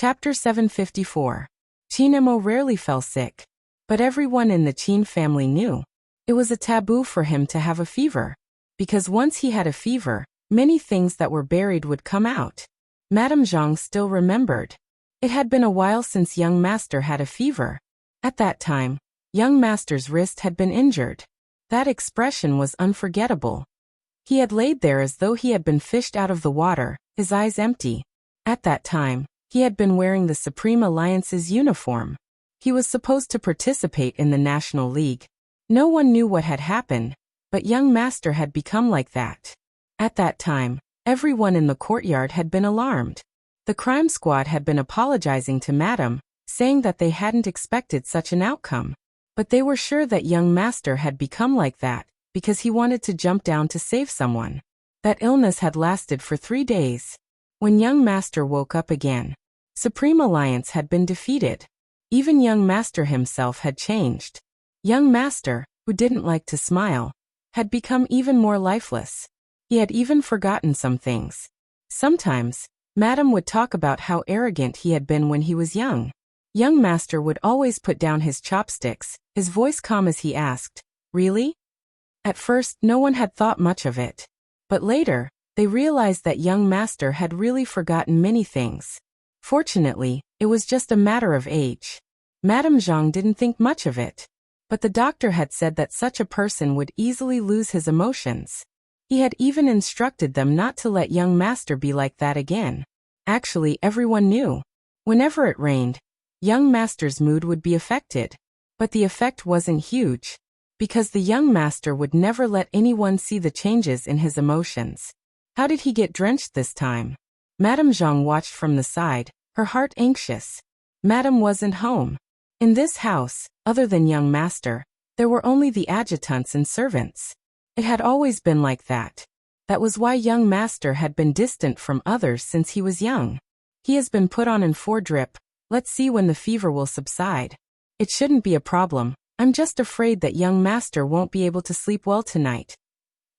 Chapter 754. Chinemo rarely fell sick. But everyone in the Chin family knew. It was a taboo for him to have a fever. Because once he had a fever, many things that were buried would come out. Madame Zhang still remembered. It had been a while since young master had a fever. At that time, young master's wrist had been injured. That expression was unforgettable. He had laid there as though he had been fished out of the water, his eyes empty. At that time, he had been wearing the Supreme Alliance's uniform. He was supposed to participate in the National League. No one knew what had happened, but young master had become like that. At that time, everyone in the courtyard had been alarmed. The crime squad had been apologizing to Madame, saying that they hadn't expected such an outcome. But they were sure that young master had become like that, because he wanted to jump down to save someone. That illness had lasted for 3 days. When young master woke up again, Supreme Alliance had been defeated. Even young master himself had changed. Young master, who didn't like to smile, had become even more lifeless. He had even forgotten some things. Sometimes, Madame would talk about how arrogant he had been when he was young. Young master would always put down his chopsticks, his voice calm as he asked, "Really?" At first, no one had thought much of it. But later, they realized that young master had really forgotten many things. Fortunately, it was just a matter of age. Madame Zhang didn't think much of it. But the doctor had said that such a person would easily lose his emotions. He had even instructed them not to let young master be like that again. Actually, everyone knew. Whenever it rained, young master's mood would be affected. But the effect wasn't huge, because the young master would never let anyone see the changes in his emotions. How did he get drenched this time? Madame Zhang watched from the side, her heart anxious. Madame wasn't home. In this house, other than young master, there were only the adjutants and servants. It had always been like that. That was why young master had been distant from others since he was young. He has been put on in 4 drip. Let's see when the fever will subside. It shouldn't be a problem. I'm just afraid that young master won't be able to sleep well tonight.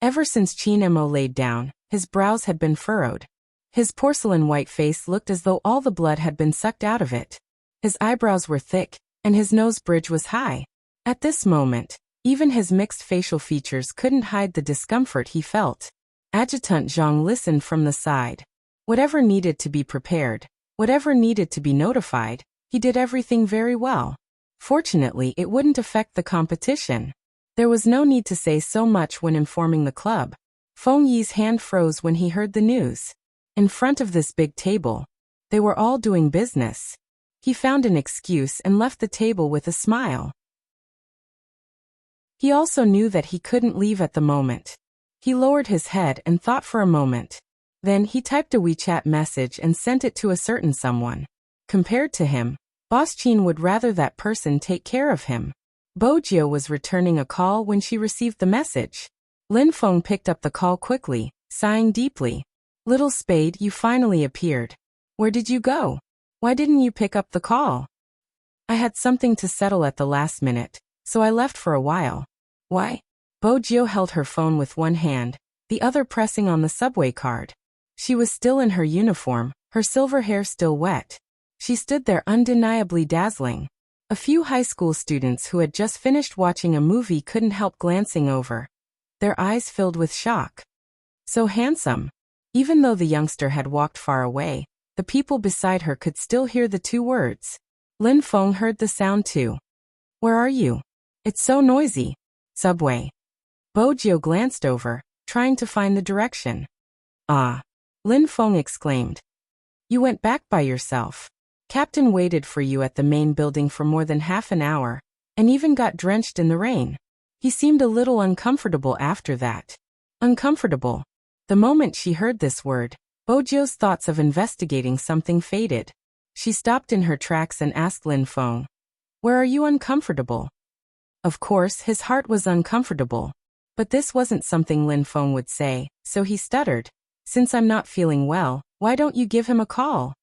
Ever since Chinemo laid down, his brows had been furrowed. His porcelain white face looked as though all the blood had been sucked out of it. His eyebrows were thick, and his nose bridge was high. At this moment, even his mixed facial features couldn't hide the discomfort he felt. Adjutant Zhang listened from the side. Whatever needed to be prepared, whatever needed to be notified, he did everything very well. Fortunately, it wouldn't affect the competition. There was no need to say so much when informing the club. Feng Yi's hand froze when he heard the news. In front of this big table, they were all doing business. He found an excuse and left the table with a smile. He also knew that he couldn't leave at the moment. He lowered his head and thought for a moment. Then he typed a WeChat message and sent it to a certain someone. Compared to him, Boss Qin would rather that person take care of him. Bo Jio was returning a call when she received the message. Lin Feng picked up the call quickly, sighing deeply. "Little Spade, you finally appeared. Where did you go? Why didn't you pick up the call?" "I had something to settle at the last minute, so I left for a while." "Why?" Bo Jio held her phone with one hand, the other pressing on the subway card. She was still in her uniform, her silver hair still wet. She stood there undeniably dazzling. A few high school students who had just finished watching a movie couldn't help glancing over. Their eyes filled with shock. So handsome. Even though the youngster had walked far away, the people beside her could still hear the 2 words. Lin Feng heard the sound too. "Where are you? It's so noisy." "Subway." Bo Jio glanced over, trying to find the direction. "Ah," Lin Feng exclaimed. "You went back by yourself. Captain waited for you at the main building for more than half an hour, and even got drenched in the rain. He seemed a little uncomfortable after that." Uncomfortable. The moment she heard this word, Bo Jio's thoughts of investigating something faded. She stopped in her tracks and asked Lin Feng, "Where are you uncomfortable?" Of course, his heart was uncomfortable. But this wasn't something Lin Feng would say, so he stuttered. "Since I'm not feeling well, why don't you give him a call?"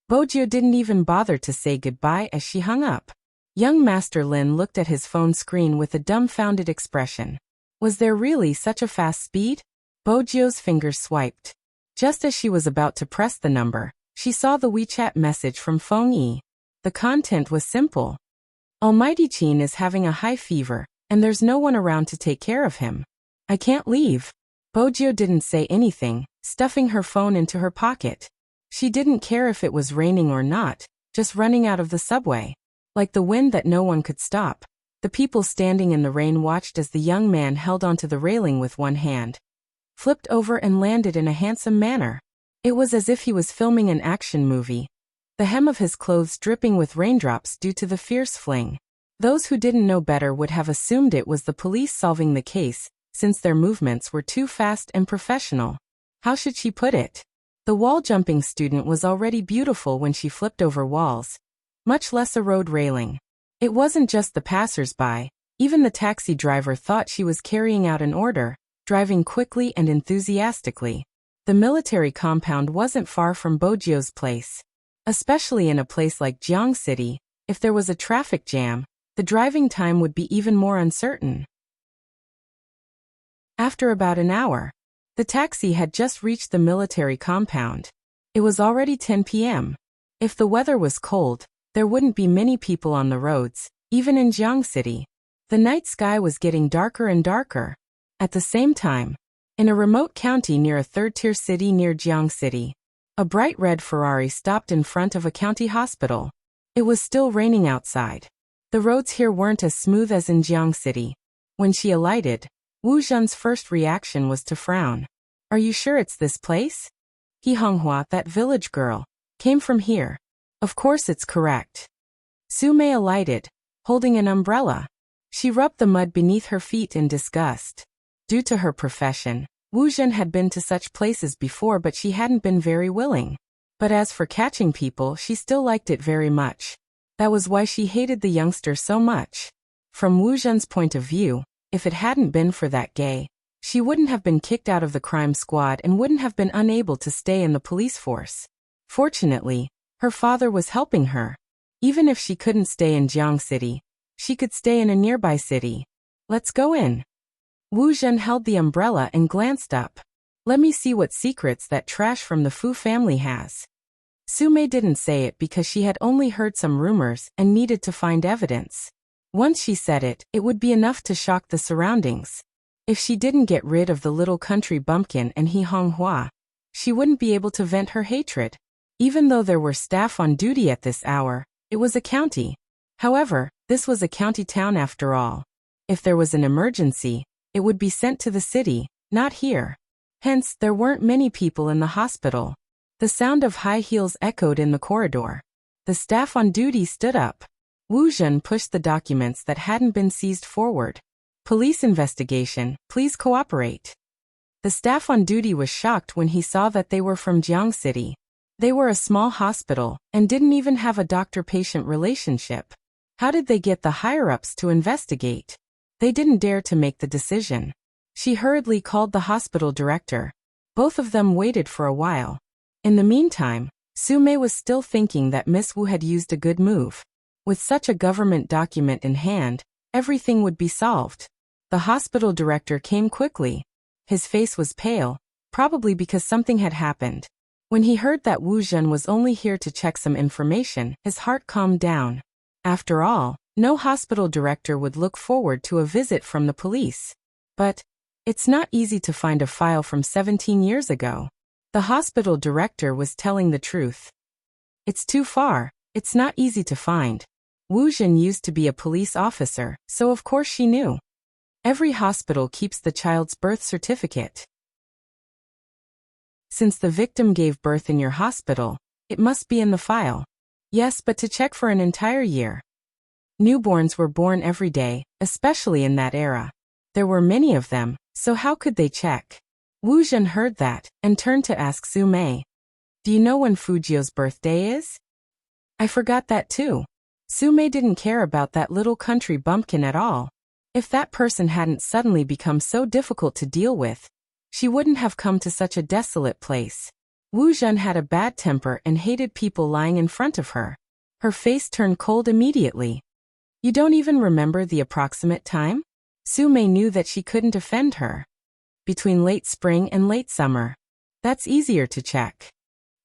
Bo Jio didn't even bother to say goodbye as she hung up. Young Master Lin looked at his phone screen with a dumbfounded expression. Was there really such a fast speed? Bo Jio's fingers swiped. Just as she was about to press the number, She saw the WeChat message from Feng Yi. The content was simple. Almighty Qin is having a high fever, and there's no one around to take care of him. I can't leave. Bojio didn't say anything, stuffing her phone into her pocket. She didn't care if it was raining or not, just running out of the subway. Like the wind that no one could stop. The people standing in the rain watched as the young man held onto the railing with one hand, flipped over and landed in a handsome manner. It was as if he was filming an action movie. The hem of his clothes dripping with raindrops due to the fierce fling. Those who didn't know better would have assumed it was the police solving the case, since their movements were too fast and professional. How should she put it? The wall-jumping student was already beautiful when she flipped over walls, much less a road railing. It wasn't just the passers-by, even the taxi driver thought she was carrying out an order, driving quickly and enthusiastically. The military compound wasn't far from Bojio's place. Especially in a place like Jiang City, if there was a traffic jam, the driving time would be even more uncertain. After about an hour, the taxi had just reached the military compound. It was already 10 p.m. If the weather was cold, there wouldn't be many people on the roads, even in Jiang City. The night sky was getting darker and darker. At the same time, in a remote county near a third-tier city near Jiang City, a bright red Ferrari stopped in front of a county hospital. It was still raining outside. The roads here weren't as smooth as in Jiang City. When she alighted, Wu Zhen's first reaction was to frown. Are you sure it's this place? He Honghua, that village girl, came from here. Of course it's correct. Su Mei alighted, holding an umbrella. She rubbed the mud beneath her feet in disgust. Due to her profession, Wu Zhen had been to such places before, but she hadn't been very willing. But as for catching people, she still liked it very much. That was why she hated the youngster so much. From Wu Zhen's point of view, if it hadn't been for that gay, she wouldn't have been kicked out of the crime squad and wouldn't have been unable to stay in the police force. Fortunately, her father was helping her. Even if she couldn't stay in Jiang City, she could stay in a nearby city. Let's go in. Wu Zhen held the umbrella and glanced up. Let me see what secrets that trash from the Fu family has. Su Mei didn't say it because she had only heard some rumors and needed to find evidence. Once she said it, it would be enough to shock the surroundings. If she didn't get rid of the little country bumpkin and He Honghua, she wouldn't be able to vent her hatred. Even though there were staff on duty at this hour, it was a county. However, this was a county town after all. If there was an emergency, it would be sent to the city, not here. Hence, there weren't many people in the hospital. The sound of high heels echoed in the corridor. The staff on duty stood up. Wu Zhen pushed the documents that hadn't been seized forward. Police investigation, please cooperate. The staff on duty was shocked when he saw that they were from Jiang City. They were a small hospital and didn't even have a doctor-patient relationship. How did they get the higher-ups to investigate? They didn't dare to make the decision. She hurriedly called the hospital director. Both of them waited for a while. In the meantime, Su Mei was still thinking that Miss Wu had used a good move. With such a government document in hand, everything would be solved. The hospital director came quickly. His face was pale, probably because something had happened. When he heard that Wu Zhen was only here to check some information, his heart calmed down. After all, no hospital director would look forward to a visit from the police. But it's not easy to find a file from 17 years ago. The hospital director was telling the truth. It's too far, it's not easy to find. Wu Zhen used to be a police officer, so of course she knew. Every hospital keeps the child's birth certificate. Since the victim gave birth in your hospital, it must be in the file. Yes, but to check for an entire year. Newborns were born every day, especially in that era. There were many of them, so how could they check? Wu Zhen heard that, and turned to ask Su Mei. Do you know when Fujio's birthday is? I forgot that too. Su Mei didn't care about that little country bumpkin at all. If that person hadn't suddenly become so difficult to deal with, she wouldn't have come to such a desolate place. Wu Zhen had a bad temper and hated people lying in front of her. Her face turned cold immediately. You don't even remember the approximate time? Su Mei knew that she couldn't offend her. Between late spring and late summer. That's easier to check.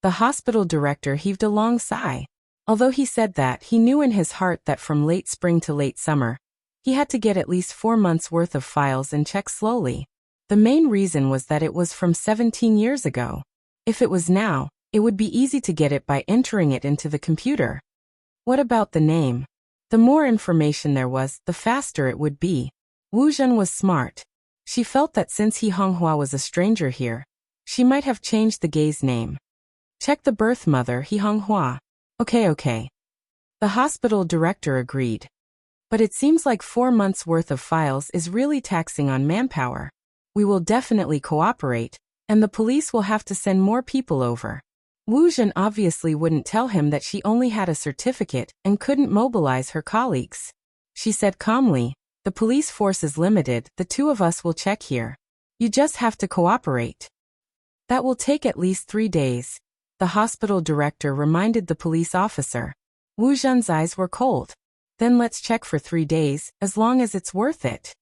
The hospital director heaved a long sigh. Although he said that, he knew in his heart that from late spring to late summer, he had to get at least 4 months' worth of files and check slowly. The main reason was that it was from 17 years ago. If it was now, it would be easy to get it by entering it into the computer. What about the name? The more information there was, the faster it would be. Wu Zhen was smart. She felt that since He Honghua was a stranger here, she might have changed the gay's name. Check the birth mother, He Honghua. Okay. The hospital director agreed. But it seems like 4 months' worth of files is really taxing on manpower. We will definitely cooperate, and the police will have to send more people over. Wu Zhen obviously wouldn't tell him that she only had a certificate and couldn't mobilize her colleagues. She said calmly, the police force is limited, the 2 of us will check here. You just have to cooperate. That will take at least 3 days. The hospital director reminded the police officer. Wu Zhen's eyes were cold. Then let's check for 3 days, as long as it's worth it.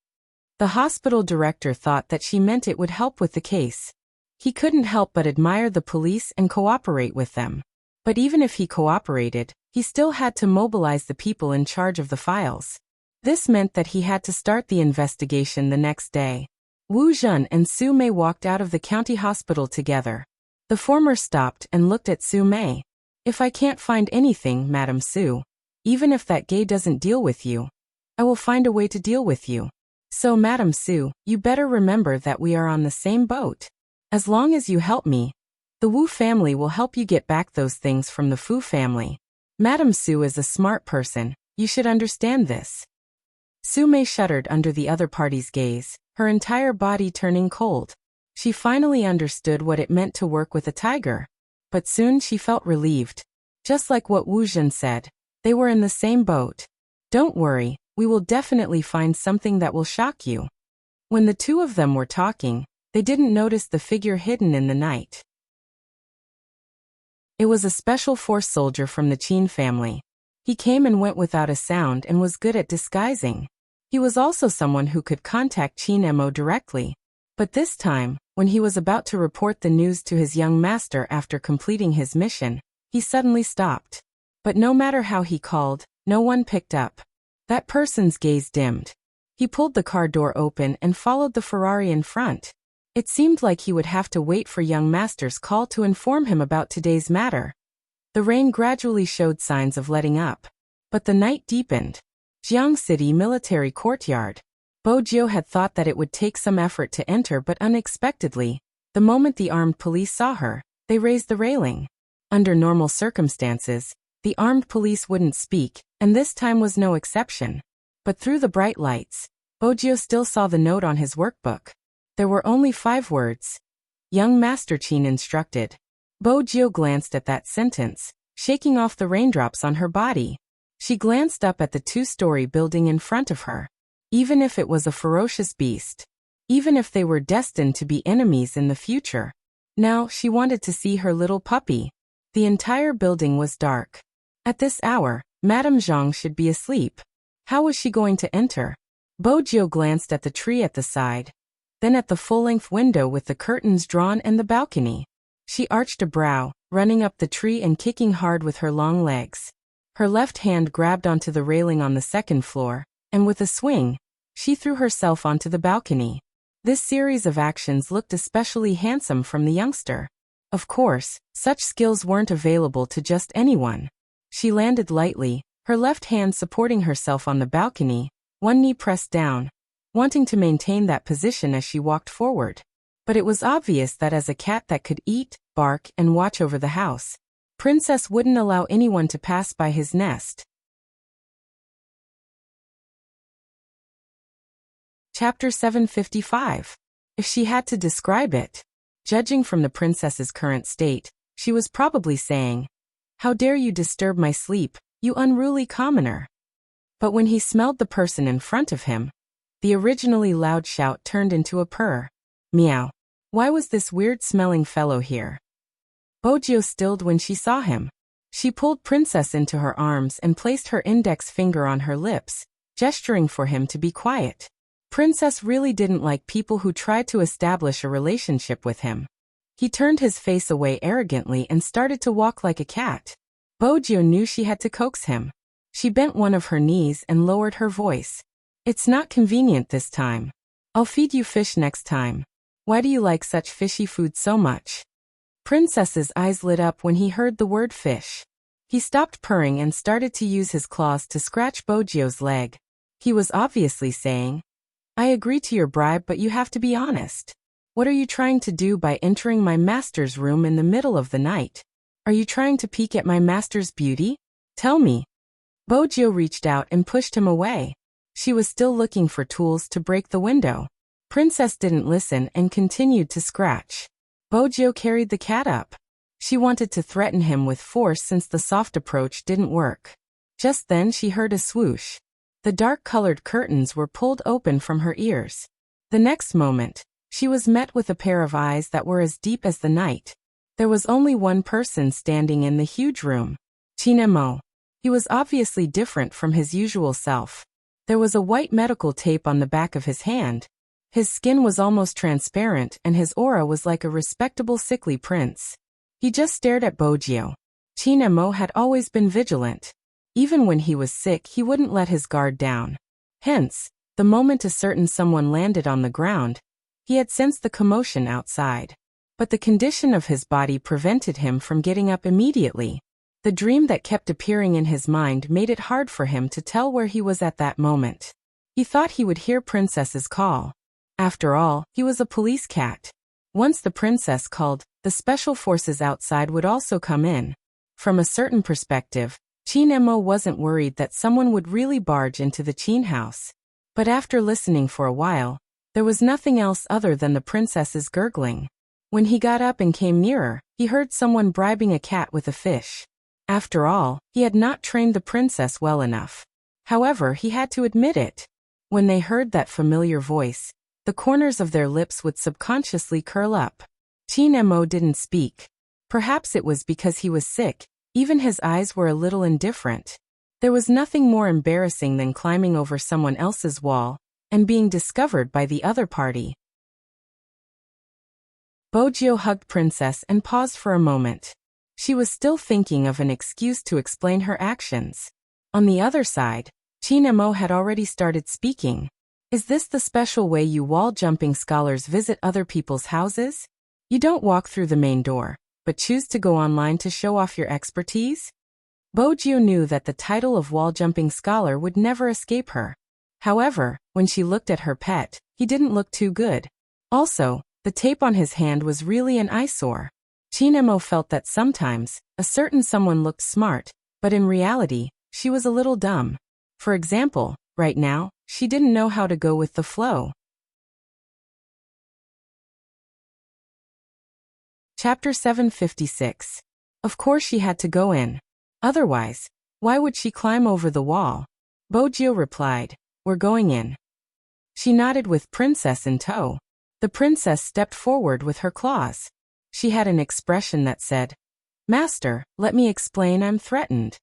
The hospital director thought that she meant it would help with the case. He couldn't help but admire the police and cooperate with them. But even if he cooperated, he still had to mobilize the people in charge of the files. This meant that he had to start the investigation the next day. Wu Zhen and Su Mei walked out of the county hospital together. The former stopped and looked at Su Mei. If I can't find anything, Madam Su, even if that gay doesn't deal with you, I will find a way to deal with you. So Madam Su, you better remember that we are on the same boat. As long as you help me, the Wu family will help you get back those things from the Fu family. Madam Su is a smart person, you should understand this. Su Mei shuddered under the other party's gaze, her entire body turning cold. She finally understood what it meant to work with a tiger. But soon she felt relieved. Just like what Wu Zhen said, they were in the same boat. Don't worry, we will definitely find something that will shock you. When the 2 of them were talking, they didn't notice the figure hidden in the night. It was a special force soldier from the Qin family. He came and went without a sound and was good at disguising. He was also someone who could contact Qin Mo directly. But this time, when he was about to report the news to his young master after completing his mission, he suddenly stopped. But no matter how he called, no one picked up. That person's gaze dimmed. He pulled the car door open and followed the Ferrari in front. It seemed like he would have to wait for young master's call to inform him about today's matter. The rain gradually showed signs of letting up. But the night deepened. Jiang City Military Courtyard. Bo Jiu had thought that it would take some effort to enter, but unexpectedly, the moment the armed police saw her, they raised the railing. Under normal circumstances, the armed police wouldn't speak, and this time was no exception. But through the bright lights, Bo Jiu still saw the note on his workbook. There were only 5 words. Young Master Qin instructed. Bo Jiu glanced at that sentence, shaking off the raindrops on her body. She glanced up at the 2-story building in front of her. Even if it was a ferocious beast, even if they were destined to be enemies in the future, now she wanted to see her little puppy. The entire building was dark. At this hour, Madame Zhang should be asleep. How was she going to enter? Bo Jiu glanced at the tree at the side, then at the full-length window with the curtains drawn and the balcony. She arched a brow, running up the tree and kicking hard with her long legs. Her left hand grabbed onto the railing on the 2nd floor, and with a swing, she threw herself onto the balcony. This series of actions looked especially handsome from the youngster. Of course, such skills weren't available to just anyone. She landed lightly, her left hand supporting herself on the balcony, one knee pressed down, wanting to maintain that position as she walked forward. But it was obvious that as a cat that could eat, bark, and watch over the house, Princess wouldn't allow anyone to pass by his nest. Chapter 755. If she had to describe it, judging from the princess's current state, she was probably saying, "How dare you disturb my sleep, you unruly commoner?" But when he smelled the person in front of him, the originally loud shout turned into a purr. Meow. Why was this weird-smelling fellow here? Bo Jiu stilled when she saw him. She pulled Princess into her arms and placed her index finger on her lips, gesturing for him to be quiet. Princess really didn't like people who tried to establish a relationship with him. He turned his face away arrogantly and started to walk like a cat. Bojo knew she had to coax him. She bent one of her knees and lowered her voice. It's not convenient this time. I'll feed you fish next time. Why do you like such fishy food so much? Princess's eyes lit up when he heard the word fish. He stopped purring and started to use his claws to scratch Bojo's leg. He was obviously saying, I agree to your bribe, but you have to be honest. What are you trying to do by entering my master's room in the middle of the night? Are you trying to peek at my master's beauty? Tell me. Bojo reached out and pushed him away. She was still looking for tools to break the window. Princess didn't listen and continued to scratch. Bojo carried the cat up. She wanted to threaten him with force since the soft approach didn't work. Just then she heard a swoosh. The dark-colored curtains were pulled open from her ears. The next moment, she was met with a pair of eyes that were as deep as the night. There was only one person standing in the huge room. Chinemo. He was obviously different from his usual self. There was a white medical tape on the back of his hand. His skin was almost transparent and his aura was like a respectable sickly prince. He just stared at Bojo. Chinemo had always been vigilant. Even when he was sick, he wouldn't let his guard down. Hence, the moment a certain someone landed on the ground, he had sensed the commotion outside. But the condition of his body prevented him from getting up immediately. The dream that kept appearing in his mind made it hard for him to tell where he was at that moment. He thought he would hear Princess's call. After all, he was a police cat. Once the princess called, the special forces outside would also come in. From a certain perspective, Chinemo wasn't worried that someone would really barge into the Chin house. But after listening for a while, there was nothing else other than the princess's gurgling. When he got up and came nearer, he heard someone bribing a cat with a fish. After all, he had not trained the princess well enough. However, he had to admit it. When they heard that familiar voice, the corners of their lips would subconsciously curl up. Chinemo didn't speak. Perhaps it was because he was sick. Even his eyes were a little indifferent. There was nothing more embarrassing than climbing over someone else's wall and being discovered by the other party. Bojo hugged Princess and paused for a moment. She was still thinking of an excuse to explain her actions. On the other side, Chinemo had already started speaking. Is this the special way you wall-jumping scholars visit other people's houses? You don't walk through the main door, but choose to go online to show off your expertise? Bojo knew that the title of wall-jumping scholar would never escape her. However, when she looked at her pet, he didn't look too good. Also, the tape on his hand was really an eyesore. Chinemo felt that sometimes, a certain someone looked smart, but in reality, she was a little dumb. For example, right now, she didn't know how to go with the flow. Chapter 756. Of course she had to go in. Otherwise, why would she climb over the wall? Bojo replied, We're going in. She nodded with Princess in tow. The princess stepped forward with her claws. She had an expression that said, Master, let me explain, I'm threatened.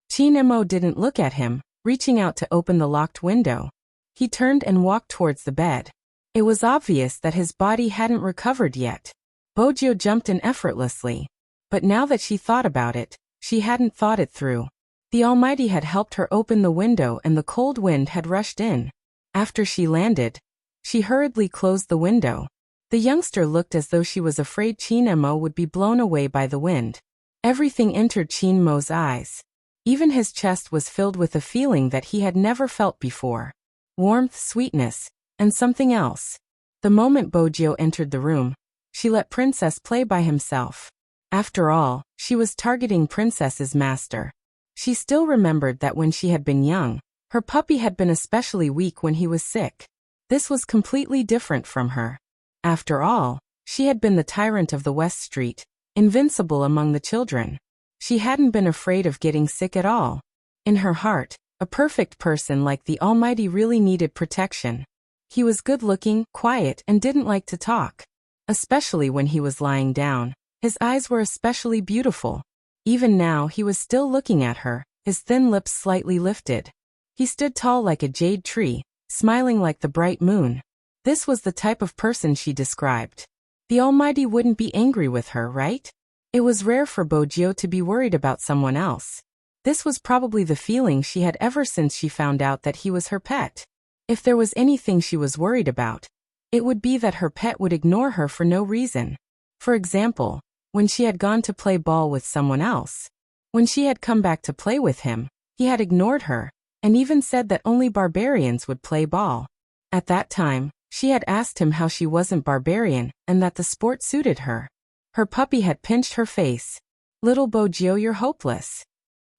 Chinemo didn't look at him, reaching out to open the locked window. He turned and walked towards the bed. It was obvious that his body hadn't recovered yet. Bojo jumped in effortlessly. But now that she thought about it, she hadn't thought it through. The Almighty had helped her open the window and the cold wind had rushed in. After she landed, she hurriedly closed the window. The youngster looked as though she was afraid Chinemo would be blown away by the wind. Everything entered Chinmo's eyes. Even his chest was filled with a feeling that he had never felt before. Warmth, sweetness, and something else. The moment Bojo entered the room, she let Princess play by himself. After all, she was targeting Princess's master. She still remembered that when she had been young, her puppy had been especially weak when he was sick. This was completely different from her. After all, she had been the tyrant of the West Street, invincible among the children. She hadn't been afraid of getting sick at all. In her heart, a perfect person like the Almighty really needed protection. He was good-looking, quiet, and didn't like to talk. Especially when he was lying down, his eyes were especially beautiful. Even now he was still looking at her, his thin lips slightly lifted. He stood tall like a jade tree, smiling like the bright moon. This was the type of person she described. The Almighty wouldn't be angry with her, right? It was rare for Bojio to be worried about someone else. This was probably the feeling she had ever since she found out that he was her pet. If there was anything she was worried about, it would be that her pet would ignore her for no reason. For example, when she had gone to play ball with someone else. When she had come back to play with him, he had ignored her, and even said that only barbarians would play ball. At that time, she had asked him how she wasn't barbarian and that the sport suited her. Her puppy had pinched her face. "Little Bojio, you're hopeless."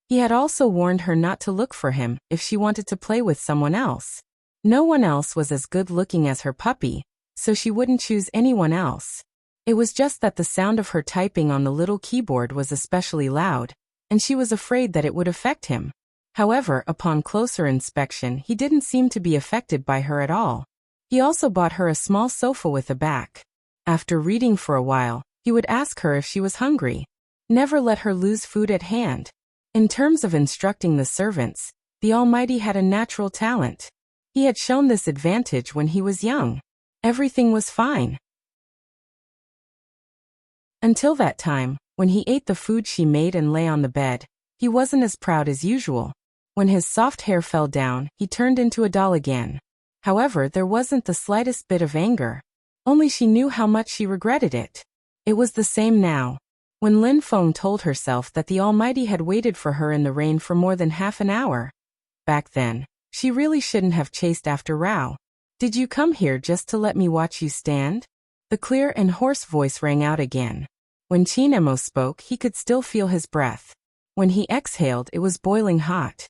He had also warned her not to look for him if she wanted to play with someone else. No one else was as good looking as her puppy, so she wouldn't choose anyone else. It was just that the sound of her typing on the little keyboard was especially loud, and she was afraid that it would affect him. However, upon closer inspection, he didn't seem to be affected by her at all. He also bought her a small sofa with a back. After reading for a while, he would ask her if she was hungry. Never let her lose food at hand. In terms of instructing the servants, the Almighty had a natural talent. He had shown this advantage when he was young. Everything was fine. Until that time, when he ate the food she made and lay on the bed, he wasn't as proud as usual. When his soft hair fell down, he turned into a doll again. However, there wasn't the slightest bit of anger. Only she knew how much she regretted it. It was the same now. When Lin Feng told herself that the Almighty had waited for her in the rain for more than half an hour. Back then, she really shouldn't have chased after Rao. "Did you come here just to let me watch you stand?" The clear and hoarse voice rang out again. When Chinemo spoke, he could still feel his breath. When he exhaled, it was boiling hot.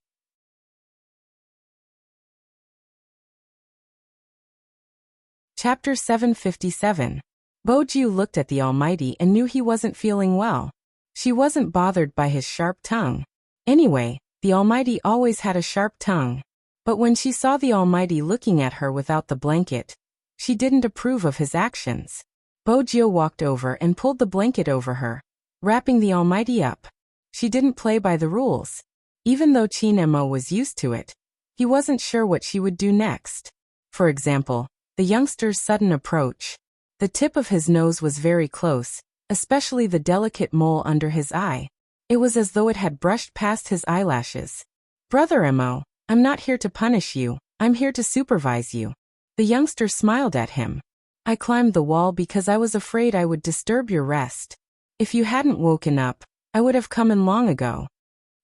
Chapter 757. Bojio looked at the Almighty and knew he wasn't feeling well. She wasn't bothered by his sharp tongue. Anyway, the Almighty always had a sharp tongue. But when she saw the Almighty looking at her without the blanket, she didn't approve of his actions. Bojio walked over and pulled the blanket over her, wrapping the Almighty up. She didn't play by the rules. Even though Chinemo was used to it, he wasn't sure what she would do next. For example, the youngster's sudden approach. The tip of his nose was very close, especially the delicate mole under his eye. It was as though it had brushed past his eyelashes. "Brother Mo, I'm not here to punish you, I'm here to supervise you." The youngster smiled at him. "I climbed the wall because I was afraid I would disturb your rest. If you hadn't woken up, I would have come in long ago."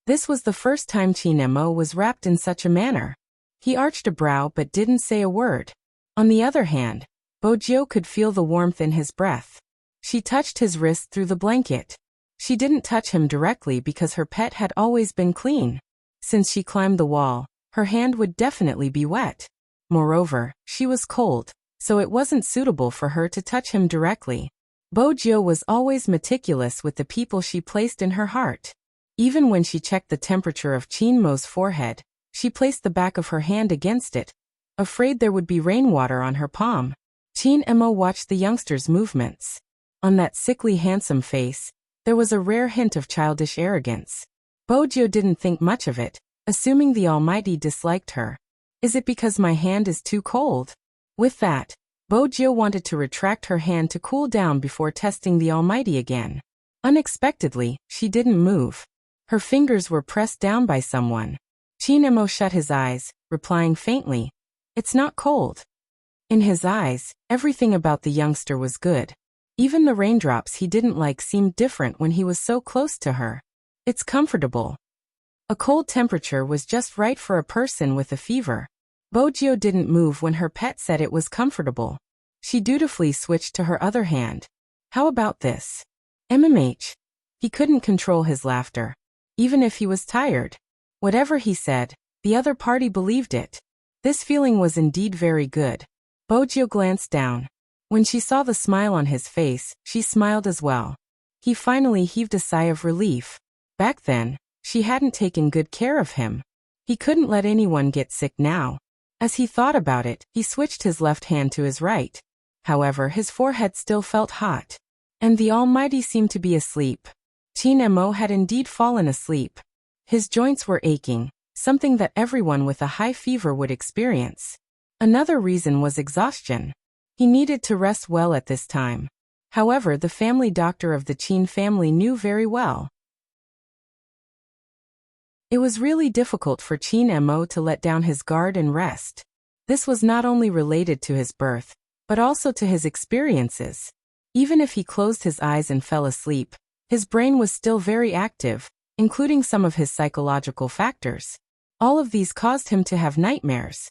This was the first time Chinemo was wrapped in such a manner. He arched a brow but didn't say a word. On the other hand, Bojio could feel the warmth in his breath. She touched his wrist through the blanket. She didn't touch him directly because her pet had always been clean. Since she climbed the wall, her hand would definitely be wet. Moreover, she was cold, so it wasn't suitable for her to touch him directly. Bojio was always meticulous with the people she placed in her heart. Even when she checked the temperature of Chinmo's forehead, she placed the back of her hand against it, afraid there would be rainwater on her palm. Chinmo watched the youngster's movements. On that sickly handsome face, there was a rare hint of childish arrogance. Bojio didn't think much of it, assuming the Almighty disliked her. "Is it because my hand is too cold?" With that, Bojio wanted to retract her hand to cool down before testing the Almighty again. Unexpectedly, she didn't move. Her fingers were pressed down by someone. Chinemo shut his eyes, replying faintly, "It's not cold." In his eyes, everything about the youngster was good. Even the raindrops he didn't like seemed different when he was so close to her. "It's comfortable." A cold temperature was just right for a person with a fever. Bojio didn't move when her pet said it was comfortable. She dutifully switched to her other hand. "How about this?" MMH. He couldn't control his laughter. Even if he was tired. Whatever he said, the other party believed it. This feeling was indeed very good. Bojio glanced down. When she saw the smile on his face, she smiled as well. He finally heaved a sigh of relief. Back then, she hadn't taken good care of him. He couldn't let anyone get sick now. As he thought about it, he switched his left hand to his right. However, his forehead still felt hot. And the Almighty seemed to be asleep. Chinemo had indeed fallen asleep. His joints were aching, something that everyone with a high fever would experience. Another reason was exhaustion. He needed to rest well at this time. However, the family doctor of the Qin family knew very well. It was really difficult for Qin Mo to let down his guard and rest. This was not only related to his birth, but also to his experiences. Even if he closed his eyes and fell asleep, his brain was still very active, including some of his psychological factors. All of these caused him to have nightmares.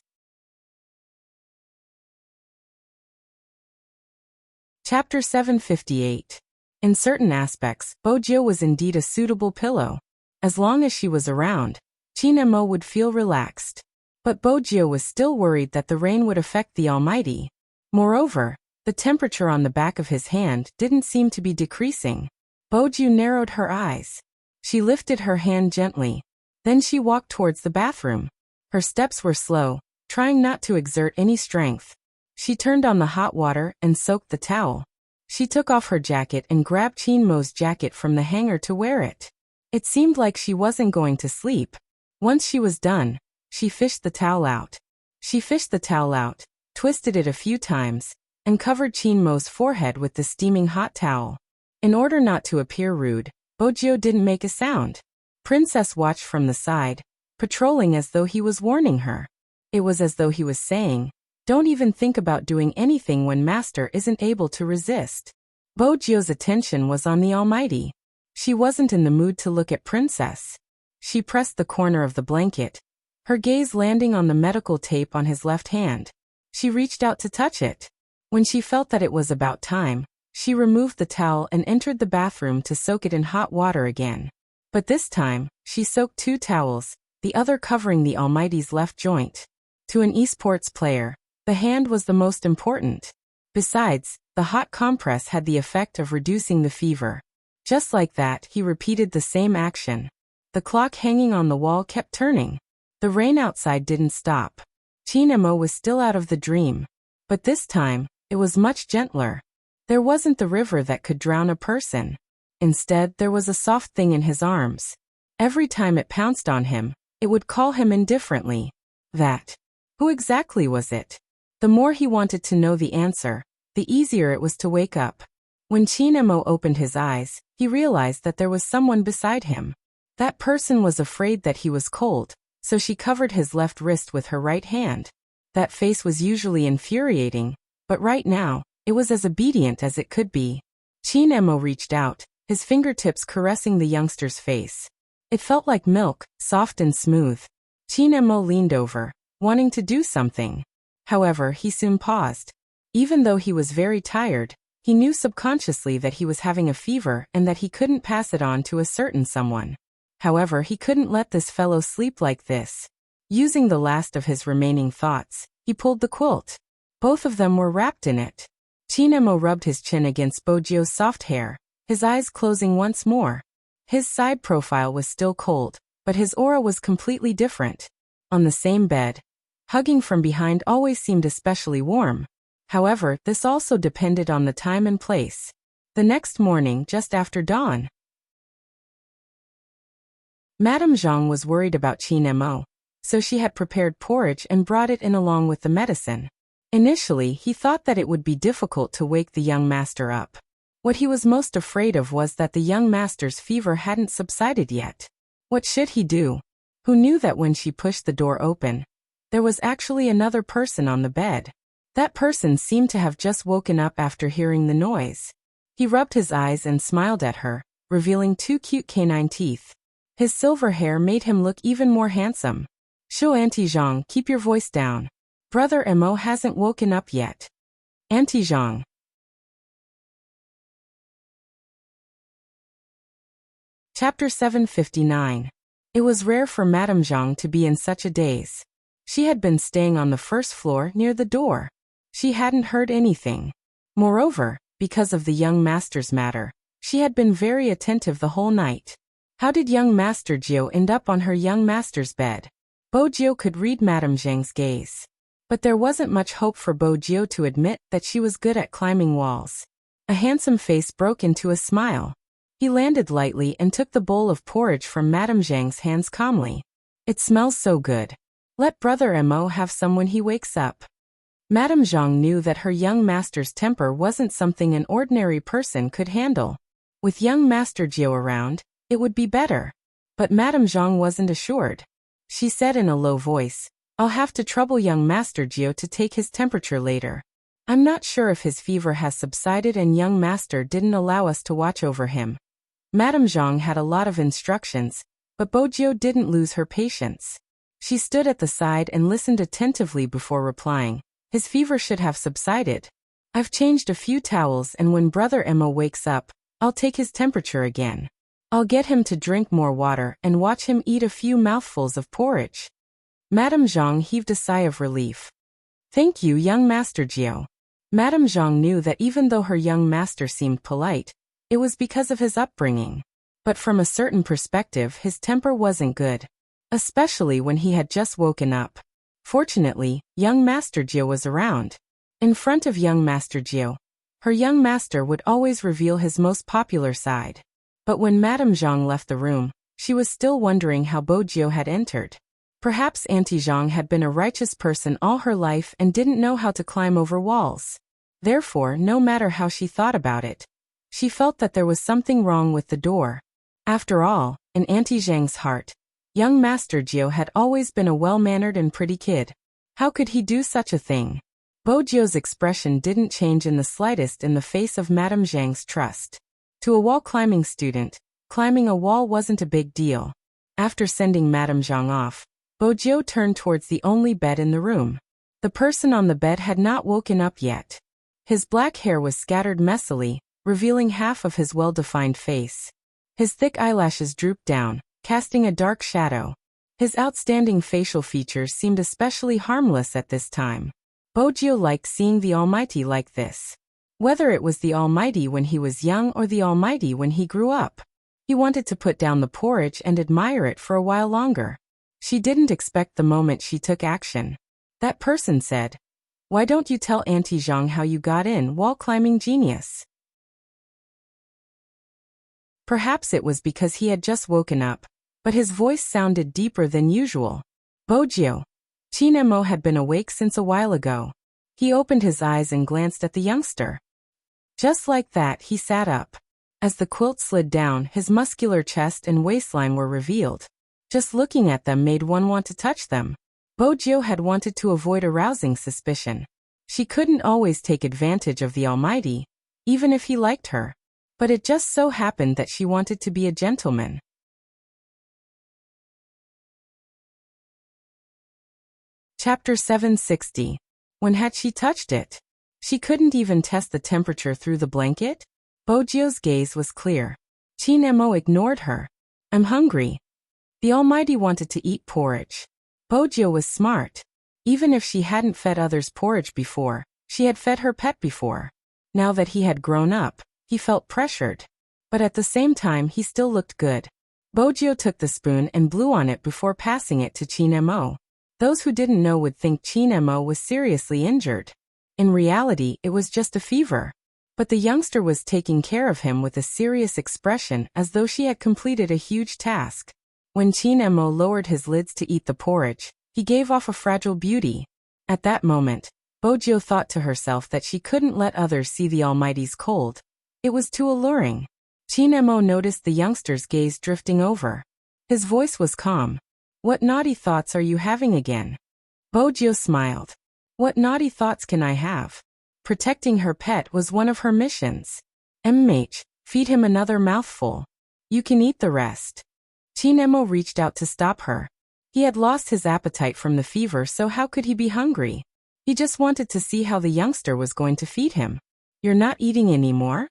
Chapter 758. In certain aspects, Bojiu was indeed a suitable pillow. As long as she was around, Qin Mo would feel relaxed. But Bojiu was still worried that the rain would affect the Almighty. Moreover, the temperature on the back of his hand didn't seem to be decreasing. Bojiu narrowed her eyes. She lifted her hand gently. Then she walked towards the bathroom. Her steps were slow, trying not to exert any strength. She turned on the hot water and soaked the towel. She took off her jacket and grabbed Qin Mo's jacket from the hanger to wear it. It seemed like she wasn't going to sleep. Once she was done, she fished the towel out. She fished the towel out, twisted it a few times, and covered Qin Mo's forehead with the steaming hot towel. In order not to appear rude, Bojiu didn't make a sound. Princess watched from the side, patrolling as though he was warning her. It was as though he was saying, "Don't even think about doing anything when Master isn't able to resist." Bojiu's attention was on the Almighty. She wasn't in the mood to look at Princess. She pressed the corner of the blanket, her gaze landing on the medical tape on his left hand. She reached out to touch it. When she felt that it was about time, she removed the towel and entered the bathroom to soak it in hot water again. But this time, she soaked 2 towels, the other covering the Almighty's left joint. To an esports player, the hand was the most important. Besides, the hot compress had the effect of reducing the fever. Just like that, he repeated the same action. The clock hanging on the wall kept turning. The rain outside didn't stop. Qin Mo was still out of the dream. But this time, it was much gentler. There wasn't the river that could drown a person. Instead, there was a soft thing in his arms. Every time it pounced on him, it would call him indifferently. That. Who exactly was it? The more he wanted to know the answer, the easier it was to wake up. When Qin Mo opened his eyes, he realized that there was someone beside him. That person was afraid that he was cold, so she covered his left wrist with her right hand. That face was usually infuriating, but right now, it was as obedient as it could be. Qin Mo reached out, his fingertips caressing the youngster's face. It felt like milk, soft and smooth. Qin Mo leaned over, wanting to do something. However, he soon paused. Even though he was very tired, he knew subconsciously that he was having a fever and that he couldn't pass it on to a certain someone. However, he couldn't let this fellow sleep like this. Using the last of his remaining thoughts, he pulled the quilt. Both of them were wrapped in it. Qin Mo rubbed his chin against Bojiu's soft hair, his eyes closing once more. His side profile was still cold, but his aura was completely different. On the same bed, hugging from behind always seemed especially warm. However, this also depended on the time and place. The next morning, just after dawn, Madame Zhang was worried about Qin Mo, so she had prepared porridge and brought it in along with the medicine. Initially, he thought that it would be difficult to wake the young master up. What he was most afraid of was that the young master's fever hadn't subsided yet. What should he do? Who knew that when she pushed the door open, there was actually another person on the bed? That person seemed to have just woken up after hearing the noise. He rubbed his eyes and smiled at her, revealing 2 cute canine teeth. His silver hair made him look even more handsome. "Shoo, Auntie Zhang, keep your voice down. Brother Mo hasn't woken up yet." Auntie Zhang. Chapter 759. It was rare for Madame Zhang to be in such a daze. She had been staying on the first floor near the door. She hadn't heard anything. Moreover, because of the young master's matter, she had been very attentive the whole night. How did young Master Jiu end up on her young master's bed? Bojiu could read Madame Zhang's gaze. But there wasn't much hope for Bojiu to admit that she was good at climbing walls. A handsome face broke into a smile. He landed lightly and took the bowl of porridge from Madame Zhang's hands calmly. "It smells so good. Let Brother Mo have some when he wakes up." Madame Zhang knew that her young master's temper wasn't something an ordinary person could handle. With young Master Jiu around, it would be better. But Madame Zhang wasn't assured. She said in a low voice, "I'll have to trouble young Master Jiu to take his temperature later. I'm not sure if his fever has subsided and young master didn't allow us to watch over him." Madame Zhang had a lot of instructions, but Bojiu didn't lose her patience. She stood at the side and listened attentively before replying. "His fever should have subsided. I've changed a few towels and when Brother Emma wakes up, I'll take his temperature again. I'll get him to drink more water and watch him eat a few mouthfuls of porridge." Madame Zhang heaved a sigh of relief. "Thank you, young Master Jiu." Madame Zhang knew that even though her young master seemed polite, it was because of his upbringing. But from a certain perspective, his temper wasn't good, especially when he had just woken up. Fortunately, young Master Jiu was around. In front of young Master Jiu, her young master would always reveal his most popular side. But when Madame Zhang left the room, she was still wondering how Bojiu had entered. Perhaps Auntie Zhang had been a righteous person all her life and didn't know how to climb over walls. Therefore, no matter how she thought about it, she felt that there was something wrong with the door. After all, in Auntie Zhang's heart, young Master Jiu had always been a well-mannered and pretty kid. How could he do such a thing? Bojiu's expression didn't change in the slightest in the face of Madame Zhang's trust. To a wall-climbing student, climbing a wall wasn't a big deal. After sending Madame Zhang off, Bojiu turned towards the only bed in the room. The person on the bed had not woken up yet. His black hair was scattered messily, revealing half of his well-defined face. His thick eyelashes drooped down, casting a dark shadow. His outstanding facial features seemed especially harmless at this time. Bojiu liked seeing the Almighty like this. Whether it was the Almighty when he was young or the Almighty when he grew up, he wanted to put down the porridge and admire it for a while longer. She didn't expect the moment she took action. That person said, "Why don't you tell Auntie Zhang how you got in, wall-climbing genius?" Perhaps it was because he had just woken up, but his voice sounded deeper than usual. "Bojiu." Qin Mo had been awake since a while ago. He opened his eyes and glanced at the youngster. Just like that, he sat up. As the quilt slid down, his muscular chest and waistline were revealed. Just looking at them made one want to touch them. Bojiu had wanted to avoid arousing suspicion. She couldn't always take advantage of the Almighty, even if he liked her. But it just so happened that she wanted to be a gentleman. Chapter 760. When had she touched it? She couldn't even test the temperature through the blanket? Bojiu's gaze was clear. Qin Mo ignored her. "I'm hungry." The Almighty wanted to eat porridge. Bojiu was smart. Even if she hadn't fed others porridge before, she had fed her pet before. Now that he had grown up, he felt pressured. But at the same time, he still looked good. Bojiu took the spoon and blew on it before passing it to Qin Mo. Those who didn't know would think Qin Mo was seriously injured. In reality, it was just a fever. But the youngster was taking care of him with a serious expression as though she had completed a huge task. When Qin Mo lowered his lids to eat the porridge, he gave off a fragile beauty. At that moment, Bojiu thought to herself that she couldn't let others see the Almighty's cold. It was too alluring. Qin Mo noticed the youngster's gaze drifting over. His voice was calm. "What naughty thoughts are you having again?" Bojiu smiled. "What naughty thoughts can I have? Protecting her pet was one of her missions. Feed him another mouthful. You can eat the rest." Qin Mo reached out to stop her. He had lost his appetite from the fever, so how could he be hungry? He just wanted to see how the youngster was going to feed him. "You're not eating anymore?"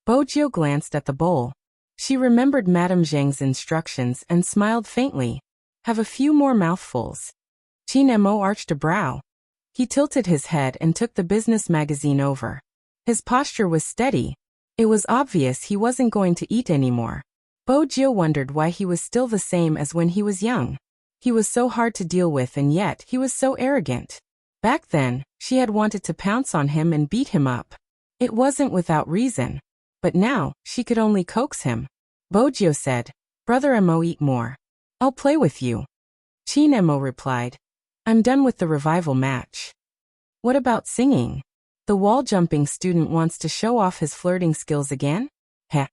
Bojiu glanced at the bowl. She remembered Madame Zhang's instructions and smiled faintly. "Have a few more mouthfuls." Qin Mo arched a brow. He tilted his head and took the business magazine over. His posture was steady. It was obvious he wasn't going to eat anymore. Bojiu wondered why he was still the same as when he was young. He was so hard to deal with and yet he was so arrogant. Back then, she had wanted to pounce on him and beat him up. It wasn't without reason. But now, she could only coax him. Bojiu said, "Brother Mo, eat more. I'll play with you." Qin Mo replied, "I'm done with the revival match." What about singing? The wall-jumping student wants to show off his flirting skills again? Heh.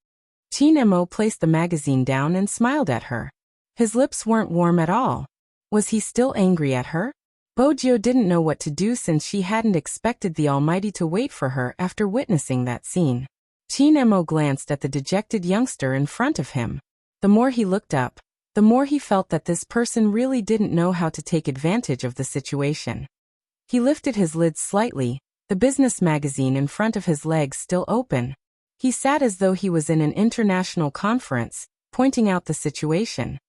Teen Mo placed the magazine down and smiled at her. His lips weren't warm at all. Was he still angry at her? Bojo didn't know what to do since she hadn't expected the Almighty to wait for her after witnessing that scene. Teen Mo glanced at the dejected youngster in front of him. The more he looked up, the more he felt that this person really didn't know how to take advantage of the situation. He lifted his lids slightly, the business magazine in front of his legs still open. He sat as though he was in an international conference, pointing out the situation.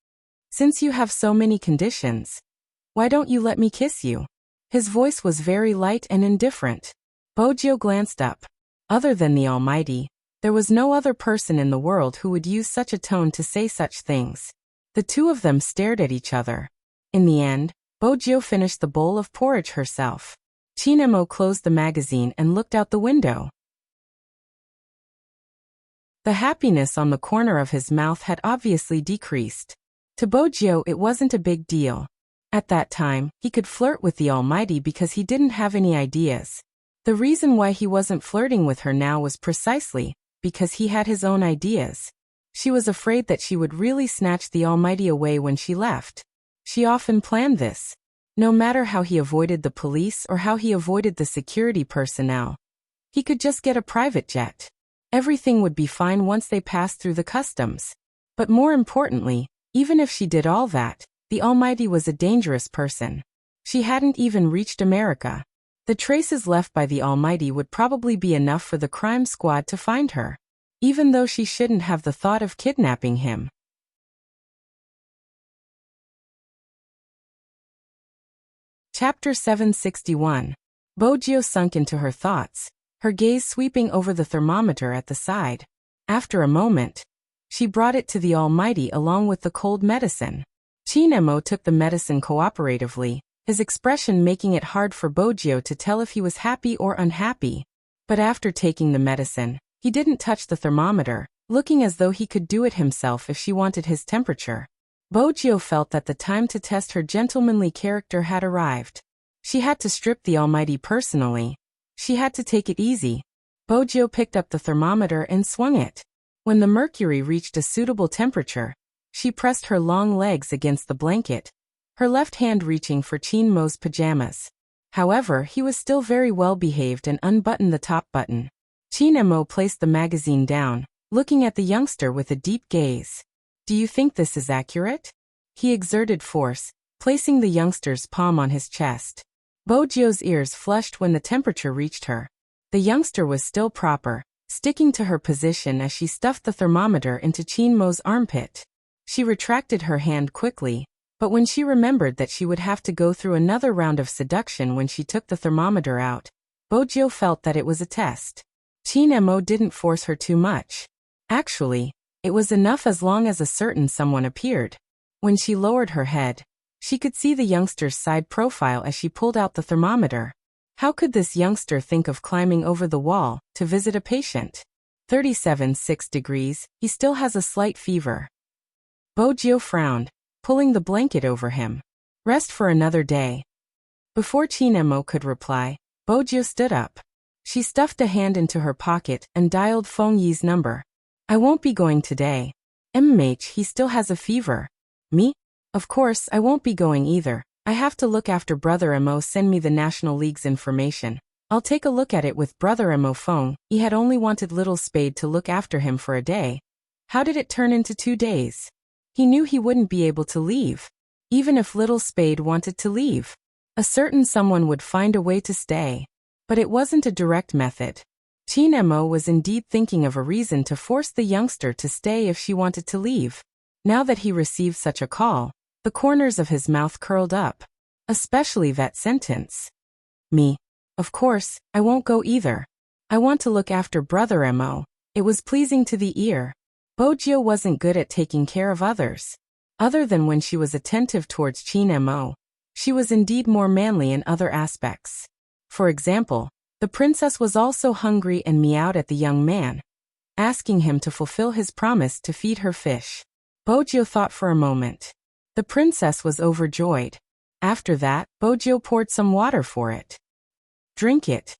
Since you have so many conditions, why don't you let me kiss you? His voice was very light and indifferent. Bojo glanced up. Other than the Almighty, there was no other person in the world who would use such a tone to say such things. The two of them stared at each other. In the end, Bojo finished the bowl of porridge herself. Teen Mo closed the magazine and looked out the window. The happiness on the corner of his mouth had obviously decreased. To Bojo, it wasn't a big deal. At that time, he could flirt with the Almighty because he didn't have any ideas. The reason why he wasn't flirting with her now was precisely because he had his own ideas. She was afraid that she would really snatch the Almighty away when she left. She often planned this. No matter how he avoided the police or how he avoided the security personnel, he could just get a private jet. Everything would be fine once they passed through the customs. But more importantly, even if she did all that, the Almighty was a dangerous person. She hadn't even reached America. The traces left by the Almighty would probably be enough for the crime squad to find her, even though she shouldn't have the thought of kidnapping him. Chapter 761. Bojo sunk into her thoughts, her gaze sweeping over the thermometer at the side. After a moment, she brought it to the Almighty along with the cold medicine. Teen Mo took the medicine cooperatively, his expression making it hard for Bojo to tell if he was happy or unhappy. But after taking the medicine, he didn't touch the thermometer, looking as though he could do it himself if she wanted his temperature. Bojo felt that the time to test her gentlemanly character had arrived. She had to strip the Almighty personally. She had to take it easy. Bojo picked up the thermometer and swung it. When the mercury reached a suitable temperature, she pressed her long legs against the blanket, her left hand reaching for Teen Mo's pajamas. However, he was still very well behaved and unbuttoned the top button. Teen Mo placed the magazine down, looking at the youngster with a deep gaze. Do you think this is accurate? He exerted force, placing the youngster's palm on his chest. Bojo's ears flushed when the temperature reached her. The youngster was still proper, sticking to her position as she stuffed the thermometer into Teen Mo's armpit. She retracted her hand quickly, but when she remembered that she would have to go through another round of seduction when she took the thermometer out, Bojo felt that it was a test. Teen Mo didn't force her too much. Actually, it was enough as long as a certain someone appeared. When she lowered her head, she could see the youngster's side profile as she pulled out the thermometer. How could this youngster think of climbing over the wall to visit a patient? 37.6 degrees, he still has a slight fever. Bojo frowned, pulling the blanket over him. Rest for another day. Before Teen Mo could reply, Bojo stood up. She stuffed a hand into her pocket and dialed Feng Yi's number. I won't be going today. He still has a fever. Me? Of course, I won't be going either. I have to look after Brother Mo. Send me the National League's information. I'll take a look at it with Brother Mo. Feng Yi had only wanted Little Spade to look after him for a day. How did it turn into 2 days? He knew he wouldn't be able to leave. Even if Little Spade wanted to leave, a certain someone would find a way to stay. But it wasn't a direct method. Teen Mo was indeed thinking of a reason to force the youngster to stay if she wanted to leave. Now that he received such a call, the corners of his mouth curled up. Especially that sentence. Me. Of course, I won't go either. I want to look after Brother Mo. It was pleasing to the ear. Bojo wasn't good at taking care of others. Other than when she was attentive towards Teen Mo, she was indeed more manly in other aspects. For example, the princess was also hungry and meowed at the young man, asking him to fulfill his promise to feed her fish. Bojo thought for a moment. The princess was overjoyed. After that, Bojo poured some water for it. Drink it.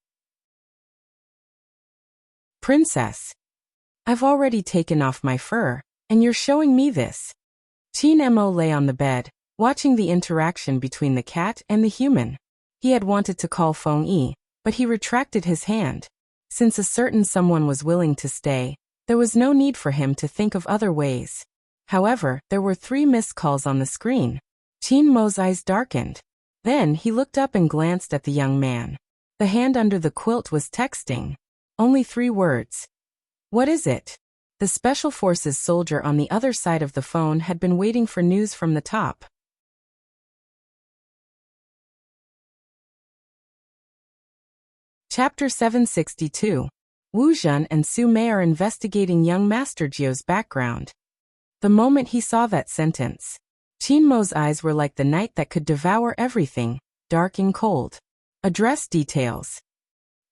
Princess. I've already taken off my fur, and you're showing me this. Teen Mo lay on the bed, watching the interaction between the cat and the human. He had wanted to call Feng Yi, but he retracted his hand. Since a certain someone was willing to stay, there was no need for him to think of other ways. However, there were 3 missed calls on the screen. Teen Mo's eyes darkened. Then he looked up and glanced at the young man. The hand under the quilt was texting. Only 3 words. What is it? The Special Forces soldier on the other side of the phone had been waiting for news from the top. Chapter 762. Wu Zhen and Su Mei are investigating young Master Jiu's background. The moment he saw that sentence, Teen Mo's eyes were like the night that could devour everything, dark and cold. Address details.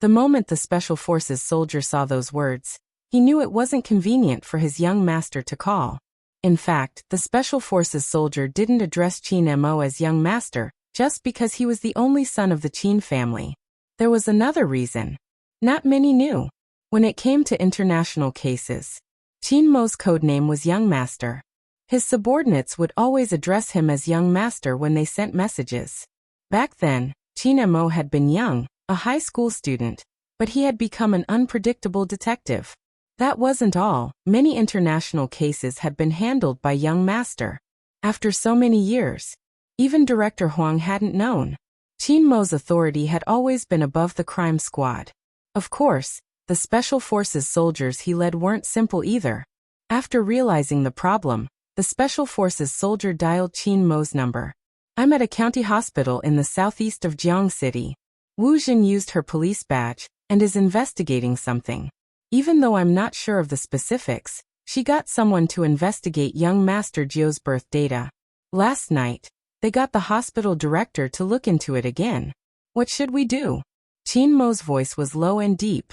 The moment the Special Forces soldier saw those words, he knew it wasn't convenient for his young master to call. In fact, the Special Forces soldier didn't address Qin Mo as young master, just because he was the only son of the Qin family. There was another reason. Not many knew. When it came to international cases, Qin Mo's codename was Young Master. His subordinates would always address him as Young Master when they sent messages. Back then, Qin Mo had been young, a high school student, but he had become an unpredictable detective. That wasn't all. Many international cases had been handled by Young Master. After so many years, even Director Huang hadn't known. Qin Mo's authority had always been above the crime squad. Of course, the Special Forces soldiers he led weren't simple either. After realizing the problem, the Special Forces soldier dialed Qin Mo's number. I'm at a county hospital in the southeast of Jiang City. Wu Zhen used her police badge and is investigating something. Even though I'm not sure of the specifics, she got someone to investigate young Master Jiu's birth data. Last night, they got the hospital director to look into it again. What should we do? Qin Mo's voice was low and deep.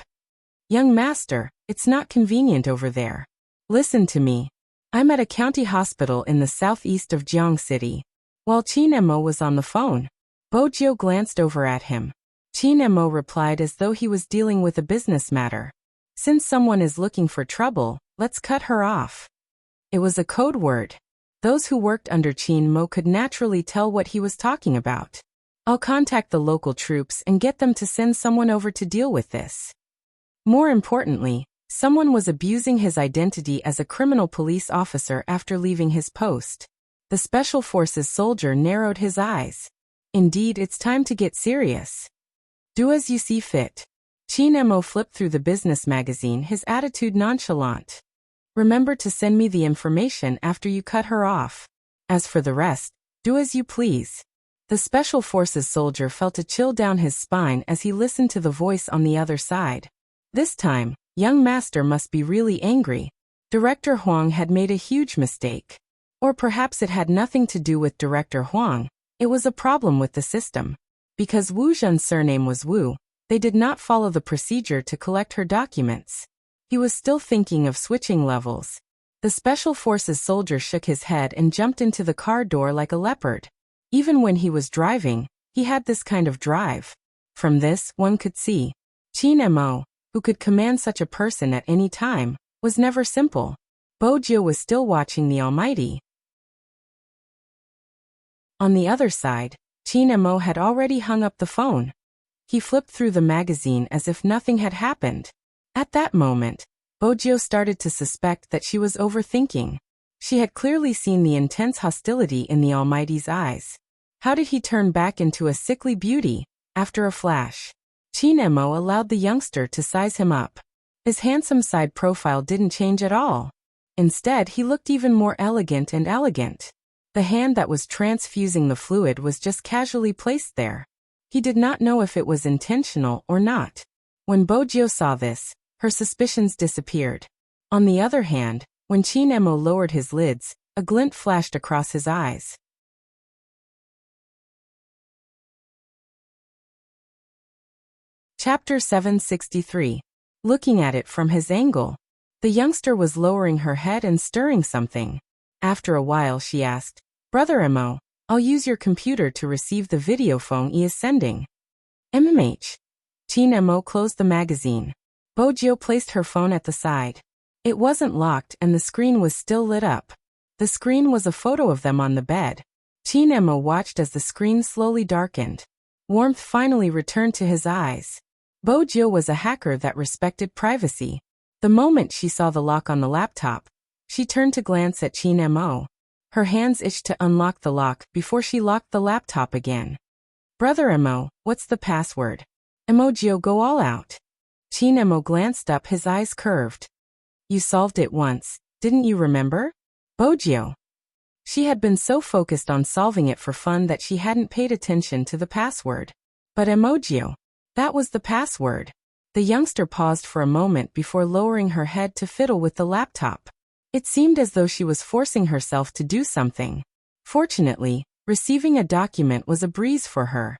Young Master, it's not convenient over there. Listen to me. I'm at a county hospital in the southeast of Jiang City. While Qin Mo was on the phone, Bo Jiu glanced over at him. Qin Mo replied as though he was dealing with a business matter. Since someone is looking for trouble, let's cut her off. It was a code word. Those who worked under Qin Mo could naturally tell what he was talking about. I'll contact the local troops and get them to send someone over to deal with this. More importantly, someone was abusing his identity as a criminal police officer after leaving his post. The Special Forces soldier narrowed his eyes. Indeed, it's time to get serious. Do as you see fit. Qin Mo flipped through the business magazine, his attitude nonchalant. Remember to send me the information after you cut her off. As for the rest, do as you please. The Special Forces soldier felt a chill down his spine as he listened to the voice on the other side. This time, Young Master must be really angry. Director Huang had made a huge mistake. Or perhaps it had nothing to do with Director Huang, it was a problem with the system. Because Wu Zhen's surname was Wu, they did not follow the procedure to collect her documents. He was still thinking of switching levels. The Special Forces soldier shook his head and jumped into the car door like a leopard. Even when he was driving, he had this kind of drive. From this, one could see. Qin Mo, who could command such a person at any time, was never simple. Bo Jiu was still watching the Almighty. On the other side, Qin Mo had already hung up the phone. He flipped through the magazine as if nothing had happened. At that moment, Bo Jiu started to suspect that she was overthinking. She had clearly seen the intense hostility in the Almighty's eyes. How did he turn back into a sickly beauty, after a flash? Qin Mo allowed the youngster to size him up. His handsome side profile didn't change at all. Instead, he looked even more elegant and elegant. The hand that was transfusing the fluid was just casually placed there. He did not know if it was intentional or not. When Bo Jiu saw this, her suspicions disappeared. On the other hand, when Qin Mo lowered his lids, a glint flashed across his eyes. Chapter 763. Looking at it from his angle. The youngster was lowering her head and stirring something. After a while she asked, Brother Mo, I'll use your computer to receive the video Feng Yi is sending. MMH. Teen Mo closed the magazine. Bojio placed her phone at the side. It wasn't locked and the screen was still lit up. The screen was a photo of them on the bed. Teen Mo watched as the screen slowly darkened. Warmth finally returned to his eyes. Bojio was a hacker that respected privacy. The moment she saw the lock on the laptop, she turned to glance at Teen Mo. Her hands itched to unlock the lock before she locked the laptop again. Brother Mo, what's the password? Emojio, go all out. Teen Mo glanced up, his eyes curved. You solved it once, didn't you remember? Bojio. She had been so focused on solving it for fun that she hadn't paid attention to the password. But Emojio. That was the password. The youngster paused for a moment before lowering her head to fiddle with the laptop. It seemed as though she was forcing herself to do something. Fortunately, receiving a document was a breeze for her.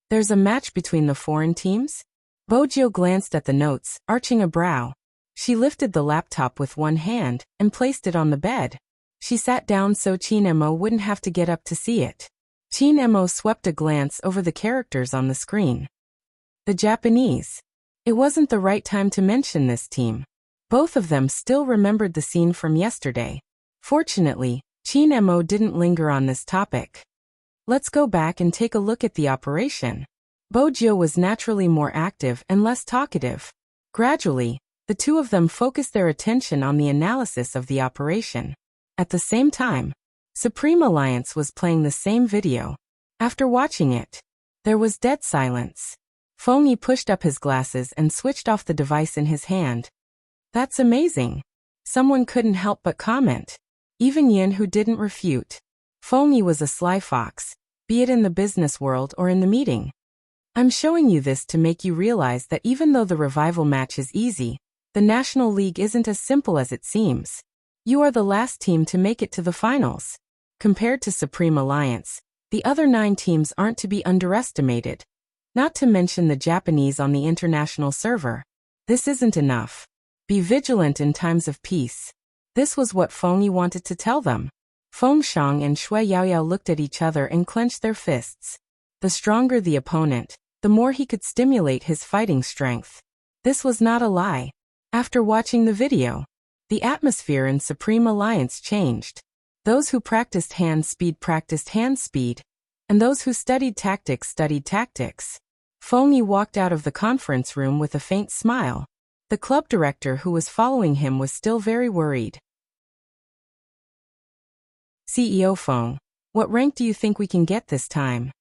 There's a match between the foreign teams? Bojio glanced at the notes, arching a brow. She lifted the laptop with one hand and placed it on the bed. She sat down so Teen Mo wouldn't have to get up to see it. Teen Mo swept a glance over the characters on the screen. The Japanese. It wasn't the right time to mention this team. Both of them still remembered the scene from yesterday. Fortunately, Teen Mo didn't linger on this topic. Let's go back and take a look at the operation. Bojio was naturally more active and less talkative. Gradually, the two of them focused their attention on the analysis of the operation. At the same time, Supreme Alliance was playing the same video. After watching it, there was dead silence. Feng Yi pushed up his glasses and switched off the device in his hand. That's amazing. Someone couldn't help but comment. Even Yin, who didn't refute. Feng Yi was a sly fox, be it in the business world or in the meeting. I'm showing you this to make you realize that even though the revival match is easy, the National League isn't as simple as it seems. You are the last team to make it to the finals. Compared to Supreme Alliance, the other 9 teams aren't to be underestimated. Not to mention the Japanese on the international server. This isn't enough. Be vigilant in times of peace. This was what Feng Yi wanted to tell them. Feng Shang and Shui Yaoyao looked at each other and clenched their fists. The stronger the opponent, the more he could stimulate his fighting strength. This was not a lie. After watching the video, the atmosphere in Supreme Alliance changed. Those who practiced hand speed, and those who studied tactics. Feng Yi walked out of the conference room with a faint smile. The club director who was following him was still very worried. CEO Feng, what rank do you think we can get this time?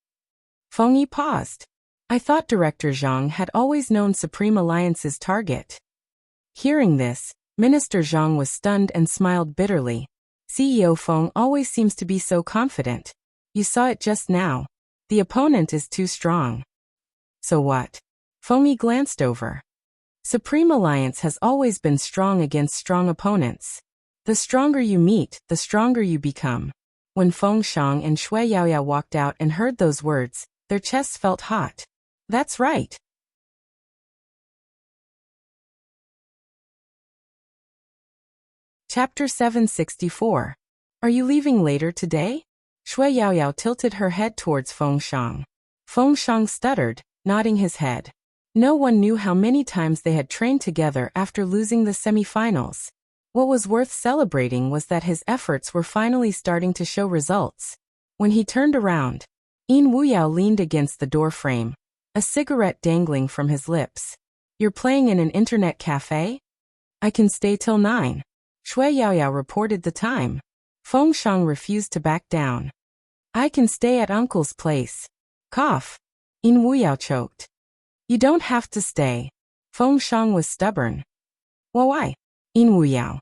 Feng Yi paused. I thought Director Zhang had always known Supreme Alliance's target. Hearing this, Minister Zhang was stunned and smiled bitterly. CEO Feng always seems to be so confident. You saw it just now. The opponent is too strong. So what? Feng Yi glanced over. Supreme Alliance has always been strong against strong opponents. The stronger you meet, the stronger you become. When Feng Shang and Shui Yaoyao walked out and heard those words, their chests felt hot. That's right. Chapter 764. Are you leaving later today? Shui Yaoyao tilted her head towards Feng Shang. Feng Shang stuttered, nodding his head. No one knew how many times they had trained together after losing the semi-finals. What was worth celebrating was that his efforts were finally starting to show results. When he turned around, Yin Wuyao leaned against the door frame, a cigarette dangling from his lips. You're playing in an internet cafe? I can stay till 9. Shui Yaoyao reported the time. Feng Shang refused to back down. I can stay at Uncle's place. Cough. Yin Wuyao choked. You don't have to stay. Feng Shang was stubborn. Well, why? Yin Wuyao.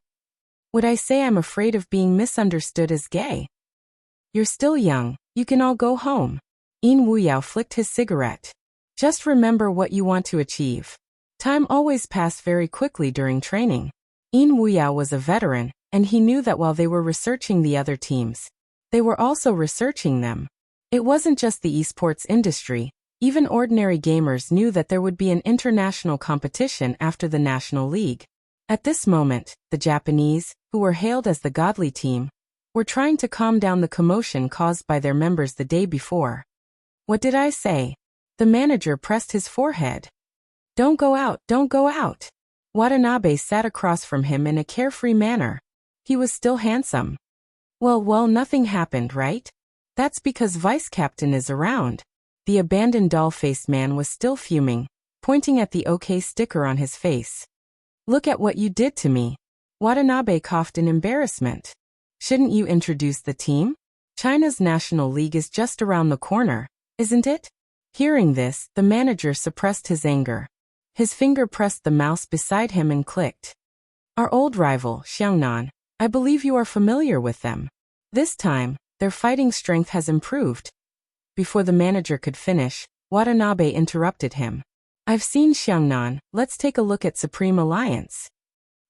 Would I say I'm afraid of being misunderstood as gay? You're still young, you can all go home. Yin Wuyao flicked his cigarette. Just remember what you want to achieve. Time always passed very quickly during training. Yin Wuyao was a veteran, and he knew that while they were researching the other teams, they were also researching them. It wasn't just the esports industry. Even ordinary gamers knew that there would be an international competition after the National League. At this moment, the Japanese, who were hailed as the godly team, were trying to calm down the commotion caused by their members the day before. What did I say? The manager pressed his forehead. Don't go out, don't go out. Watanabe sat across from him in a carefree manner. He was still handsome. Well, nothing happened, right? That's because Vice Captain is around. The abandoned doll-faced man was still fuming, pointing at the OK sticker on his face. Look at what you did to me. Watanabe coughed in embarrassment. Shouldn't you introduce the team? China's National League is just around the corner, isn't it? Hearing this, the manager suppressed his anger. His finger pressed the mouse beside him and clicked. Our old rival, Xiangnan. I believe you are familiar with them. This time, their fighting strength has improved. Before the manager could finish, Watanabe interrupted him. I've seen Xiangnan, let's take a look at Supreme Alliance.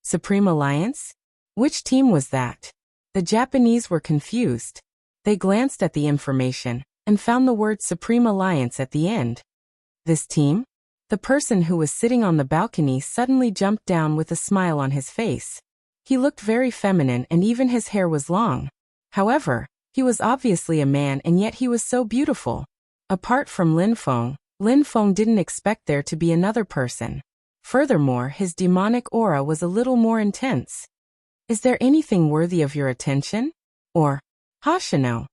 Supreme Alliance? Which team was that? The Japanese were confused. They glanced at the information and found the word Supreme Alliance at the end. This team? The person who was sitting on the balcony suddenly jumped down with a smile on his face. He looked very feminine and even his hair was long. However, he was obviously a man and yet he was so beautiful. Apart from Lin Feng didn't expect there to be another person. Furthermore, his demonic aura was a little more intense. Is there anything worthy of your attention? Or, Hoshino,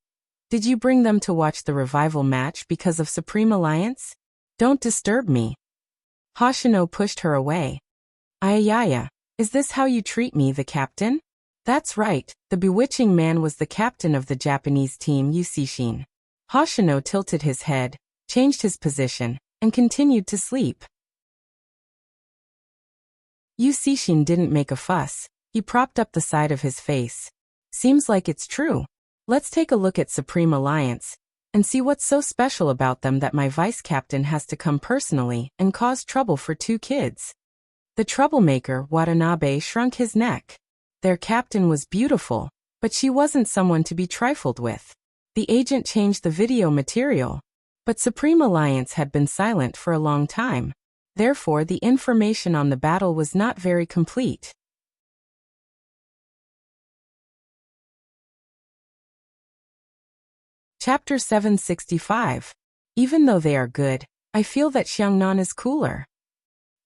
did you bring them to watch the revival match because of Supreme Alliance? Don't disturb me. Hoshino pushed her away. Ayaya, is this how you treat me, the captain? That's right, the bewitching man was the captain of the Japanese team Yusishin. Hoshino tilted his head, changed his position, and continued to sleep. Yusishin didn't make a fuss. He propped up the side of his face. Seems like it's true. Let's take a look at Supreme Alliance and see what's so special about them that my vice captain has to come personally and cause trouble for two kids. The troublemaker, Watanabe, shrunk his neck. Their captain was beautiful, but she wasn't someone to be trifled with. The agent changed the video material, but Supreme Alliance had been silent for a long time. Therefore, the information on the battle was not very complete. Chapter 765. Even though they are good, I feel that Xiangnan is cooler.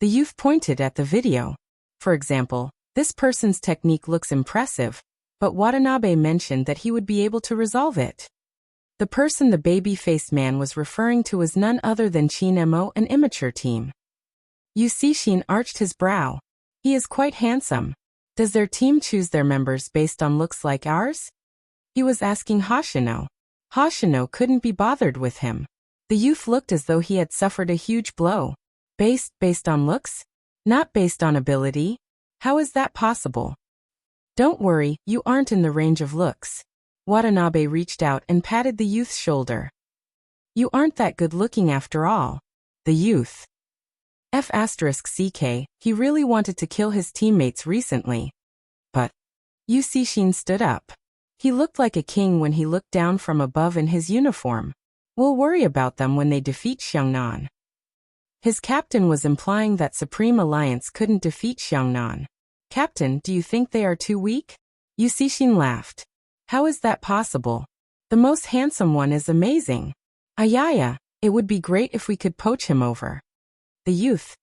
The youth pointed at the video. For example, this person's technique looks impressive, but Watanabe mentioned that he would be able to resolve it. The person the baby-faced man was referring to was none other than Chin-mo, an immature team. Yusishin arched his brow. He is quite handsome. Does their team choose their members based on looks like ours? He was asking Hoshino. Hoshino couldn't be bothered with him. The youth looked as though he had suffered a huge blow. Based on looks? Not based on ability? How is that possible? Don't worry, you aren't in the range of looks. Watanabe reached out and patted the youth's shoulder. You aren't that good looking after all. The youth. F***ck, he really wanted to kill his teammates recently. But Yusishin stood up. He looked like a king when he looked down from above in his uniform. We'll worry about them when they defeat Xiangnan. His captain was implying that Supreme Alliance couldn't defeat Xiangnan. Captain, do you think they are too weak? Yusishin laughed. How is that possible? The most handsome one is amazing. Ayaya, it would be great if we could poach him over. The youth.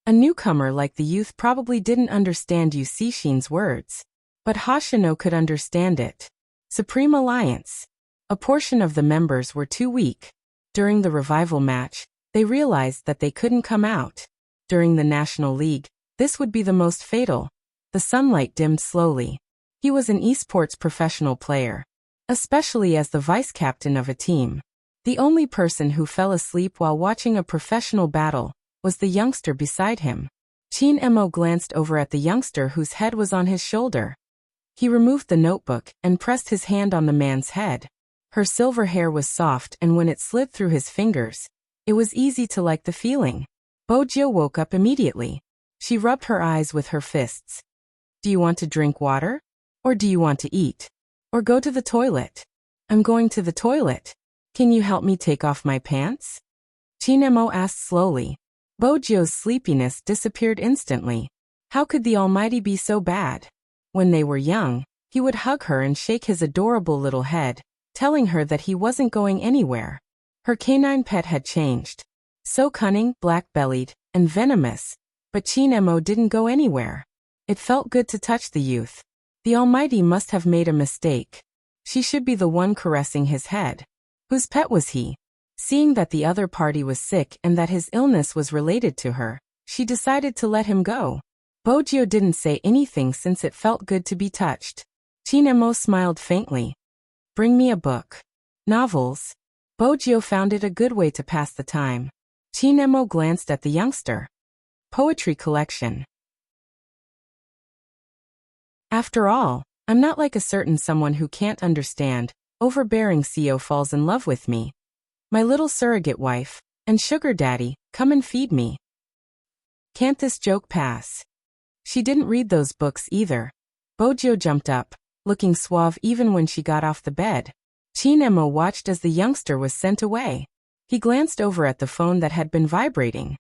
A newcomer like the youth probably didn't understand Yusishin's words. But Hoshino could understand it. Supreme Alliance. A portion of the members were too weak. During the revival match, they realized that they couldn't come out. During the National League, this would be the most fatal. The sunlight dimmed slowly. He was an esports professional player, especially as the vice-captain of a team. The only person who fell asleep while watching a professional battle was the youngster beside him. Chin-mo glanced over at the youngster whose head was on his shoulder. He removed the notebook and pressed his hand on the man's head. Her silver hair was soft and when it slid through his fingers, it was easy to like the feeling. Bojio woke up immediately. She rubbed her eyes with her fists. Do you want to drink water? Or do you want to eat? Or go to the toilet? I'm going to the toilet. Can you help me take off my pants? Chin-mo asked slowly. Bojio's sleepiness disappeared instantly. How could the Almighty be so bad? When they were young, he would hug her and shake his adorable little head, telling her that he wasn't going anywhere. Her canine pet had changed. So cunning, black-bellied, and venomous, but Chinemo didn't go anywhere. It felt good to touch the youth. The Almighty must have made a mistake. She should be the one caressing his head. Whose pet was he? Seeing that the other party was sick and that his illness was related to her, she decided to let him go. Bojio didn't say anything since it felt good to be touched. Chinemo smiled faintly. Bring me a book. Novels. Bojio found it a good way to pass the time. Chinemo glanced at the youngster. Poetry collection. After all, I'm not like a certain someone who can't understand. Overbearing CEO falls in love with me. My little surrogate wife, and sugar daddy, come and feed me. Can't this joke pass? She didn't read those books either. Bojio jumped up, looking suave even when she got off the bed. Chinemo watched as the youngster was sent away. He glanced over at the phone that had been vibrating.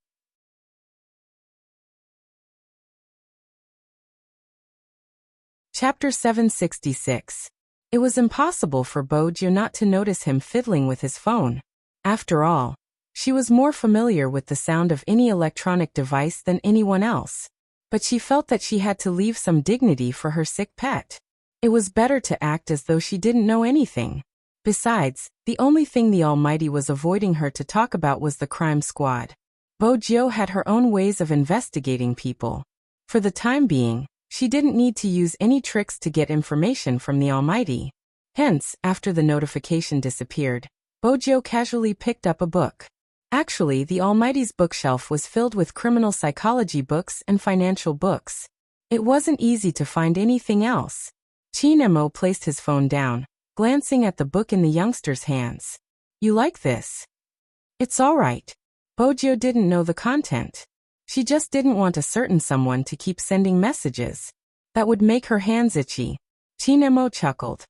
Chapter 766. It was impossible for Bojio not to notice him fiddling with his phone. After all, she was more familiar with the sound of any electronic device than anyone else. But she felt that she had to leave some dignity for her sick pet. It was better to act as though she didn't know anything. Besides, the only thing the Almighty was avoiding her to talk about was the crime squad. Bojio had her own ways of investigating people. For the time being, she didn't need to use any tricks to get information from the Almighty. Hence, after the notification disappeared, Bojio casually picked up a book. Actually, the Almighty's bookshelf was filled with criminal psychology books and financial books. It wasn't easy to find anything else. Chinemo placed his phone down, glancing at the book in the youngster's hands. You like this? It's all right. Bojio didn't know the content. She just didn't want a certain someone to keep sending messages. That would make her hands itchy. Chinemo chuckled.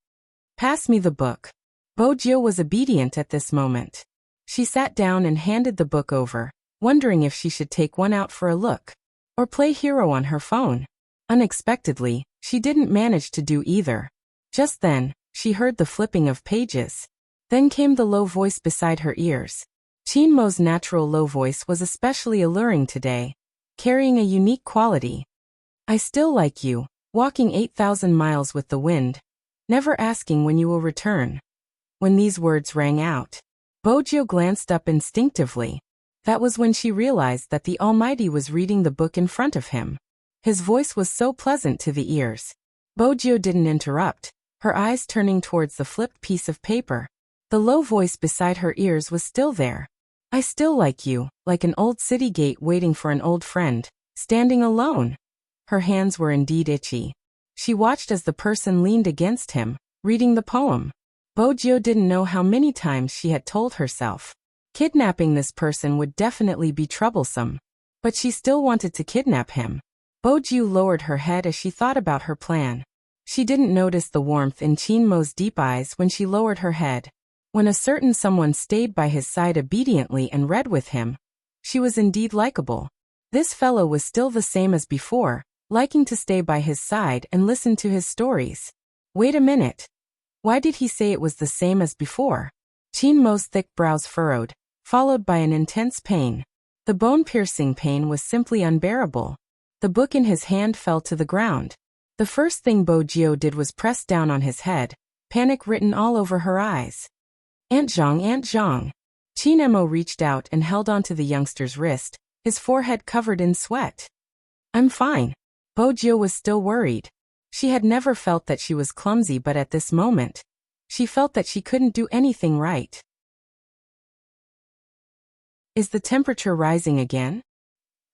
Pass me the book. Bojio was obedient at this moment. She sat down and handed the book over, wondering if she should take one out for a look, or play hero on her phone. Unexpectedly, she didn't manage to do either. Just then, she heard the flipping of pages. Then came the low voice beside her ears. Chinmo's natural low voice was especially alluring today, carrying a unique quality. I still like you, walking 8,000 miles with the wind, never asking when you will return. When these words rang out, Bojio glanced up instinctively. That was when she realized that the Almighty was reading the book in front of him. His voice was so pleasant to the ears. Bojio didn't interrupt, her eyes turning towards the flipped piece of paper. The low voice beside her ears was still there. I still like you, like an old city gate waiting for an old friend, standing alone. Her hands were indeed itchy. She watched as the person leaned against him, reading the poem. Bojio didn't know how many times she had told herself, kidnapping this person would definitely be troublesome. But she still wanted to kidnap him. Bojio lowered her head as she thought about her plan. She didn't notice the warmth in Chinmo's deep eyes when she lowered her head. When a certain someone stayed by his side obediently and read with him, she was indeed likable. This fellow was still the same as before, liking to stay by his side and listen to his stories. Wait a minute. Why did he say it was the same as before? Chinmo's thick brows furrowed, followed by an intense pain. The bone-piercing pain was simply unbearable. The book in his hand fell to the ground. The first thing Bojio did was press down on his head, panic written all over her eyes. Aunt Zhang, Aunt Zhang. Chinemo reached out and held onto the youngster's wrist, his forehead covered in sweat. I'm fine. Bojio was still worried. She had never felt that she was clumsy, but at this moment, she felt that she couldn't do anything right. Is the temperature rising again?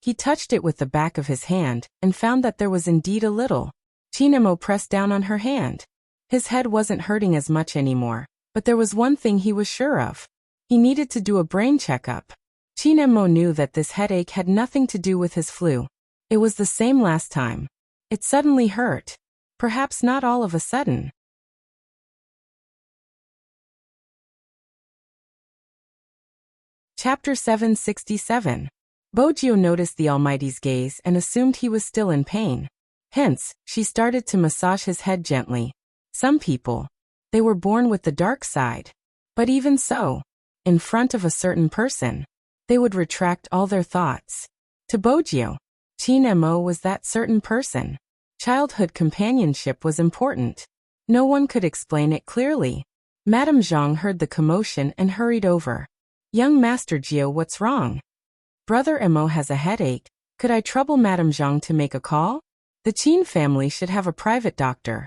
He touched it with the back of his hand and found that there was indeed a little. Chinemo pressed down on her hand. His head wasn't hurting as much anymore, but there was one thing he was sure of. He needed to do a brain checkup. Chinemo knew that this headache had nothing to do with his flu. It was the same last time. It suddenly hurt. Perhaps not all of a sudden. Chapter 767. Bojio noticed the Almighty's gaze and assumed he was still in pain. Hence, she started to massage his head gently. Some people, they were born with the dark side. But even so, in front of a certain person, they would retract all their thoughts. To Bojio, Teen Mo was that certain person. Childhood companionship was important. No one could explain it clearly. Madame Zhang heard the commotion and hurried over. Young Master Gio, what's wrong? Brother Mo has a headache. Could I trouble Madame Zhang to make a call? The Qin family should have a private doctor.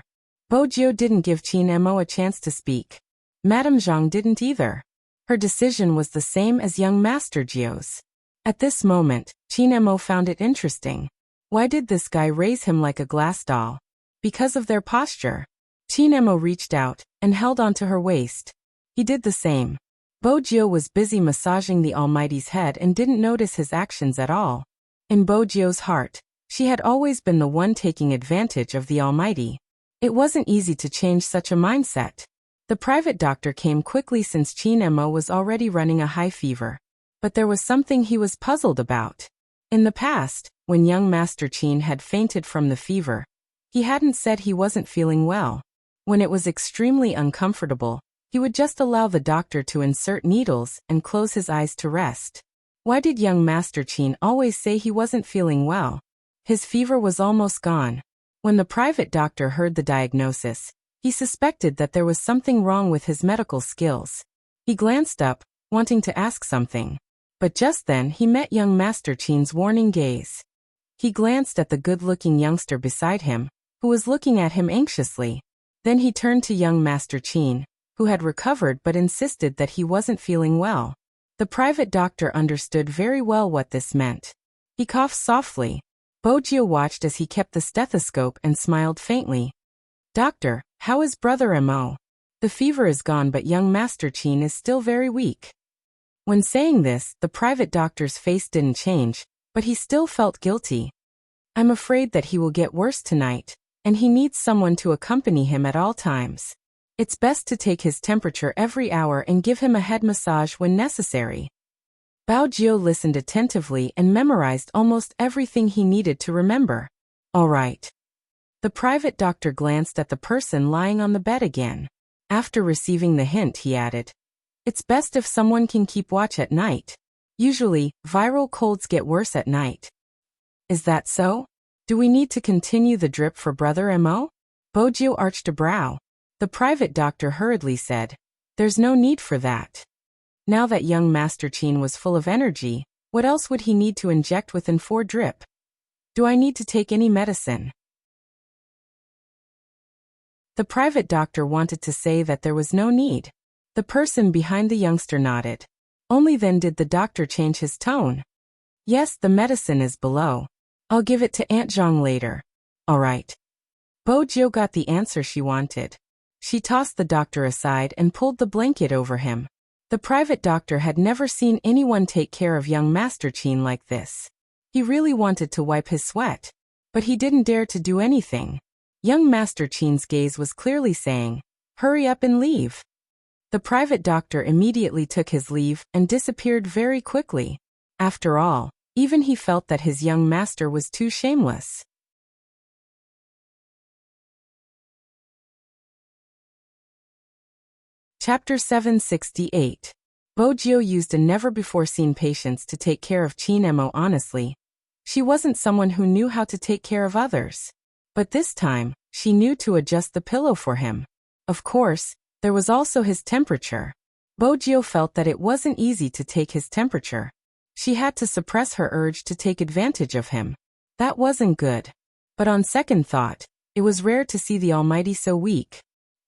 Bojio didn't give Qin Mo a chance to speak. Madame Zhang didn't either. Her decision was the same as young Master Gio's. At this moment, Qin Mo found it interesting. Why did this guy raise him like a glass doll? Because of their posture. Qin Mo reached out and held onto her waist. He did the same. Bojio was busy massaging the Almighty's head and didn't notice his actions at all. In Bojio's heart, she had always been the one taking advantage of the Almighty. It wasn't easy to change such a mindset. The private doctor came quickly since Qin Mo was already running a high fever. But there was something he was puzzled about. In the past, when young Master Qin had fainted from the fever, he hadn't said he wasn't feeling well. When it was extremely uncomfortable, he would just allow the doctor to insert needles and close his eyes to rest. Why did young Master Qin always say he wasn't feeling well? His fever was almost gone. When the private doctor heard the diagnosis, he suspected that there was something wrong with his medical skills. He glanced up, wanting to ask something. But just then he met young Master Qin's warning gaze. He glanced at the good-looking youngster beside him, who was looking at him anxiously. Then he turned to young Master Qin, who had recovered but insisted that he wasn't feeling well. The private doctor understood very well what this meant. He coughed softly. Bojio watched as he kept the stethoscope and smiled faintly. Doctor, how is Brother Mo? The fever is gone but young Master Qin is still very weak. When saying this, the private doctor's face didn't change, but he still felt guilty. I'm afraid that he will get worse tonight, and he needs someone to accompany him at all times. It's best to take his temperature every hour and give him a head massage when necessary. Bao Jiu listened attentively and memorized almost everything he needed to remember. All right. The private doctor glanced at the person lying on the bed again. After receiving the hint, he added, it's best if someone can keep watch at night. Usually, viral colds get worse at night. Is that so? Do we need to continue the drip for Brother Mo? Bojio arched a brow. The private doctor hurriedly said, there's no need for that. Now that young Master Qin was full of energy, what else would he need to inject within 4 drip? Do I need to take any medicine? The private doctor wanted to say that there was no need. The person behind the youngster nodded. Only then did the doctor change his tone. Yes, the medicine is below. I'll give it to Aunt Zhang later. All right. Bojio got the answer she wanted. She tossed the doctor aside and pulled the blanket over him. The private doctor had never seen anyone take care of young Master Qin like this. He really wanted to wipe his sweat, but he didn't dare to do anything. Young Master Qin's gaze was clearly saying, hurry up and leave. The private doctor immediately took his leave and disappeared very quickly. After all, even he felt that his young master was too shameless. Chapter 768. Bojio used a never-before-seen patience to take care of Qin Mo honestly. She wasn't someone who knew how to take care of others. But this time, she knew to adjust the pillow for him. Of course, there was also his temperature. Bojio felt that it wasn't easy to take his temperature. She had to suppress her urge to take advantage of him. That wasn't good. But on second thought, it was rare to see the Almighty so weak.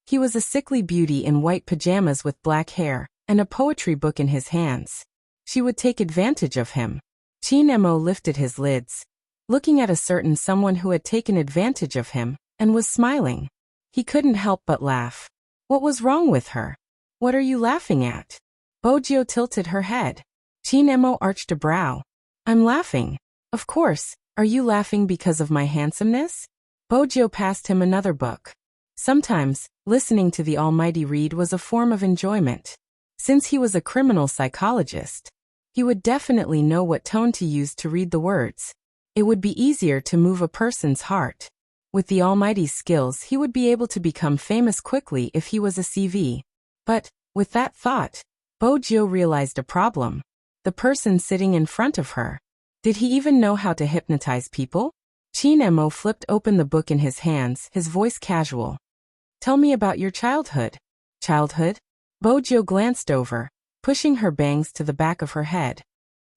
He was a sickly beauty in white pajamas with black hair, and a poetry book in his hands. She would take advantage of him. Qin Mo lifted his lids, looking at a certain someone who had taken advantage of him, and was smiling. He couldn't help but laugh. What was wrong with her? What are you laughing at? Bojio tilted her head. Qin Mo arched a brow. I'm laughing. Of course, are you laughing because of my handsomeness? Bojio passed him another book. Sometimes, listening to the Almighty read was a form of enjoyment. Since he was a criminal psychologist, he would definitely know what tone to use to read the words. It would be easier to move a person's heart. With the Almighty's skills, he would be able to become famous quickly if he was a CV. But, with that thought, Bojio realized a problem. The person sitting in front of her. Did he even know how to hypnotize people? Chin Mo flipped open the book in his hands, his voice casual. Tell me about your childhood. Childhood? Bojo glanced over, pushing her bangs to the back of her head.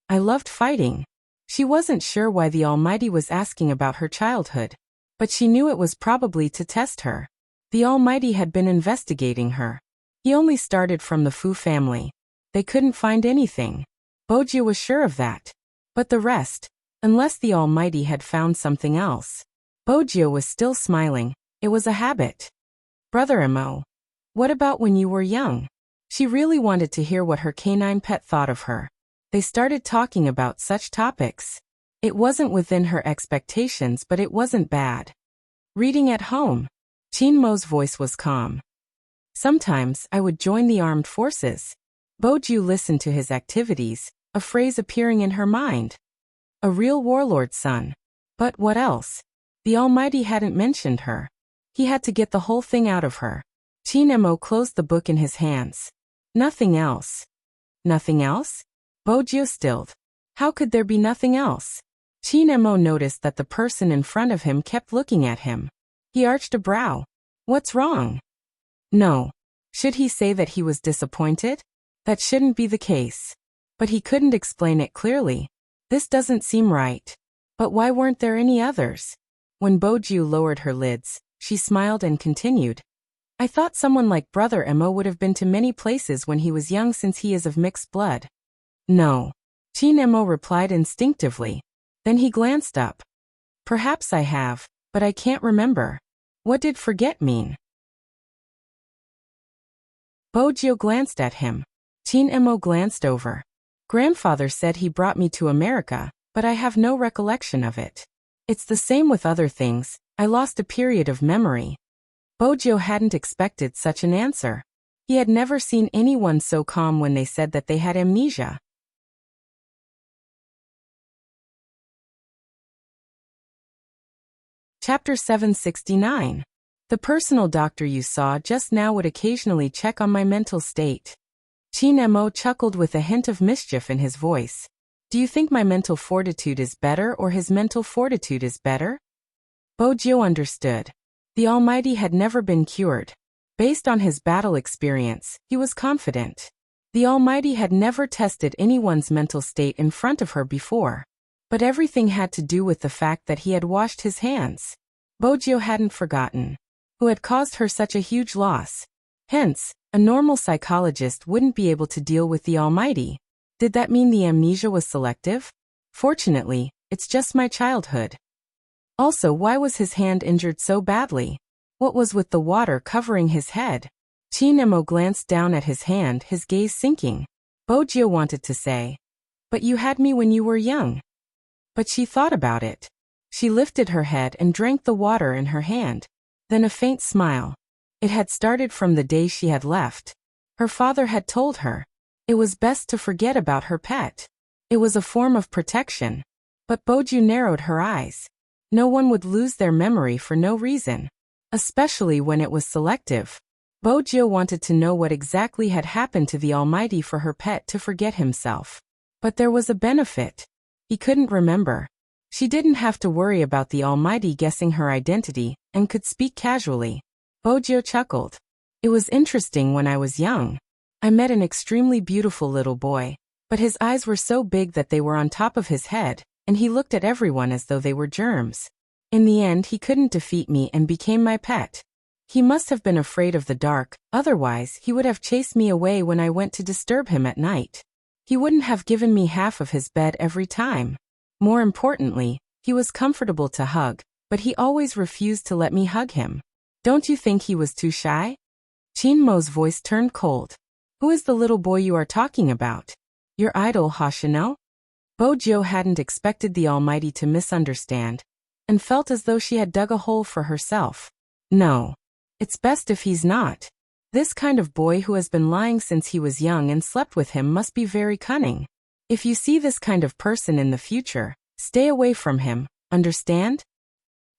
I loved fighting. She wasn't sure why the Almighty was asking about her childhood, but she knew it was probably to test her. The Almighty had been investigating her. He only started from the Fu family. They couldn't find anything. Bojo was sure of that. But the rest, unless the Almighty had found something else. Bojo was still smiling. It was a habit. Brother Mo. What about when you were young? She really wanted to hear what her canine pet thought of her. They started talking about such topics. It wasn't within her expectations, but it wasn't bad. Reading at home. Chin Mo's voice was calm. Sometimes I would join the armed forces. Bojo listened to his activities, a phrase appearing in her mind. A real warlord's son. But what else? The Almighty hadn't mentioned her. He had to get the whole thing out of her. Chin Mo closed the book in his hands. Nothing else. Nothing else? Bojo stilled. How could there be nothing else? Chin Mo noticed that the person in front of him kept looking at him. He arched a brow. What's wrong? No. Should he say that he was disappointed? That shouldn't be the case. But he couldn't explain it clearly. This doesn't seem right. But why weren't there any others? When Bojo lowered her lids, she smiled and continued. I thought someone like Brother Mo would have been to many places when he was young since he is of mixed blood. No. Chin Mo replied instinctively. Then he glanced up. Perhaps I have, but I can't remember. What did forget mean? Bojo glanced at him. Chin Mo glanced over. Grandfather said he brought me to America, but I have no recollection of it. It's the same with other things. I lost a period of memory. Bojo hadn't expected such an answer. He had never seen anyone so calm when they said that they had amnesia. Chapter 769. The personal doctor you saw just now would occasionally check on my mental state. Chin Mo chuckled with a hint of mischief in his voice. Do you think my mental fortitude is better or his mental fortitude is better? Bojo understood. The Almighty had never been cured. Based on his battle experience, he was confident. The Almighty had never tested anyone's mental state in front of her before. But everything had to do with the fact that he had washed his hands. Bojo hadn't forgotten. Who had caused her such a huge loss. Hence, a normal psychologist wouldn't be able to deal with the Almighty. Did that mean the amnesia was selective? Fortunately, it's just my childhood. Also, why was his hand injured so badly? What was with the water covering his head? Chin Mo glanced down at his hand, his gaze sinking. Bojo wanted to say, but you had me when you were young. But she thought about it. She lifted her head and drank the water in her hand. Then a faint smile. It had started from the day she had left. Her father had told her. It was best to forget about her pet. It was a form of protection. But Bojo narrowed her eyes. No one would lose their memory for no reason. Especially when it was selective. Bojo wanted to know what exactly had happened to the Almighty for her pet to forget himself. But there was a benefit. He couldn't remember. She didn't have to worry about the Almighty guessing her identity, and could speak casually. Bojo chuckled. It was interesting when I was young. I met an extremely beautiful little boy, but his eyes were so big that they were on top of his head, and he looked at everyone as though they were germs. In the end, he couldn't defeat me and became my pet. He must have been afraid of the dark, otherwise he would have chased me away when I went to disturb him at night. He wouldn't have given me half of his bed every time. More importantly, he was comfortable to hug, but he always refused to let me hug him. Don't you think he was too shy? Chin Mo's voice turned cold. Who is the little boy you are talking about? Your idol Hoshino? Bojo hadn't expected the Almighty to misunderstand, and felt as though she had dug a hole for herself. No. It's best if he's not. This kind of boy who has been lying since he was young and slept with him must be very cunning. If you see this kind of person in the future, stay away from him, understand?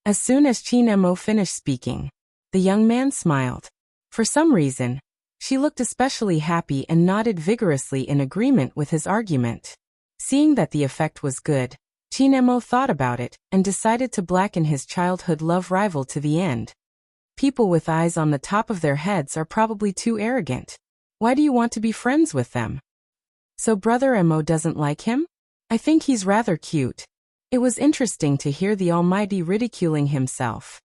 As soon as Chin Mo finished speaking, the young man smiled. For some reason, she looked especially happy and nodded vigorously in agreement with his argument. Seeing that the effect was good, Chinemo thought about it and decided to blacken his childhood love rival to the end. People with eyes on the top of their heads are probably too arrogant. Why do you want to be friends with them? So Brother Emo doesn't like him? I think he's rather cute. It was interesting to hear the Almighty ridiculing himself.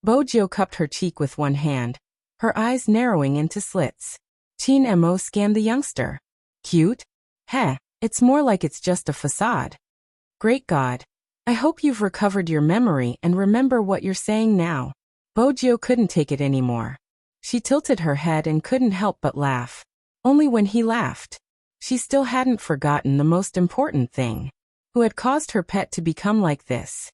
Bojo cupped her cheek with one hand, her eyes narrowing into slits. Chinemo scanned the youngster. Cute? Heh, it's more like it's just a facade. Great God. I hope you've recovered your memory and remember what you're saying now. Bojo couldn't take it anymore. She tilted her head and couldn't help but laugh. Only when he laughed. She still hadn't forgotten the most important thing. Who had caused her pet to become like this?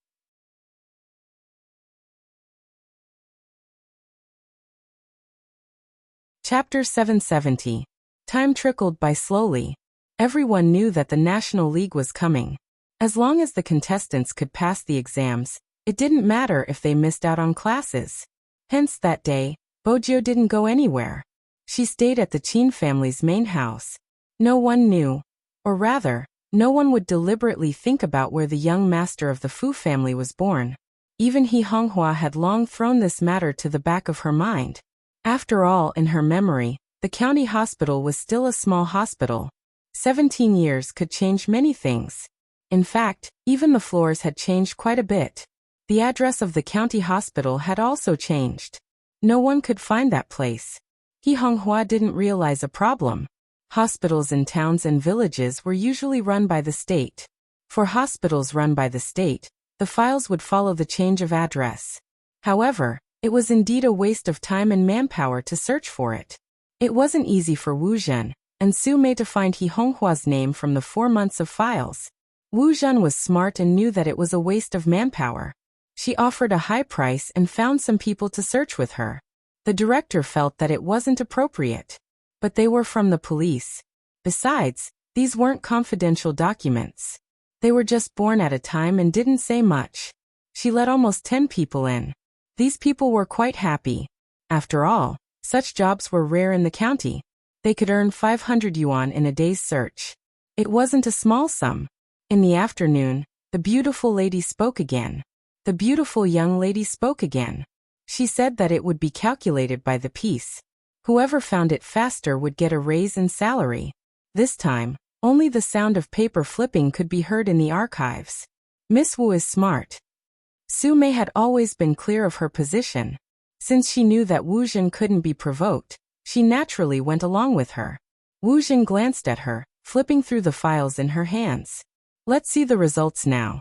Chapter 770. Time trickled by slowly. Everyone knew that the National League was coming. As long as the contestants could pass the exams, it didn't matter if they missed out on classes. Hence that day, Bojo didn't go anywhere. She stayed at the Chin family's main house. No one knew, or rather, no one would deliberately think about where the young master of the Fu family was born. Even He Honghua had long thrown this matter to the back of her mind. After all, in her memory, the county hospital was still a small hospital. 17 years could change many things. In fact, even the floors had changed quite a bit. The address of the county hospital had also changed. No one could find that place. He Honghua didn't realize a problem. Hospitals in towns and villages were usually run by the state. For hospitals run by the state, the files would follow the change of address. However, it was indeed a waste of time and manpower to search for it. It wasn't easy for Wu Zhen and Su Mei to find He Honghua's name from the 4 months of files. Wu Zhen was smart and knew that it was a waste of manpower. She offered a high price and found some people to search with her. The director felt that it wasn't appropriate. But they were from the police. Besides, these weren't confidential documents. They were just born at a time and didn't say much. She let almost 10 people in. These people were quite happy. After all, such jobs were rare in the county. They could earn 500 yuan in a day's search. It wasn't a small sum. In the afternoon, the beautiful lady spoke again. The beautiful young lady spoke again. She said that it would be calculated by the piece. Whoever found it faster would get a raise in salary. This time, only the sound of paper flipping could be heard in the archives. Miss Wu is smart. Su Mei had always been clear of her position. Since she knew that Wu Zhen couldn't be provoked, she naturally went along with her. Wu Zhen glanced at her, flipping through the files in her hands. Let's see the results now.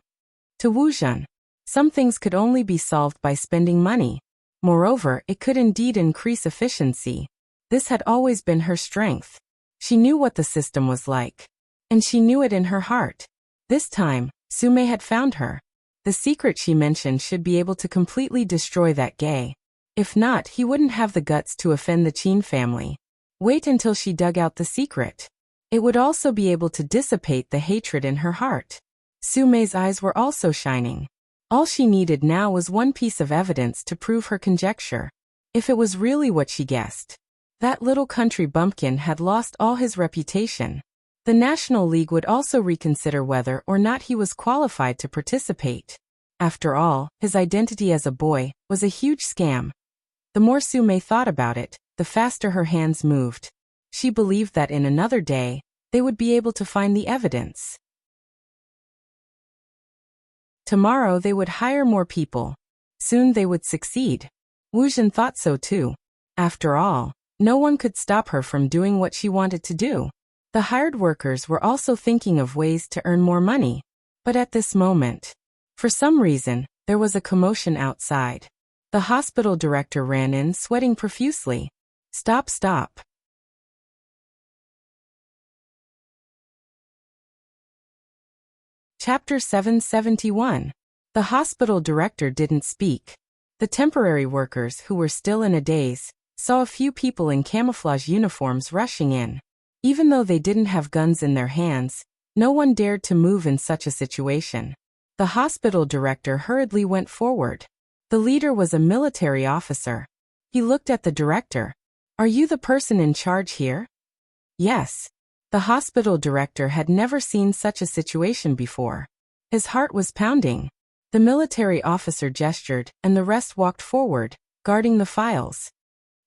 To Wu Zhen, some things could only be solved by spending money. Moreover, it could indeed increase efficiency. This had always been her strength. She knew what the system was like. And she knew it in her heart. This time, Su Mei had found her. The secret she mentioned should be able to completely destroy that gay. If not, he wouldn't have the guts to offend the Qin family. Wait until she dug out the secret. It would also be able to dissipate the hatred in her heart. Su Mei's eyes were also shining. All she needed now was one piece of evidence to prove her conjecture. If it was really what she guessed. That little country bumpkin had lost all his reputation. The National League would also reconsider whether or not he was qualified to participate. After all, his identity as a boy was a huge scam. The more Su Mei thought about it, the faster her hands moved. She believed that in another day, they would be able to find the evidence. Tomorrow they would hire more people. Soon they would succeed. Wu Zhen thought so too. After all, no one could stop her from doing what she wanted to do. The hired workers were also thinking of ways to earn more money. But at this moment, for some reason, there was a commotion outside. The hospital director ran in, sweating profusely. Stop, stop. Chapter 771. The hospital director didn't speak. The temporary workers, who were still in a daze, saw a few people in camouflage uniforms rushing in. Even though they didn't have guns in their hands, no one dared to move in such a situation. The hospital director hurriedly went forward. The leader was a military officer. He looked at the director. Are you the person in charge here? Yes. The hospital director had never seen such a situation before. His heart was pounding. The military officer gestured, and the rest walked forward, guarding the files.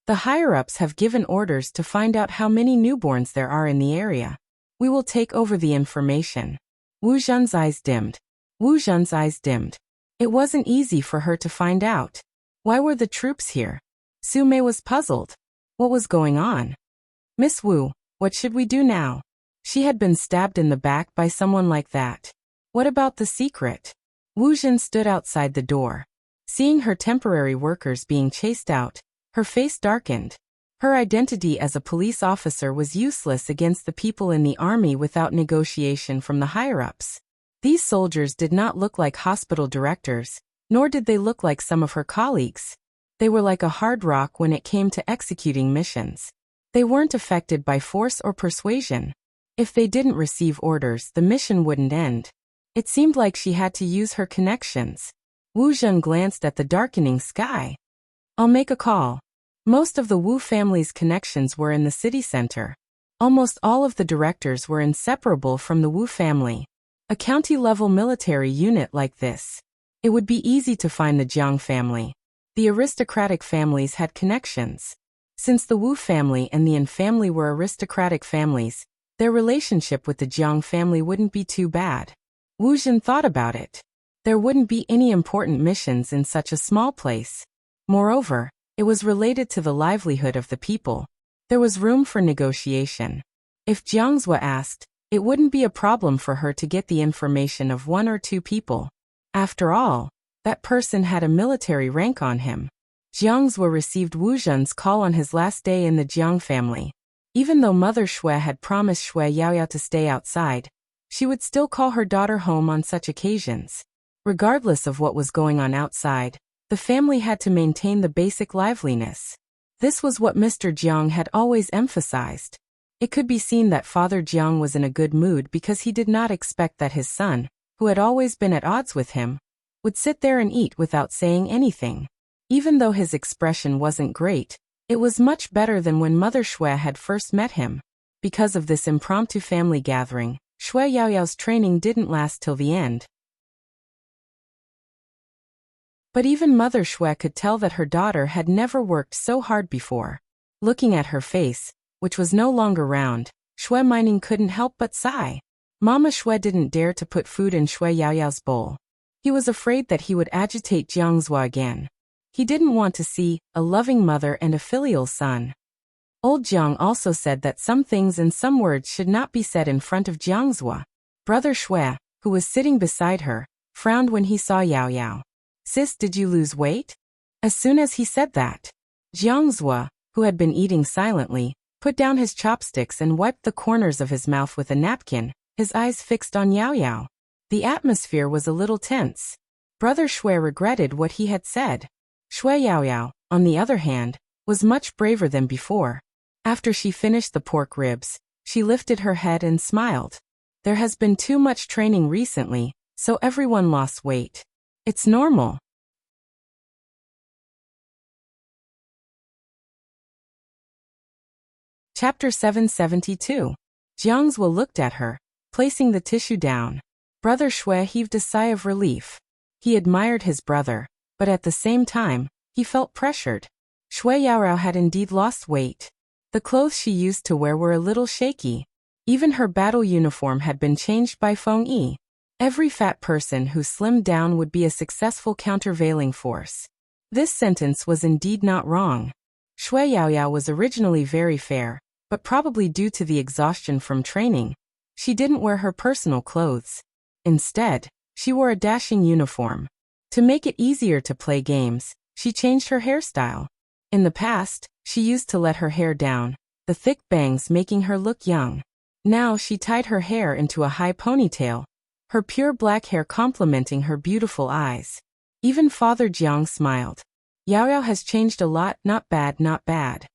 The higher-ups have given orders to find out how many newborns there are in the area. We will take over the information. Wu Zhen's eyes dimmed. Wu Zhen's eyes dimmed. It wasn't easy for her to find out. Why were the troops here? Su Mei was puzzled. What was going on? Miss Wu, what should we do now? She had been stabbed in the back by someone like that. What about the secret? Wu Zhen stood outside the door. Seeing her temporary workers being chased out, her face darkened. Her identity as a police officer was useless against the people in the army without negotiation from the higher-ups. These soldiers did not look like hospital directors, nor did they look like some of her colleagues. They were like a hard rock when it came to executing missions. They weren't affected by force or persuasion. If they didn't receive orders, the mission wouldn't end. It seemed like she had to use her connections. Wu Zhen glanced at the darkening sky. I'll make a call. Most of the Wu family's connections were in the city center. Almost all of the directors were inseparable from the Wu family. A county-level military unit like this. It would be easy to find the Jiang family. The aristocratic families had connections. Since the Wu family and the An family were aristocratic families, their relationship with the Jiang family wouldn't be too bad. Wu Zhen thought about it. There wouldn't be any important missions in such a small place. Moreover, it was related to the livelihood of the people. There was room for negotiation. If Jiang Zhua asked, it wouldn't be a problem for her to get the information of one or two people. After all, that person had a military rank on him. Jiang Zhua received Wu Zhen's call on his last day in the Jiang family. Even though Mother Shui had promised Shui Yaoyao to stay outside, she would still call her daughter home on such occasions. Regardless of what was going on outside, the family had to maintain the basic liveliness. This was what Mr. Jiang had always emphasized. It could be seen that Father Jiang was in a good mood because he did not expect that his son, who had always been at odds with him, would sit there and eat without saying anything. Even though his expression wasn't great, it was much better than when Mother Shui had first met him. Because of this impromptu family gathering, Shui Yaoyao's training didn't last till the end. But even Mother Shui could tell that her daughter had never worked so hard before. Looking at her face, which was no longer round, Shui Mining couldn't help but sigh. Mama Shui didn't dare to put food in Shui Yaoyao's bowl. He was afraid that he would agitate Jiang Zhua again. He didn't want to see a loving mother and a filial son. Old Jiang also said that some things and some words should not be said in front of Jiang Zhua. Brother Shui, who was sitting beside her, frowned when he saw Yao Yao. Sis, did you lose weight? As soon as he said that, Jiang Zhua, who had been eating silently, put down his chopsticks and wiped the corners of his mouth with a napkin, his eyes fixed on Yao Yao. The atmosphere was a little tense. Brother Shui regretted what he had said. Shui Yaoyao, on the other hand, was much braver than before. After she finished the pork ribs, she lifted her head and smiled. There has been too much training recently, so everyone lost weight. It's normal. Chapter 772. Jiang Zhua looked at her, placing the tissue down. Brother Shui heaved a sigh of relief. He admired his brother, but at the same time, he felt pressured. Shui Yaorao had indeed lost weight. The clothes she used to wear were a little shaky. Even her battle uniform had been changed by Feng Yi. Every fat person who slimmed down would be a successful countervailing force. This sentence was indeed not wrong. Shui Yaoyao was originally very fair, but probably due to the exhaustion from training, she didn't wear her personal clothes. Instead, she wore a dashing uniform. To make it easier to play games, she changed her hairstyle. In the past, she used to let her hair down, the thick bangs making her look young. Now she tied her hair into a high ponytail, her pure black hair complementing her beautiful eyes. Even Father Jiang smiled. Yaoyao has changed a lot, not bad, not bad.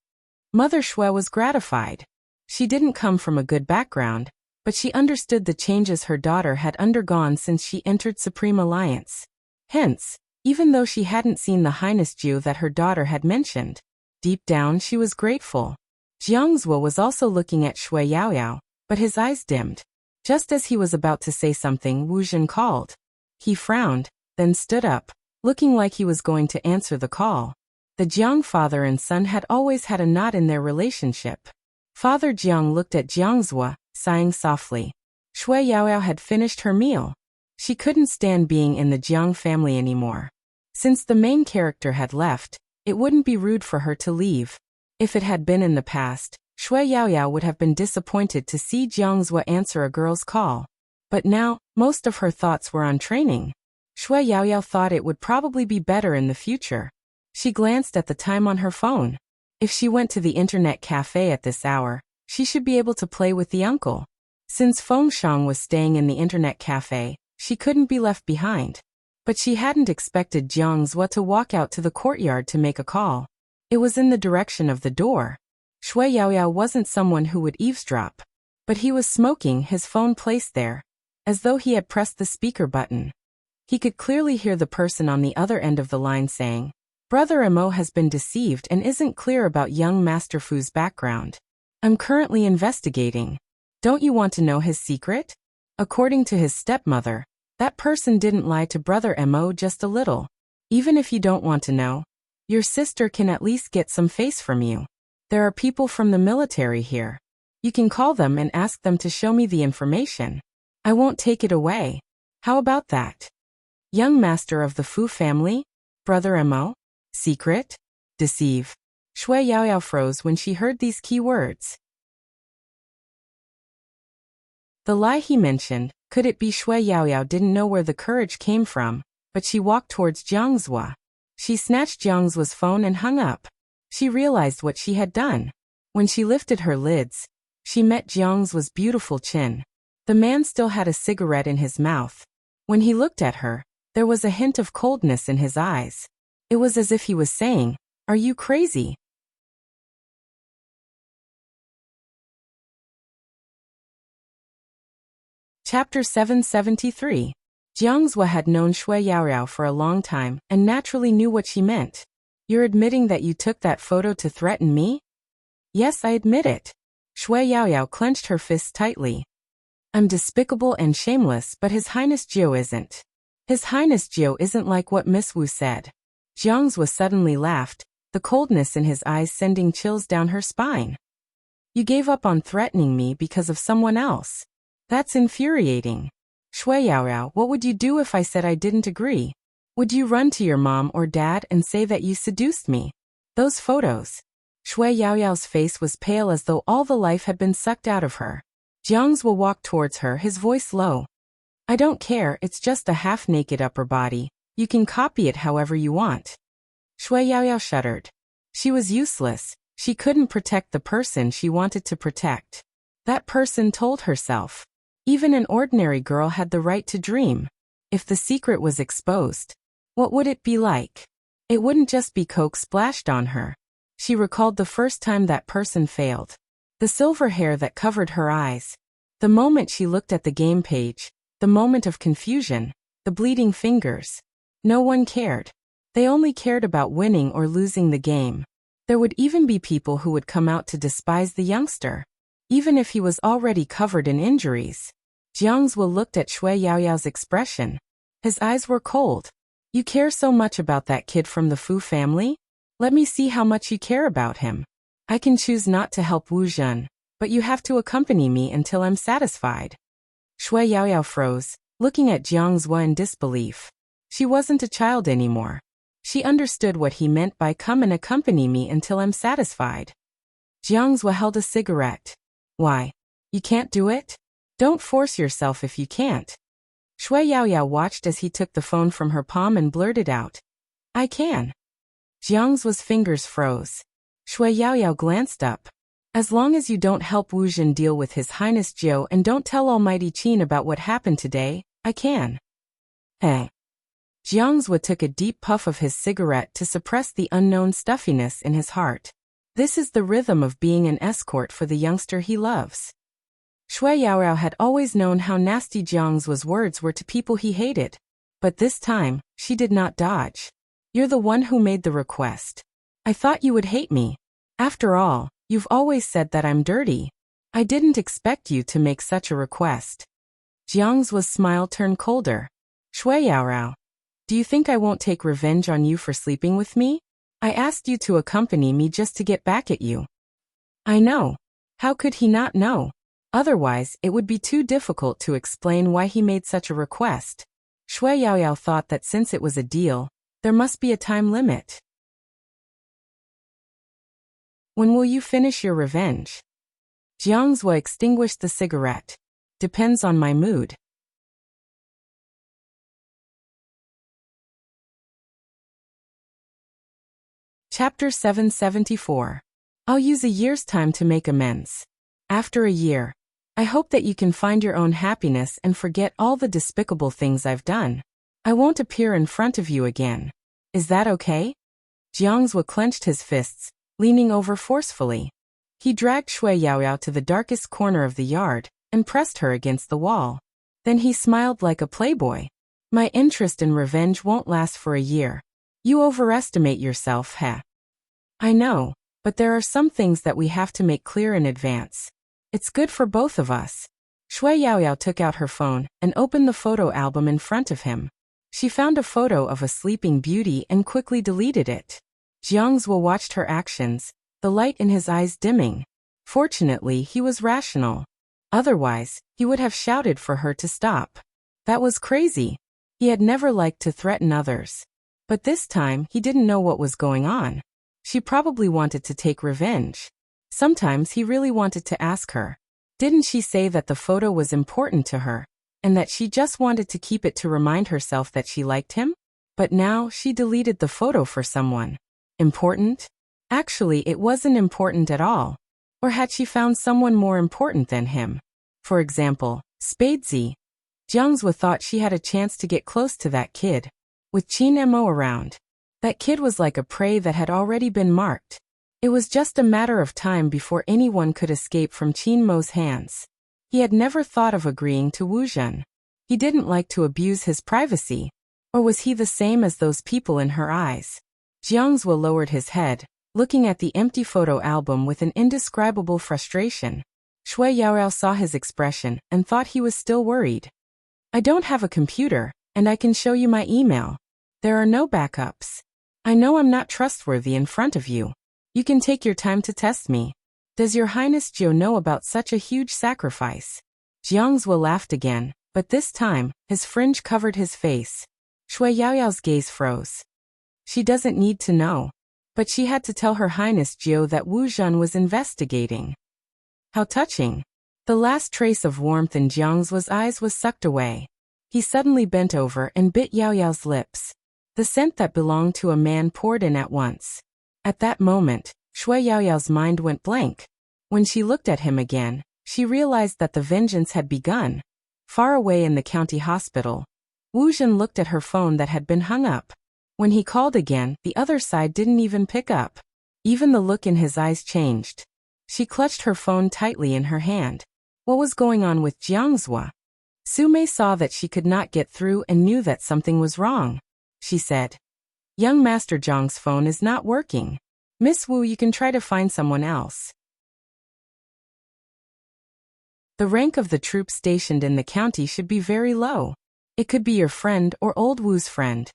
Mother Shui was gratified. She didn't come from a good background, but she understood the changes her daughter had undergone since she entered Supreme Alliance. Hence, even though she hadn't seen the highness Jiu that her daughter had mentioned, deep down she was grateful. Jiang Zhua was also looking at Shui Yaoyao, but his eyes dimmed. Just as he was about to say something, Wu Zhen called. He frowned, then stood up, looking like he was going to answer the call. The Jiang father and son had always had a knot in their relationship. Father Jiang looked at Jiang Zhua, sighing softly. Shui Yaoyao had finished her meal. She couldn't stand being in the Jiang family anymore. Since the main character had left, it wouldn't be rude for her to leave. If it had been in the past, Shui Yaoyao would have been disappointed to see Jiang Zhua answer a girl's call. But now, most of her thoughts were on training. Shui Yaoyao thought it would probably be better in the future. She glanced at the time on her phone. If she went to the internet cafe at this hour, she should be able to play with the uncle. Since Feng Shang was staying in the internet cafe, she couldn't be left behind. But she hadn't expected Jiang Zhua to walk out to the courtyard to make a call. It was in the direction of the door. Shui Yaoyao wasn't someone who would eavesdrop. But he was smoking, his phone placed there, as though he had pressed the speaker button. He could clearly hear the person on the other end of the line saying, "Brother Mo has been deceived and isn't clear about young Master Fu's background. I'm currently investigating. Don't you want to know his secret?" According to his stepmother, that person didn't lie to Brother Mo just a little. Even if you don't want to know, your sister can at least get some face from you. There are people from the military here. You can call them and ask them to show me the information. I won't take it away. How about that? Young master of the Fu family? Brother Mo? Secret? Deceive. Shui Yaoyao froze when she heard these key words. The lie he mentioned, could it be Shui Yaoyao didn't know where the courage came from, but she walked towards Jiang Zhua. She snatched Jiang Zhua's phone and hung up. She realized what she had done. When she lifted her lids, she met Jiang Zhua's beautiful chin. The man still had a cigarette in his mouth. When he looked at her, there was a hint of coldness in his eyes. It was as if he was saying, "Are you crazy?" Chapter 773. Jiang Zhua had known Shui Yaoyao for a long time and naturally knew what she meant. "You're admitting that you took that photo to threaten me?" "Yes, I admit it." Shui Yaoyao clenched her fists tightly. "I'm despicable and shameless, but His Highness Jiao isn't. His Highness Jiao isn't like what Miss Wu said." Jiang Zhua suddenly laughed, the coldness in his eyes sending chills down her spine. "You gave up on threatening me because of someone else. That's infuriating. Shui Yaoyao, what would you do if I said I didn't agree? Would you run to your mom or dad and say that you seduced me? Those photos." Shui Yaoyao's face was pale as though all the life had been sucked out of her. Jiang Zhua walked towards her, his voice low. "I don't care, it's just a half-naked upper body. You can copy it however you want." Shui Yaoyao shuddered. She was useless. She couldn't protect the person she wanted to protect. That person told herself. Even an ordinary girl had the right to dream. If the secret was exposed, what would it be like? It wouldn't just be coke splashed on her. She recalled the first time that person failed. The silver hair that covered her eyes. The moment she looked at the game page. The moment of confusion. The bleeding fingers. No one cared. They only cared about winning or losing the game. There would even be people who would come out to despise the youngster, even if he was already covered in injuries. Jiang Zhua looked at Shui Yaoyao's expression. His eyes were cold. "You care so much about that kid from the Fu family? Let me see how much you care about him. I can choose not to help Wu Zhen, but you have to accompany me until I'm satisfied." Shui Yaoyao froze, looking at Jiang Zhua in disbelief. She wasn't a child anymore. She understood what he meant by "come and accompany me until I'm satisfied." Jiang Zhua held a cigarette. "Why? You can't do it? Don't force yourself if you can't." Shui Yaoyao watched as he took the phone from her palm and blurted out, "I can." Jiang Zhua's fingers froze. Shui Yaoyao glanced up. "As long as you don't help Wu Zhen deal with His Highness Jiao and don't tell Almighty Qin about what happened today, I can." Hey. Jiang Zhua took a deep puff of his cigarette to suppress the unknown stuffiness in his heart. This is the rhythm of being an escort for the youngster he loves. Shui Yaoyao had always known how nasty Jiang Zhua's words were to people he hated. But this time, she did not dodge. "You're the one who made the request. I thought you would hate me. After all, you've always said that I'm dirty." I didn't expect you to make such a request. Jiang's smile turned colder. Shui Yaorao, do you think I won't take revenge on you for sleeping with me? I asked you to accompany me just to get back at you. I know. How could he not know? Otherwise, it would be too difficult to explain why he made such a request. Shui Yaoyao thought that since it was a deal, there must be a time limit. When will you finish your revenge? Jiang's extinguished the cigarette. Depends on my mood. Chapter 774. I'll use a year's time to make amends. After a year, I hope that you can find your own happiness and forget all the despicable things I've done. I won't appear in front of you again. Is that okay? Jiang's clenched his fists, leaning over forcefully. He dragged Shui Yaoyao to the darkest corner of the yard and pressed her against the wall. Then he smiled like a playboy. My interest in revenge won't last for a year. You overestimate yourself, heh? I know, but there are some things that we have to make clear in advance. It's good for both of us. Shui Yaoyao took out her phone and opened the photo album in front of him. She found a photo of a sleeping beauty and quickly deleted it. Jiang's watched her actions, the light in his eyes dimming. Fortunately, he was rational. Otherwise, he would have shouted for her to stop. That was crazy. He had never liked to threaten others. But this time, he didn't know what was going on. She probably wanted to take revenge. Sometimes he really wanted to ask her, didn't she say that the photo was important to her, and that she just wanted to keep it to remind herself that she liked him? But now she deleted the photo for someone. Important? Actually, it wasn't important at all. Or had she found someone more important than him? For example, Spadesy. Jiang's thought she had a chance to get close to that kid. With Qin Mo around, that kid was like a prey that had already been marked. It was just a matter of time before anyone could escape from Qin Mo's hands. He had never thought of agreeing to Wu Zhen. He didn't like to abuse his privacy. Or was he the same as those people in her eyes? Jiang's lowered his head, looking at the empty photo album with an indescribable frustration. Shui Yaoyao saw his expression and thought he was still worried. I don't have a computer, and I can show you my email. There are no backups. I know I'm not trustworthy in front of you. You can take your time to test me. Does Your Highness Jiao know about such a huge sacrifice? Jiang's laughed again, but this time, his fringe covered his face. Shui Yaoyao's gaze froze. She doesn't need to know. But she had to tell Her Highness Jiao that Wu Zhen was investigating. How touching. The last trace of warmth in Jiang's eyes was sucked away. He suddenly bent over and bit Yaoyao's lips. The scent that belonged to a man poured in at once. At that moment, Shui Yaoyao's mind went blank. When she looked at him again, she realized that the vengeance had begun. Far away in the county hospital, Wu Zhen looked at her phone that had been hung up. When he called again, the other side didn't even pick up. Even the look in his eyes changed. She clutched her phone tightly in her hand. What was going on with Jiangzhua? Sumei saw that she could not get through and knew that something was wrong. She said, Young Master Zhang's phone is not working. Miss Wu, you can try to find someone else. The rank of the troops stationed in the county should be very low. It could be your friend or old Wu's friend.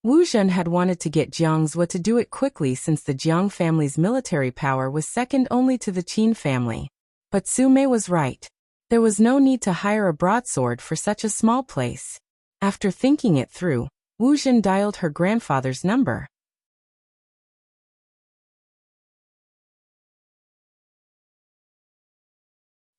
Wu Zhen had wanted to get Jiangzhua to do it quickly since the Jiang family's military power was second only to the Qin family. But Sumei was right. There was no need to hire a broadsword for such a small place. After thinking it through, Wu Zhen dialed her grandfather's number.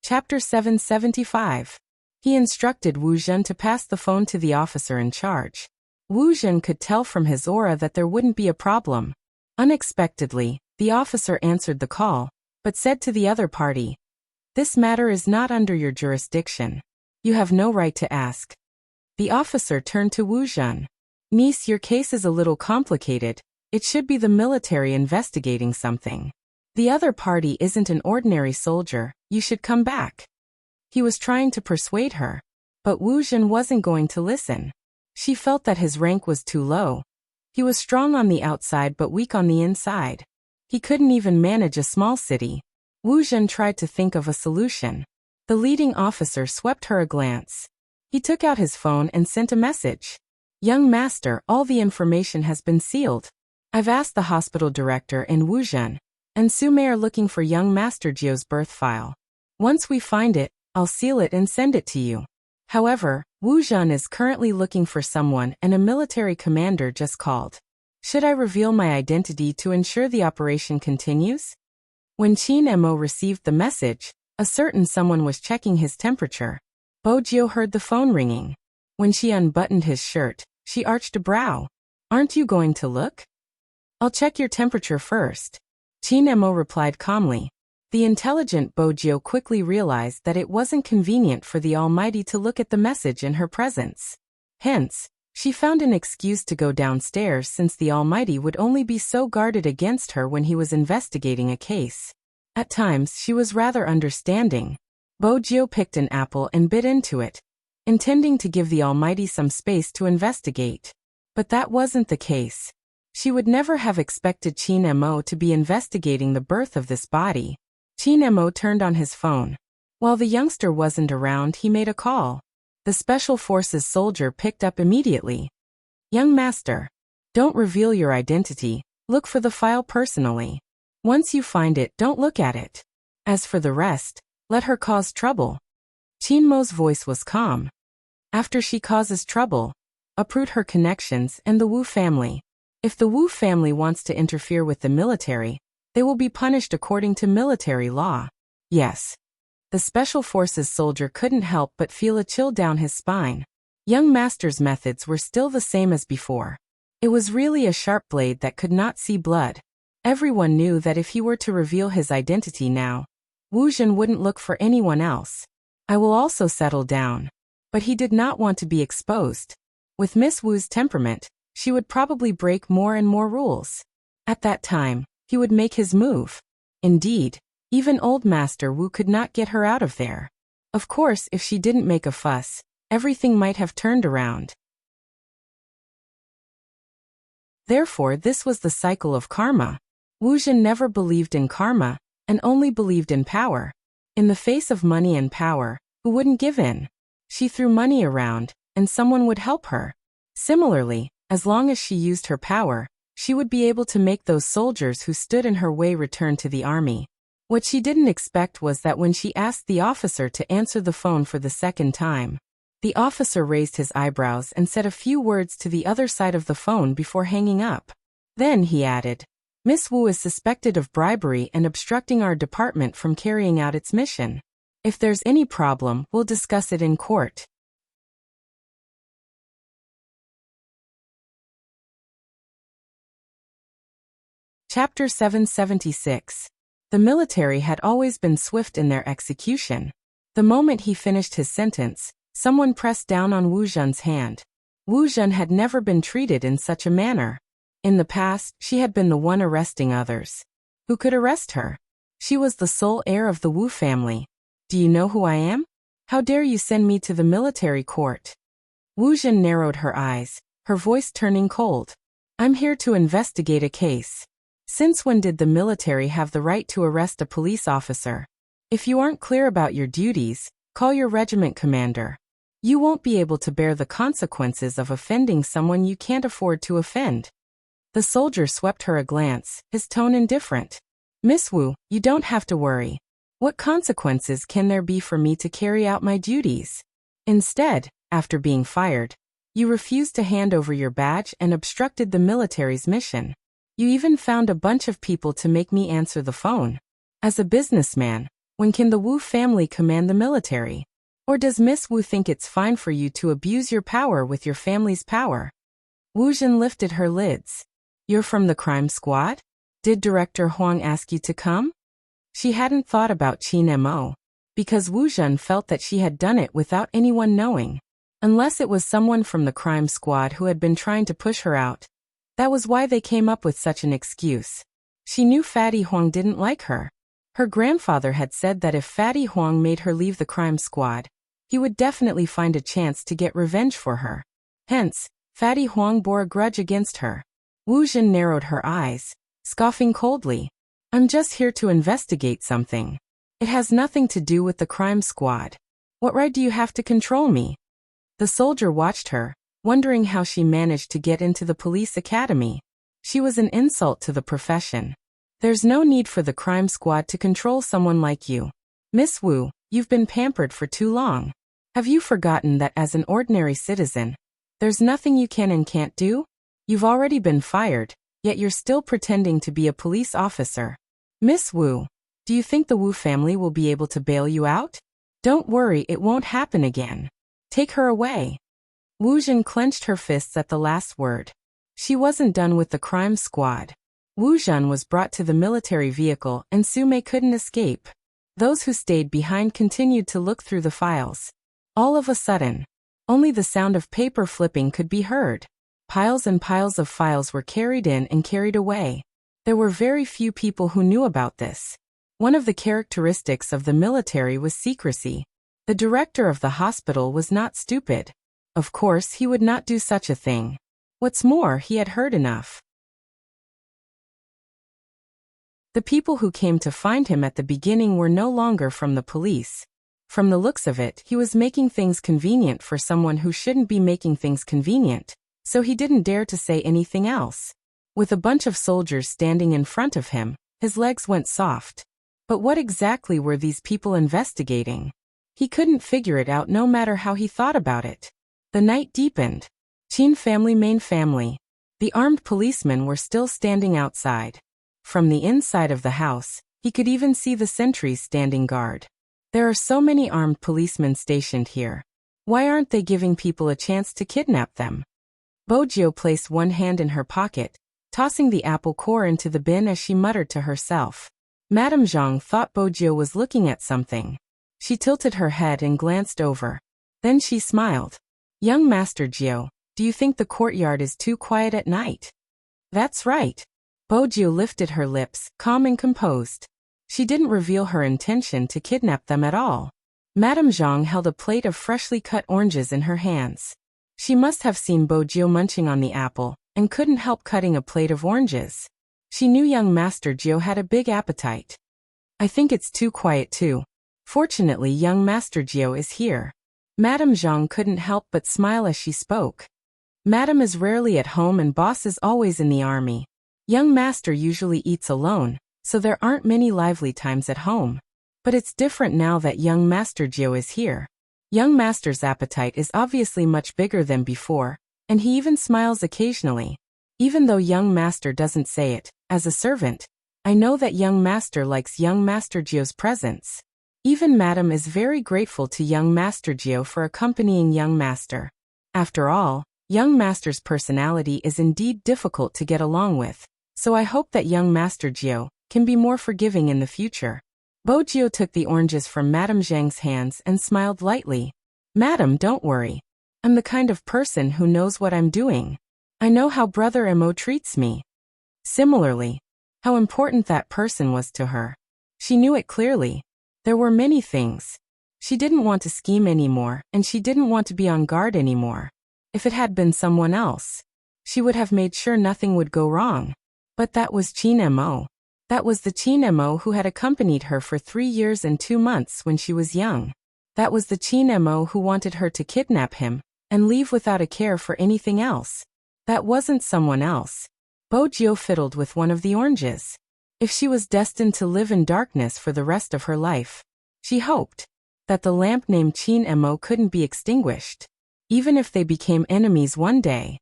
Chapter 775. He instructed Wu Zhen to pass the phone to the officer in charge. Wu Zhen could tell from his aura that there wouldn't be a problem. Unexpectedly, the officer answered the call, but said to the other party, This matter is not under your jurisdiction. You have no right to ask. The officer turned to Wu Zhen. Niece, your case is a little complicated. It should be the military investigating something. The other party isn't an ordinary soldier. You should come back. He was trying to persuade her. But Wu Zhen wasn't going to listen. She felt that his rank was too low. He was strong on the outside but weak on the inside. He couldn't even manage a small city. Wu Zhen tried to think of a solution. The leading officer swept her a glance. He took out his phone and sent a message. Young master, all the information has been sealed. I've asked the hospital director and Wu Zhen and Sume are looking for young master Jiu's birth file. Once we find it, I'll seal it and send it to you. However, Wu Zhen is currently looking for someone and a military commander just called. Should I reveal my identity to ensure the operation continues? When Qin Mo received the message, a certain someone was checking his temperature. Bo Jiu heard the phone ringing. When she unbuttoned his shirt, she arched a brow. Aren't you going to look? I'll check your temperature first. Qin Mo replied calmly. The intelligent Bo Jiu quickly realized that it wasn't convenient for the Almighty to look at the message in her presence. Hence, she found an excuse to go downstairs since the Almighty would only be so guarded against her when he was investigating a case. At times she was rather understanding. Bo Jiu picked an apple and bit into it, intending to give the Almighty some space to investigate. But that wasn't the case. She would never have expected Qin Mo to be investigating the birth of this body. Qin Mo turned on his phone. While the youngster wasn't around, he made a call. The Special Forces soldier picked up immediately. Young master, don't reveal your identity, look for the file personally. Once you find it, don't look at it. As for the rest, let her cause trouble. Qin Mo's voice was calm. After she causes trouble, uproot her connections and the Wu family. If the Wu family wants to interfere with the military, they will be punished according to military law. Yes. The Special Forces soldier couldn't help but feel a chill down his spine. Young master's methods were still the same as before. It was really a sharp blade that could not see blood. Everyone knew that if he were to reveal his identity now, Wu Zhen wouldn't look for anyone else. I will also settle down. But he did not want to be exposed. With Miss Wu's temperament, she would probably break more and more rules. At that time, he would make his move. Indeed, even old Master Wu could not get her out of there. Of course, if she didn't make a fuss, everything might have turned around. Therefore, this was the cycle of karma. Wu Zhen never believed in karma, and only believed in power. In the face of money and power, who wouldn't give in? She threw money around, and someone would help her. Similarly, as long as she used her power, she would be able to make those soldiers who stood in her way return to the army. What she didn't expect was that when she asked the officer to answer the phone for the second time, the officer raised his eyebrows and said a few words to the other side of the phone before hanging up. Then he added, Miss Wu is suspected of bribery and obstructing our department from carrying out its mission. If there's any problem, we'll discuss it in court. Chapter 776. The military had always been swift in their execution. The moment he finished his sentence, someone pressed down on Wu Zhen's hand. Wu Zhen had never been treated in such a manner. In the past, she had been the one arresting others. Who could arrest her? She was the sole heir of the Wu family. Do you know who I am? How dare you send me to the military court? Wu Zhen narrowed her eyes, her voice turning cold. I'm here to investigate a case. Since when did the military have the right to arrest a police officer? If you aren't clear about your duties, call your regiment commander. You won't be able to bear the consequences of offending someone you can't afford to offend. The soldier swept her a glance, his tone indifferent. Miss Wu, you don't have to worry. What consequences can there be for me to carry out my duties? Instead, after being fired, you refused to hand over your badge and obstructed the military's mission. You even found a bunch of people to make me answer the phone. As a businessman, when can the Wu family command the military? Or does Miss Wu think it's fine for you to abuse your power with your family's power? Wu Zhen lifted her lids. You're from the crime squad? Did Director Huang ask you to come? She hadn't thought about Qin Mo, because Wu Zhen felt that she had done it without anyone knowing. Unless it was someone from the crime squad who had been trying to push her out. That was why they came up with such an excuse. She knew Fatty Huang didn't like her. Her grandfather had said that if Fatty Huang made her leave the crime squad, he would definitely find a chance to get revenge for her. Hence, Fatty Huang bore a grudge against her. Wu Zhen narrowed her eyes, scoffing coldly. I'm just here to investigate something. It has nothing to do with the crime squad. What right do you have to control me? The soldier watched her, wondering how she managed to get into the police academy. She was an insult to the profession. There's no need for the crime squad to control someone like you. Miss Wu, you've been pampered for too long. Have you forgotten that as an ordinary citizen, there's nothing you can and can't do? You've already been fired, yet you're still pretending to be a police officer. Miss Wu, do you think the Wu family will be able to bail you out? Don't worry, it won't happen again. Take her away. Wu Jin clenched her fists at the last word. She wasn't done with the crime squad. Wu Jin was brought to the military vehicle and Su Mei couldn't escape. Those who stayed behind continued to look through the files. All of a sudden, only the sound of paper flipping could be heard. Piles and piles of files were carried in and carried away. There were very few people who knew about this. One of the characteristics of the military was secrecy. The director of the hospital was not stupid. Of course, he would not do such a thing. What's more, he had heard enough. The people who came to find him at the beginning were no longer from the police. From the looks of it, he was making things convenient for someone who shouldn't be making things convenient, so he didn't dare to say anything else. With a bunch of soldiers standing in front of him, his legs went soft. But what exactly were these people investigating? He couldn't figure it out no matter how he thought about it. The night deepened. Qin family main family. The armed policemen were still standing outside. From the inside of the house, he could even see the sentries standing guard. There are so many armed policemen stationed here. Why aren't they giving people a chance to kidnap them? Bojiu placed one hand in her pocket, tossing the apple core into the bin as she muttered to herself. Madame Zhang thought Bojiu was looking at something. She tilted her head and glanced over. Then she smiled. Young Master Jiu, do you think the courtyard is too quiet at night? That's right. Bojiu lifted her lips, calm and composed. She didn't reveal her intention to kidnap them at all. Madame Zhang held a plate of freshly cut oranges in her hands. She must have seen Bojiu munching on the apple, and couldn't help cutting a plate of oranges. She knew young Master Jiu had a big appetite. I think it's too quiet too. Fortunately, young Master Jiu is here. Madame Zhang couldn't help but smile as she spoke. Madame is rarely at home and boss is always in the army. Young Master usually eats alone, so there aren't many lively times at home. But it's different now that young Master Jiu is here. Young Master's appetite is obviously much bigger than before, and he even smiles occasionally. Even though young Master doesn't say it, as a servant, I know that young Master likes young Master Jiu's presence. Even Madame is very grateful to young Master Jiu for accompanying young Master. After all, young Master's personality is indeed difficult to get along with, so I hope that young Master Jiu can be more forgiving in the future. Bojiu took the oranges from Madame Zhang's hands and smiled lightly. Madam, don't worry. I'm the kind of person who knows what I'm doing. I know how Brother Mo treats me. Similarly, how important that person was to her. She knew it clearly. There were many things. She didn't want to scheme anymore, and she didn't want to be on guard anymore. If it had been someone else, she would have made sure nothing would go wrong. But that was Qin Mo. That was the Qin Mo who had accompanied her for 3 years and 2 months when she was young. That was the Qin Mo who wanted her to kidnap him and leave without a care for anything else. That wasn't someone else. Bojiu fiddled with one of the oranges. If she was destined to live in darkness for the rest of her life, she hoped that the lamp named Qin Mo couldn't be extinguished, even if they became enemies one day.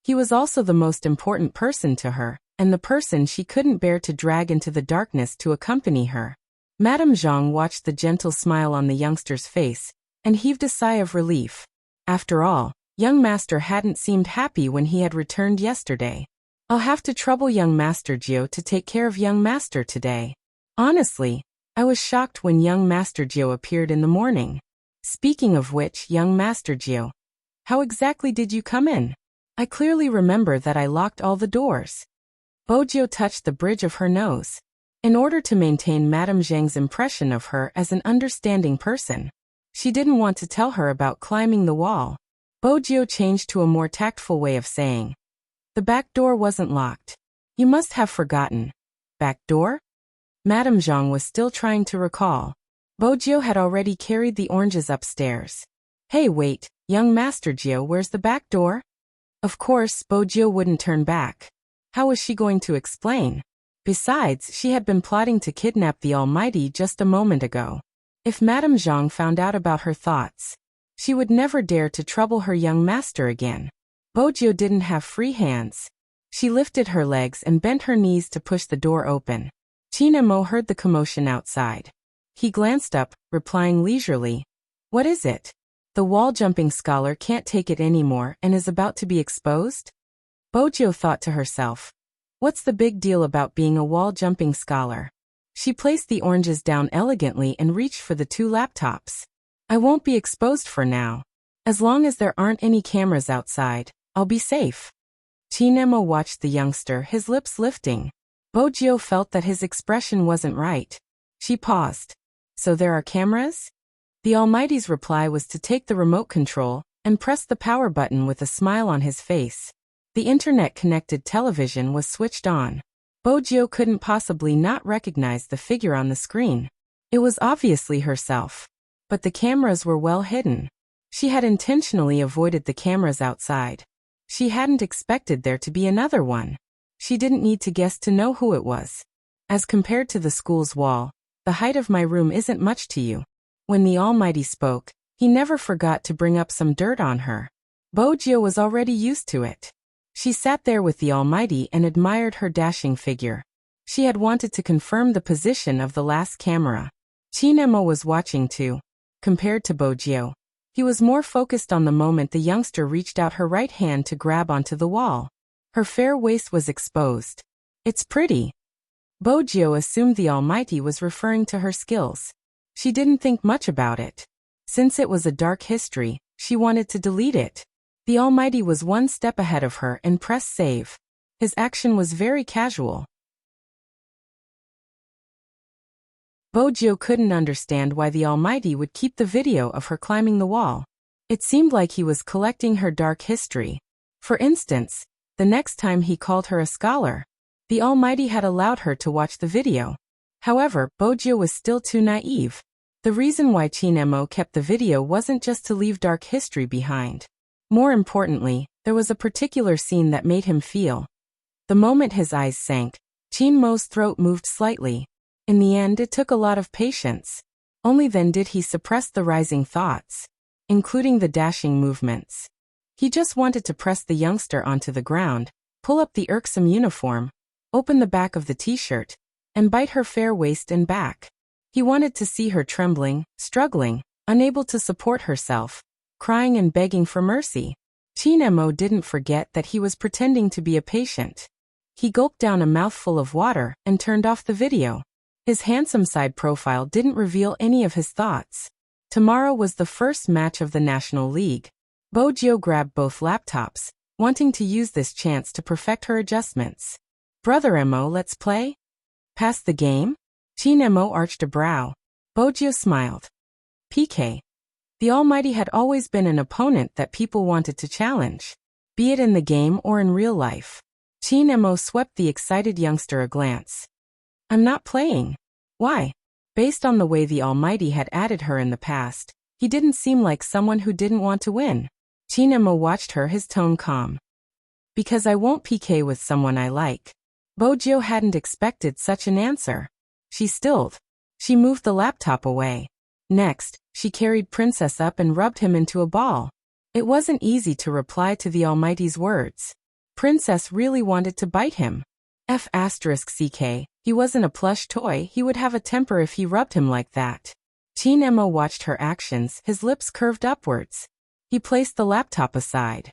He was also the most important person to her, and the person she couldn't bear to drag into the darkness to accompany her. Madame Zhang watched the gentle smile on the youngster's face, and heaved a sigh of relief. After all, young Master hadn't seemed happy when he had returned yesterday. I'll have to trouble young Master Jiu to take care of young Master today. Honestly, I was shocked when young Master Jiu appeared in the morning. Speaking of which, young Master Jiu, how exactly did you come in? I clearly remember that I locked all the doors. Bojiu touched the bridge of her nose. In order to maintain Madame Zhang's impression of her as an understanding person, she didn't want to tell her about climbing the wall. Bojiu changed to a more tactful way of saying, The back door wasn't locked. You must have forgotten. Back door? Madame Zhang was still trying to recall. Bojiu had already carried the oranges upstairs. Hey, wait, young Master Jiu, where's the back door? Of course, Bojiu wouldn't turn back. How was she going to explain? Besides, she had been plotting to kidnap the Almighty just a moment ago. If Madame Zhang found out about her thoughts, she would never dare to trouble her young master again. Bojiu didn't have free hands. She lifted her legs and bent her knees to push the door open. Qin Mo heard the commotion outside. He glanced up, replying leisurely, "What is it? The wall-jumping scholar can't take it anymore and is about to be exposed?" Bojiu thought to herself, "What's the big deal about being a wall-jumping scholar?" She placed the oranges down elegantly and reached for the 2 laptops. "I won't be exposed for now. As long as there aren't any cameras outside, I'll be safe." Qin Mo watched the youngster, his lips lifting. Bojiu felt that his expression wasn't right. She paused. "So there are cameras?" The Almighty's reply was to take the remote control and press the power button with a smile on his face. The internet-connected television was switched on. Bojiu couldn't possibly not recognize the figure on the screen. It was obviously herself. But the cameras were well hidden. She had intentionally avoided the cameras outside. She hadn't expected there to be another one. She didn't need to guess to know who it was. As compared to the school's wall, the height of my room isn't much to you. When the Almighty spoke, he never forgot to bring up some dirt on her. Bojiu was already used to it. She sat there with the Almighty and admired her dashing figure. She had wanted to confirm the position of the last camera. Qin Mo was watching too. Compared to Bojiu, he was more focused on the moment the youngster reached out her right hand to grab onto the wall. Her fair waist was exposed. "It's pretty." Bojiu assumed the Almighty was referring to her skills. She didn't think much about it. Since it was a dark history, she wanted to delete it. The Almighty was one step ahead of her and pressed save. His action was very casual. Bojiu couldn't understand why the Almighty would keep the video of her climbing the wall. It seemed like he was collecting her dark history. For instance, the next time he called her a scholar, the Almighty had allowed her to watch the video. However, Bojiu was still too naive. The reason why Qin Mo kept the video wasn't just to leave dark history behind. More importantly, there was a particular scene that made him feel. The moment his eyes sank, Qin Mo's throat moved slightly. In the end, it took a lot of patience. Only then did he suppress the rising thoughts, including the dashing movements. He just wanted to press the youngster onto the ground, pull up the irksome uniform, open the back of the t-shirt, and bite her fair waist and back. He wanted to see her trembling, struggling, unable to support herself, crying and begging for mercy. Qin Mo didn't forget that he was pretending to be a patient. He gulped down a mouthful of water and turned off the video. His handsome side profile didn't reveal any of his thoughts. Tomorrow was the first match of the National League. Bojiu grabbed both laptops, wanting to use this chance to perfect her adjustments. "Brother Mo, let's play?" "Pass the game?" Qin Mo arched a brow. Bojiu smiled. "PK." The Almighty had always been an opponent that people wanted to challenge, be it in the game or in real life. Qin Mo swept the excited youngster a glance. "I'm not playing." "Why?" Based on the way the Almighty had added her in the past, he didn't seem like someone who didn't want to win. Qin Mo watched her, his tone calm. "Because I won't PK with someone I like." Bojiu hadn't expected such an answer. She stilled. She moved the laptop away. Next, she carried Princess up and rubbed him into a ball. It wasn't easy to reply to the Almighty's words. Princess really wanted to bite him. F***ck, he wasn't a plush toy, he would have a temper if he rubbed him like that. Qin Mo watched her actions, his lips curved upwards. He placed the laptop aside.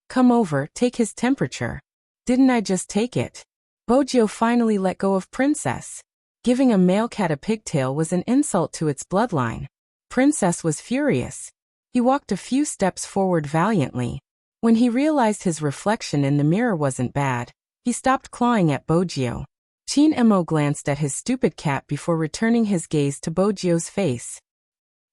"Come over, take his temperature." "Didn't I just take it?" Bojiu finally let go of Princess. Giving a male cat a pigtail was an insult to its bloodline. Princess was furious. He walked a few steps forward valiantly. When he realized his reflection in the mirror wasn't bad, he stopped clawing at Bojiu. Qin Mo glanced at his stupid cat before returning his gaze to Bojiu's face.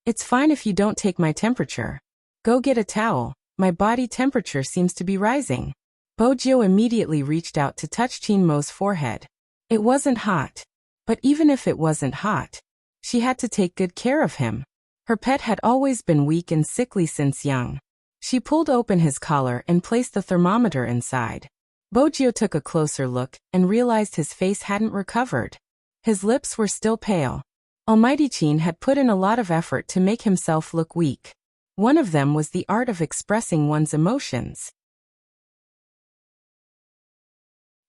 "It's fine if you don't take my temperature. Go get a towel, my body temperature seems to be rising." Bojio immediately reached out to touch Chinmo's forehead. It wasn't hot. But even if it wasn't hot, she had to take good care of him. Her pet had always been weak and sickly since young. She pulled open his collar and placed the thermometer inside. Bojio took a closer look and realized his face hadn't recovered. His lips were still pale. Almighty Chin had put in a lot of effort to make himself look weak. One of them was the art of expressing one's emotions.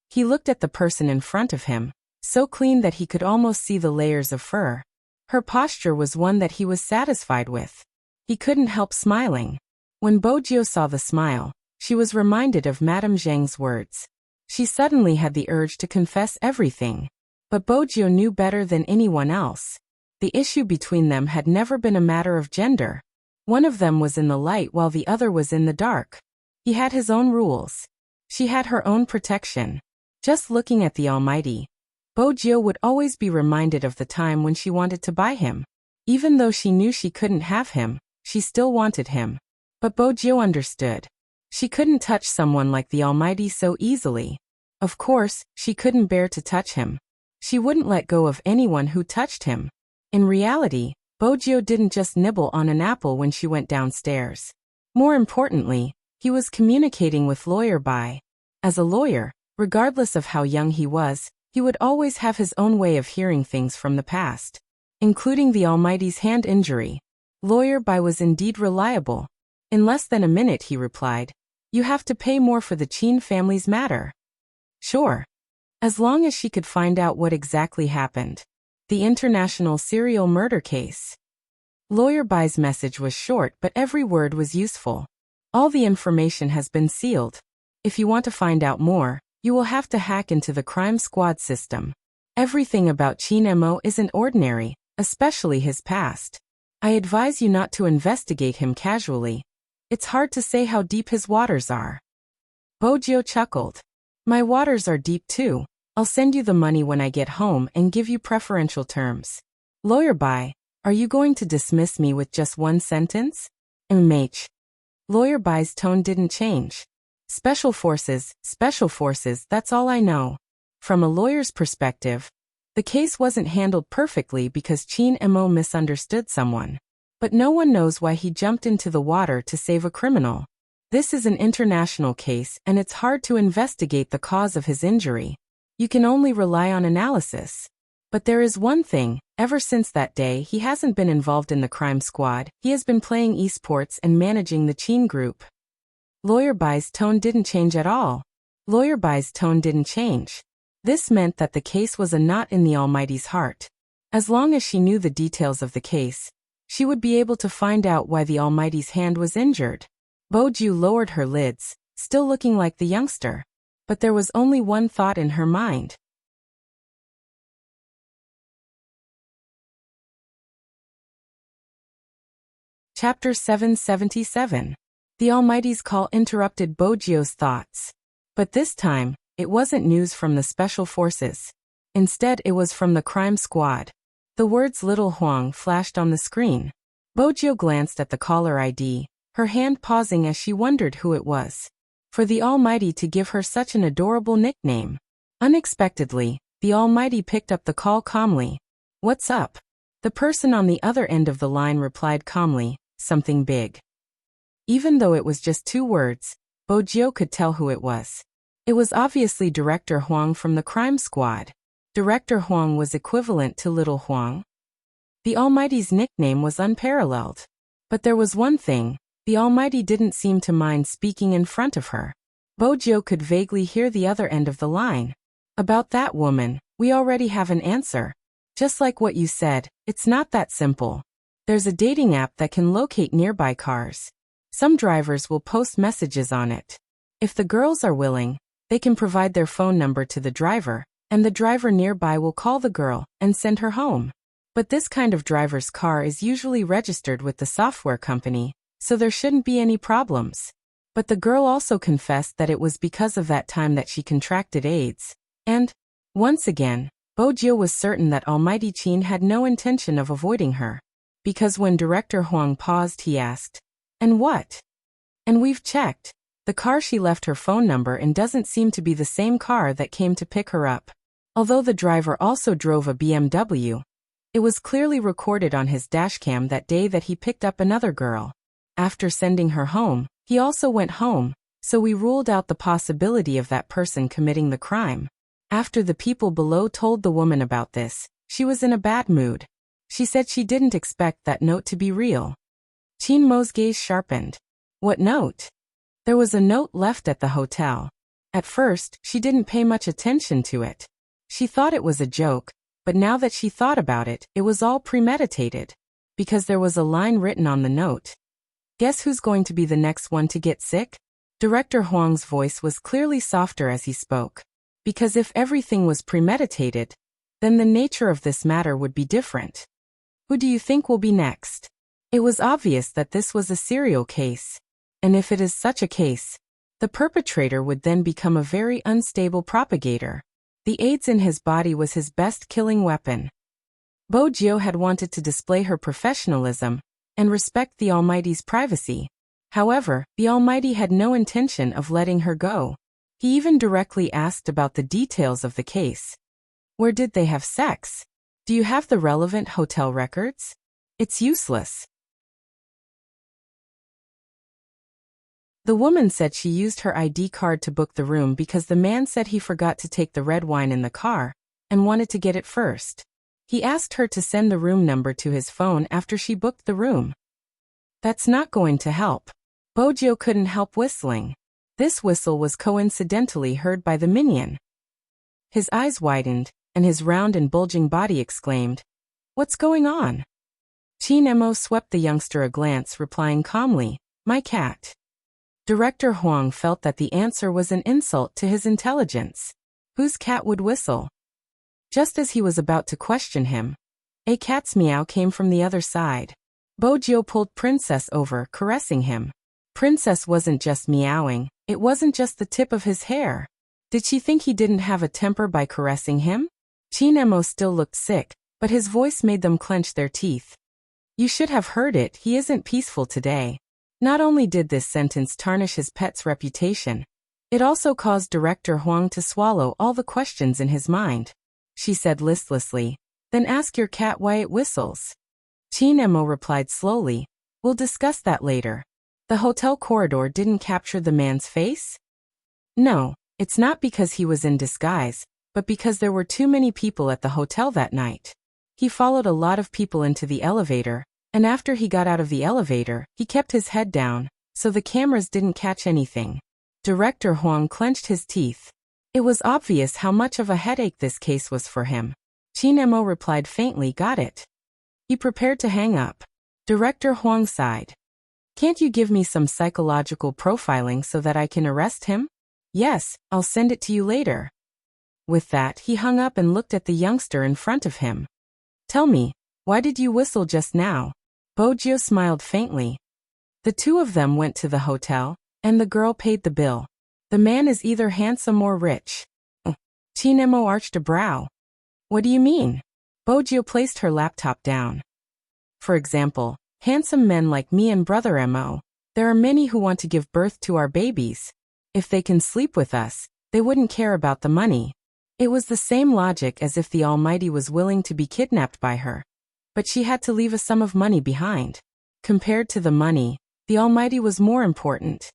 He looked at the person in front of him, so clean that he could almost see the layers of fur. Her posture was one that he was satisfied with. He couldn't help smiling. When Bojio saw the smile, she was reminded of Madame Zhang's words. She suddenly had the urge to confess everything. But Bojio knew better than anyone else. The issue between them had never been a matter of gender. One of them was in the light while the other was in the dark. He had his own rules. She had her own protection. Just looking at the Almighty, Bojio would always be reminded of the time when she wanted to buy him. Even though she knew she couldn't have him, she still wanted him. But Bojio understood. She couldn't touch someone like the Almighty so easily. Of course, she couldn't bear to touch him. She wouldn't let go of anyone who touched him. In reality, Bojio didn't just nibble on an apple when she went downstairs. More importantly, he was communicating with Lawyer Bai. As a lawyer, regardless of how young he was, he would always have his own way of hearing things from the past, including the Almighty's hand injury. Lawyer Bai was indeed reliable. In less than a minute he replied, "You have to pay more for the Chin family's matter." Sure. As long as she could find out what exactly happened. The international serial murder case. Lawyer Bai's message was short, but every word was useful. All the information has been sealed. If you want to find out more, you will have to hack into the crime squad system. Everything about Chin Mo isn't ordinary, especially his past. I advise you not to investigate him casually. It's hard to say how deep his waters are. Bojio chuckled. My waters are deep too. I'll send you the money when I get home and give you preferential terms. Lawyer Bai, are you going to dismiss me with just one sentence? Immersing. Lawyer Bai's tone didn't change. Special forces, that's all I know. From a lawyer's perspective, the case wasn't handled perfectly because Chin Mo misunderstood someone. But no one knows why he jumped into the water to save a criminal. This is an international case and it's hard to investigate the cause of his injury. You can only rely on analysis. But there is one thing, ever since that day he hasn't been involved in the crime squad, he has been playing esports and managing the Chin group. Lawyer Bai's tone didn't change at all. Lawyer Bai's tone didn't change. This meant that the case was a knot in the Almighty's heart. As long as she knew the details of the case, she would be able to find out why the Almighty's hand was injured. Bojio lowered her lids, still looking like the youngster. But there was only one thought in her mind. Chapter 777. The Almighty's call interrupted Bojio's thoughts. But this time, it wasn't news from the special forces. Instead, it was from the crime squad. The words Little Huang flashed on the screen. Bojio glanced at the caller ID, her hand pausing as she wondered who it was. For the Almighty to give her such an adorable nickname. Unexpectedly, the Almighty picked up the call calmly. What's up? The person on the other end of the line replied calmly, something big. Even though it was just 2 words, Bojio could tell who it was. It was obviously Director Huang from the crime squad. Director Huang was equivalent to Little Huang. The Almighty's nickname was unparalleled. But there was one thing. The Almighty didn't seem to mind speaking in front of her. Bojio could vaguely hear the other end of the line. About that woman, we already have an answer. Just like what you said, it's not that simple. There's a dating app that can locate nearby cars. Some drivers will post messages on it. If the girls are willing, they can provide their phone number to the driver, and the driver nearby will call the girl and send her home. But this kind of driver's car is usually registered with the software company, so there shouldn't be any problems. But the girl also confessed that it was because of that time that she contracted AIDS. And, once again, Bojio was certain that Almighty Chin had no intention of avoiding her. Because when Director Huang paused he asked, "And what?" "And we've checked. The car she left her phone number in doesn't seem to be the same car that came to pick her up. Although the driver also drove a BMW, it was clearly recorded on his dashcam that day that he picked up another girl. After sending her home, he also went home, so we ruled out the possibility of that person committing the crime. After the people below told the woman about this, she was in a bad mood. She said she didn't expect that note to be real. Chin Mo's gaze sharpened. What note? There was a note left at the hotel. At first, she didn't pay much attention to it. She thought it was a joke, but now that she thought about it, it was all premeditated. Because there was a line written on the note. Guess who's going to be the next one to get sick? Director Huang's voice was clearly softer as he spoke. Because if everything was premeditated, then the nature of this matter would be different. Who do you think will be next? It was obvious that this was a serial case. And if it is such a case, the perpetrator would then become a very unstable propagator. The AIDS in his body was his best killing weapon. Bo Jiu had wanted to display her professionalism and respect the Almighty's privacy. However, the Almighty had no intention of letting her go. He even directly asked about the details of the case. Where did they have sex? Do you have the relevant hotel records? It's useless. The woman said she used her ID card to book the room because the man said he forgot to take the red wine in the car and wanted to get it first. He asked her to send the room number to his phone after she booked the room. That's not going to help. Bojo couldn't help whistling. This whistle was coincidentally heard by the minion. His eyes widened, and his round and bulging body exclaimed, "What's going on?" Chin Mo swept the youngster a glance, replying calmly, "My cat." Director Huang felt that the answer was an insult to his intelligence. Whose cat would whistle? Just as he was about to question him, a cat's meow came from the other side. Bojo pulled Princess over, caressing him. Princess wasn't just meowing, it wasn't just the tip of his hair. Did she think he didn't have a temper by caressing him? Chin Mo still looked sick, but his voice made them clench their teeth. You should have heard it, he isn't peaceful today. Not only did this sentence tarnish his pet's reputation, it also caused Director Huang to swallow all the questions in his mind. She said listlessly, "Then ask your cat why it whistles." Chin Mo replied slowly, "We'll discuss that later." The hotel corridor didn't capture the man's face? No, it's not because he was in disguise, but because there were too many people at the hotel that night. He followed a lot of people into the elevator, and after he got out of the elevator, he kept his head down, so the cameras didn't catch anything. Director Huang clenched his teeth. It was obvious how much of a headache this case was for him. Chin Mo replied faintly, "Got it." He prepared to hang up. Director Huang sighed. "Can't you give me some psychological profiling so that I can arrest him?" "Yes, I'll send it to you later." With that, he hung up and looked at the youngster in front of him. "Tell me, why did you whistle just now?" Bojo smiled faintly. The two of them went to the hotel, and the girl paid the bill. The man is either handsome or rich. Chin Mo arched a brow. "What do you mean?" Bojo placed her laptop down. "For example, handsome men like me and Brother Mo. There are many who want to give birth to our babies. If they can sleep with us, they wouldn't care about the money." It was the same logic as if the Almighty was willing to be kidnapped by her. But she had to leave a sum of money behind. Compared to the money, the Almighty was more important.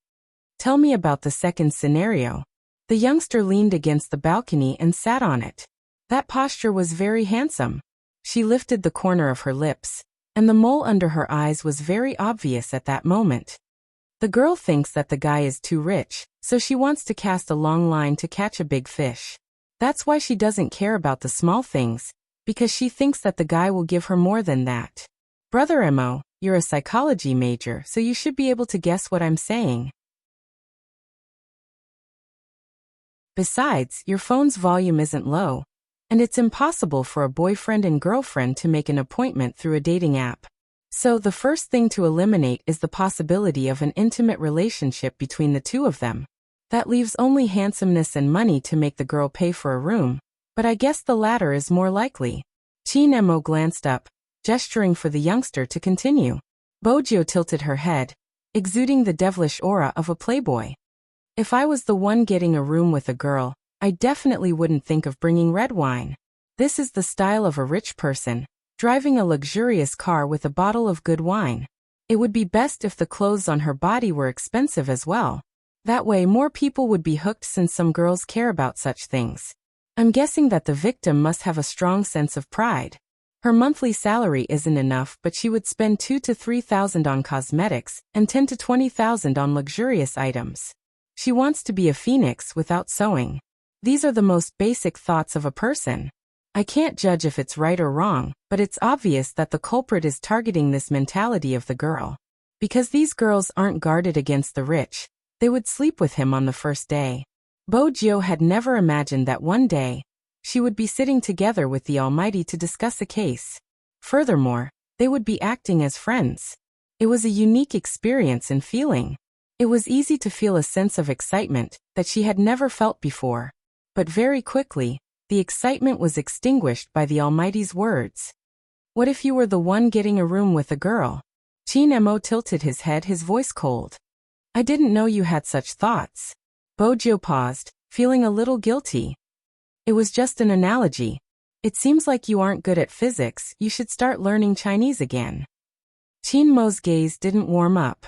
"Tell me about the second scenario." The youngster leaned against the balcony and sat on it. That posture was very handsome. She lifted the corner of her lips, and the mole under her eyes was very obvious at that moment. The girl thinks that the guy is too rich, so she wants to cast a long line to catch a big fish. That's why she doesn't care about the small things, because she thinks that the guy will give her more than that. Brother Mo, you're a psychology major, so you should be able to guess what I'm saying. Besides, your phone's volume isn't low, and it's impossible for a boyfriend and girlfriend to make an appointment through a dating app. So the first thing to eliminate is the possibility of an intimate relationship between the two of them. That leaves only handsomeness and money to make the girl pay for a room. But I guess the latter is more likely. Chin Mo glanced up, gesturing for the youngster to continue. Bojo tilted her head, exuding the devilish aura of a playboy. If I was the one getting a room with a girl, I definitely wouldn't think of bringing red wine. This is the style of a rich person, driving a luxurious car with a bottle of good wine. It would be best if the clothes on her body were expensive as well. That way more people would be hooked since some girls care about such things. I'm guessing that the victim must have a strong sense of pride. Her monthly salary isn't enough, but she would spend $2,000 to $3,000 on cosmetics and $10,000 to $20,000 on luxurious items. She wants to be a phoenix without sewing. These are the most basic thoughts of a person. I can't judge if it's right or wrong, but it's obvious that the culprit is targeting this mentality of the girl. Because these girls aren't guarded against the rich, they would sleep with him on the first day. Bojo had never imagined that one day, she would be sitting together with the Almighty to discuss a case. Furthermore, they would be acting as friends. It was a unique experience and feeling. It was easy to feel a sense of excitement that she had never felt before. But very quickly, the excitement was extinguished by the Almighty's words. What if you were the one getting a room with a girl? Chin Mo tilted his head, his voice cold. I didn't know you had such thoughts. Bojo paused, feeling a little guilty. It was just an analogy. It seems like you aren't good at physics, you should start learning Chinese again. Chin Mo's gaze didn't warm up.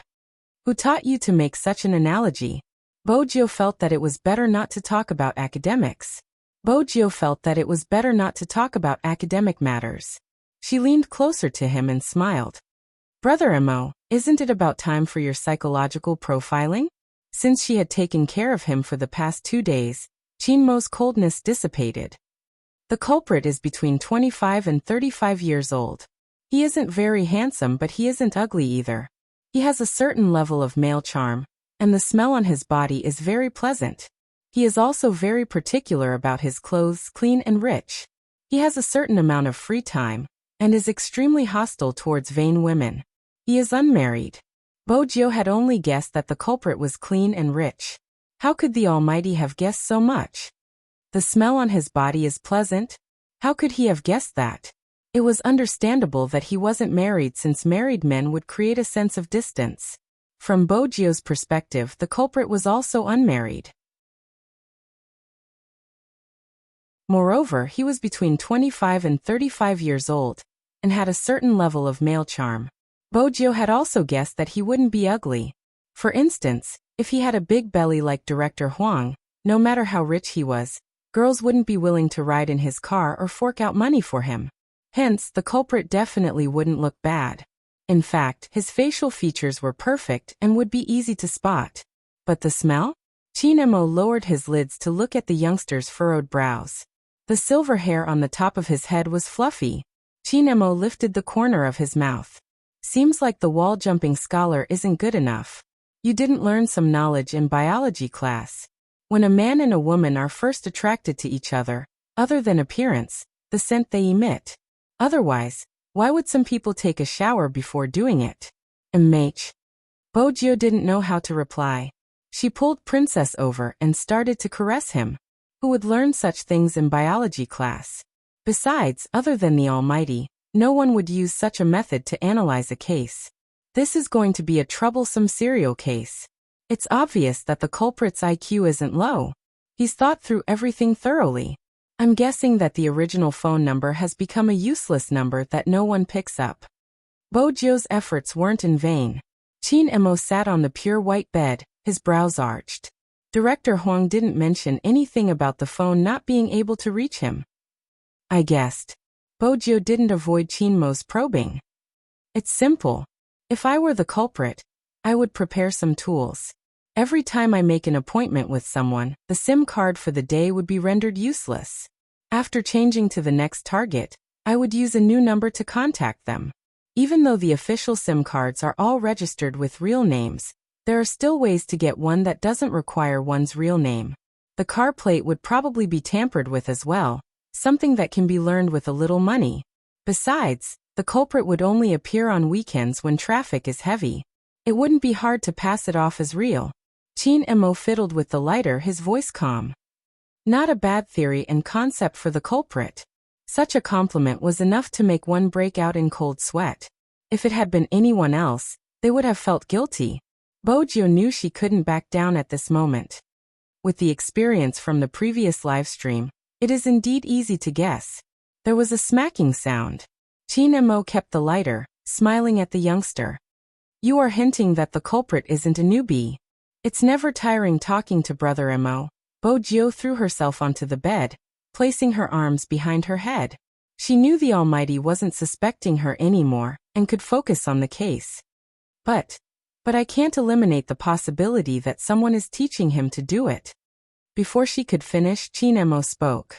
Who taught you to make such an analogy? Bojo felt that it was better not to talk about academics. Bojo felt that it was better not to talk about academic matters. She leaned closer to him and smiled. Brother Mo, isn't it about time for your psychological profiling? Since she had taken care of him for the past 2 days, Chin Mo's coldness dissipated. The culprit is between 25 and 35 years old. He isn't very handsome, but he isn't ugly either. He has a certain level of male charm, and the smell on his body is very pleasant. He is also very particular about his clothes, clean and rich. He has a certain amount of free time, and is extremely hostile towards vain women. He is unmarried. Bojo had only guessed that the culprit was clean and rich. How could the Almighty have guessed so much? The smell on his body is pleasant? How could he have guessed that? It was understandable that he wasn't married, since married men would create a sense of distance. From Bojo's perspective, the culprit was also unmarried. Moreover, he was between 25 and 35 years old, and had a certain level of male charm. Bojo had also guessed that he wouldn't be ugly. For instance, if he had a big belly like Director Huang, no matter how rich he was, girls wouldn't be willing to ride in his car or fork out money for him. Hence, the culprit definitely wouldn't look bad. In fact, his facial features were perfect and would be easy to spot. But the smell? Chin Mo lowered his lids to look at the youngster's furrowed brows. The silver hair on the top of his head was fluffy. Chin Mo lifted the corner of his mouth. Seems like the wall-jumping scholar isn't good enough. You didn't learn some knowledge in biology class. When a man and a woman are first attracted to each other than appearance, the scent they emit. Otherwise, why would some people take a shower before doing it? Immersing. Bojo didn't know how to reply. She pulled Princess over and started to caress him. Who would learn such things in biology class? Besides, other than the Almighty, no one would use such a method to analyze a case. This is going to be a troublesome serial case. It's obvious that the culprit's IQ isn't low. He's thought through everything thoroughly. I'm guessing that the original phone number has become a useless number that no one picks up. Bojo's efforts weren't in vain. Chin Mo sat on the pure white bed, his brows arched. Director Huang didn't mention anything about the phone not being able to reach him. I guessed. Bojo didn't avoid Chin Mo's probing. It's simple. If I were the culprit, I would prepare some tools. Every time I make an appointment with someone, the SIM card for the day would be rendered useless. After changing to the next target, I would use a new number to contact them. Even though the official SIM cards are all registered with real names, there are still ways to get one that doesn't require one's real name. The car plate would probably be tampered with as well, something that can be learned with a little money. Besides, the culprit would only appear on weekends when traffic is heavy. It wouldn't be hard to pass it off as real. Chin Mo fiddled with the lighter, his voice calm. Not a bad theory and concept for the culprit. Such a compliment was enough to make one break out in cold sweat. If it had been anyone else, they would have felt guilty. Bojo knew she couldn't back down at this moment. With the experience from the previous live stream, it is indeed easy to guess. There was a smacking sound. Chin Mo kept the lighter, smiling at the youngster. You are hinting that the culprit isn't a newbie. It's never tiring talking to Brother Mo. Bojo threw herself onto the bed, placing her arms behind her head. She knew the Almighty wasn't suspecting her anymore and could focus on the case. But I can't eliminate the possibility that someone is teaching him to do it. Before she could finish, Chin Mo spoke.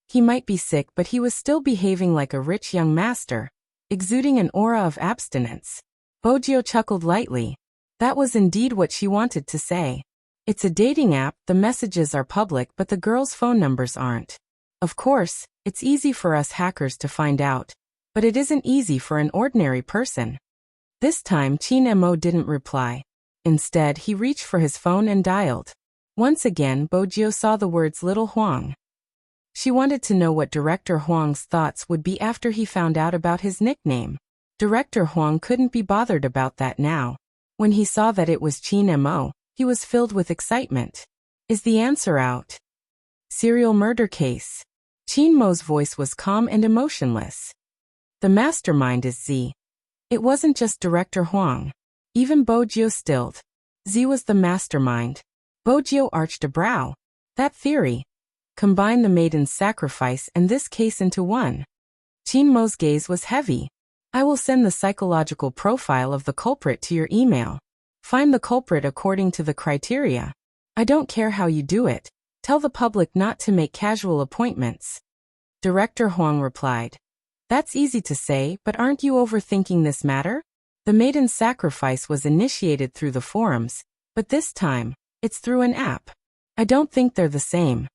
He might be sick, but he was still behaving like a rich young master, exuding an aura of abstinence. Bojo chuckled lightly. That was indeed what she wanted to say. It's a dating app, the messages are public but the girls' phone numbers aren't. Of course, it's easy for us hackers to find out, but it isn't easy for an ordinary person. This time Chin Mo didn't reply. Instead, he reached for his phone and dialed. Once again, Bojo saw the words Little Huang. She wanted to know what Director Huang's thoughts would be after he found out about his nickname. Director Huang couldn't be bothered about that now. When he saw that it was Chin Mo, he was filled with excitement. Is the answer out? Serial murder case. Chin Mo's voice was calm and emotionless. The mastermind is Z. It wasn't just Director Huang. Even Bojo stilled. Z was the mastermind. Bojo arched a brow. That theory. Combine the maiden's sacrifice and this case into one. Chin Mo's gaze was heavy. I will send the psychological profile of the culprit to your email. Find the culprit according to the criteria. I don't care how you do it. Tell the public not to make casual appointments. Director Huang replied. That's easy to say, but aren't you overthinking this matter? The maiden's sacrifice was initiated through the forums, but this time, it's through an app. I don't think they're the same.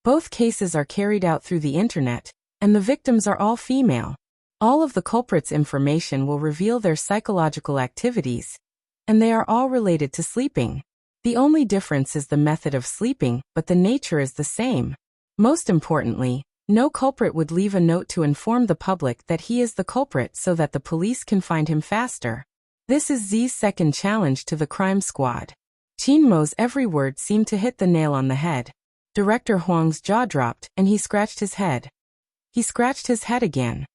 Both cases are carried out through the internet, and the victims are all female. All of the culprits' information will reveal their psychological activities, and they are all related to sleeping. The only difference is the method of sleeping, but the nature is the same. Most importantly, no culprit would leave a note to inform the public that he is the culprit so that the police can find him faster. This is Z's second challenge to the crime squad. Chin Mo's every word seemed to hit the nail on the head. Director Huang's jaw dropped, and he scratched his head. He scratched his head again.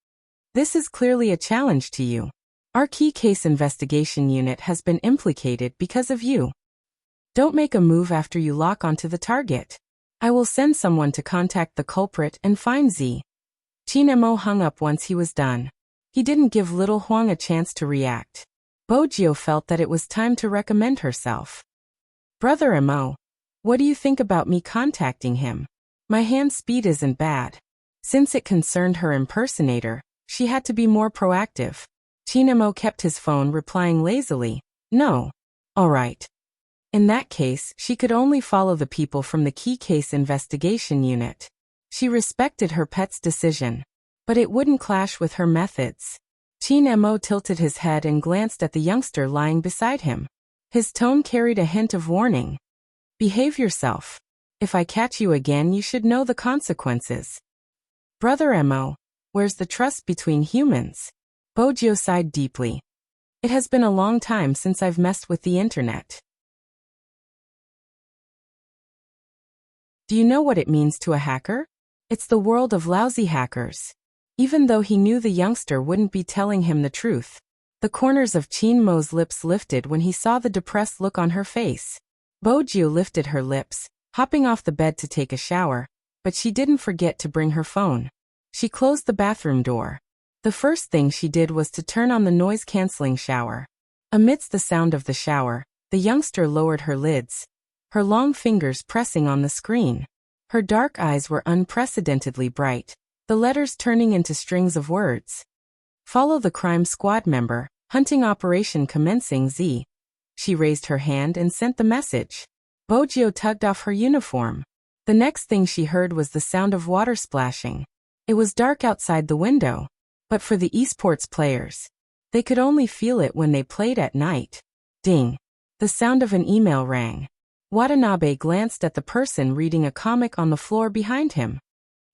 This is clearly a challenge to you. Our key case investigation unit has been implicated because of you. Don't make a move after you lock onto the target. I will send someone to contact the culprit and find Z. Chin Mo hung up once he was done. He didn't give Little Huang a chance to react. Bojo felt that it was time to recommend herself. Brother Mo, what do you think about me contacting him? My hand speed isn't bad. Since it concerned her impersonator, she had to be more proactive. Chin Mo kept his phone, replying lazily, No. All right. In that case, she could only follow the people from the key case investigation unit. She respected her pet's decision, but it wouldn't clash with her methods. Chin Mo tilted his head and glanced at the youngster lying beside him. His tone carried a hint of warning. Behave yourself. If I catch you again, you should know the consequences. Brother Mo, where's the trust between humans? Bojo sighed deeply. It has been a long time since I've messed with the internet. Do you know what it means to a hacker? It's the world of lousy hackers. Even though he knew the youngster wouldn't be telling him the truth, the corners of Chin Mo's lips lifted when he saw the depressed look on her face. Bojo lifted her lips, hopping off the bed to take a shower, but she didn't forget to bring her phone. She closed the bathroom door. The first thing she did was to turn on the noise-canceling shower. Amidst the sound of the shower, the youngster lowered her lids, her long fingers pressing on the screen. Her dark eyes were unprecedentedly bright, the letters turning into strings of words. Follow the crime squad member, hunting operation commencing Z. She raised her hand and sent the message. Bojo tugged off her uniform. The next thing she heard was the sound of water splashing. It was dark outside the window, but for the esports players, they could only feel it when they played at night. Ding! The sound of an email rang. Watanabe glanced at the person reading a comic on the floor behind him.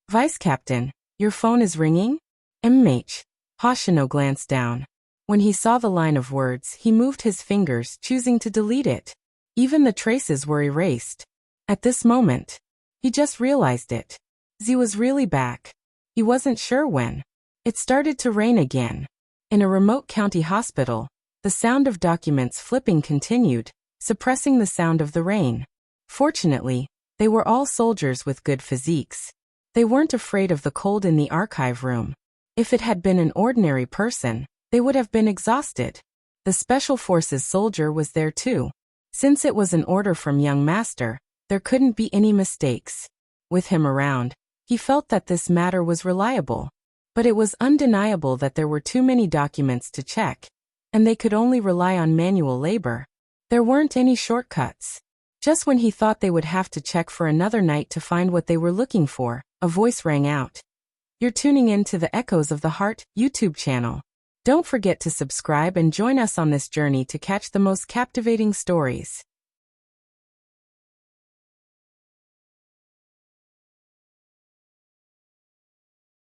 Vice Captain, your phone is ringing? Immersing. Hoshino glanced down. When he saw the line of words, he moved his fingers, choosing to delete it. Even the traces were erased. At this moment, he just realized it. Z was really back. He wasn't sure when. It started to rain again. In a remote county hospital, the sound of documents flipping continued, suppressing the sound of the rain. Fortunately, they were all soldiers with good physiques. They weren't afraid of the cold in the archive room. If it had been an ordinary person, they would have been exhausted. The Special Forces soldier was there too. Since it was an order from young master, there couldn't be any mistakes. With him around, he felt that this matter was reliable. But it was undeniable that there were too many documents to check, and they could only rely on manual labor. There weren't any shortcuts. Just when he thought they would have to check for another night to find what they were looking for, a voice rang out. You're tuning in to the Echoes of the Heart YouTube channel. Don't forget to subscribe and join us on this journey to catch the most captivating stories.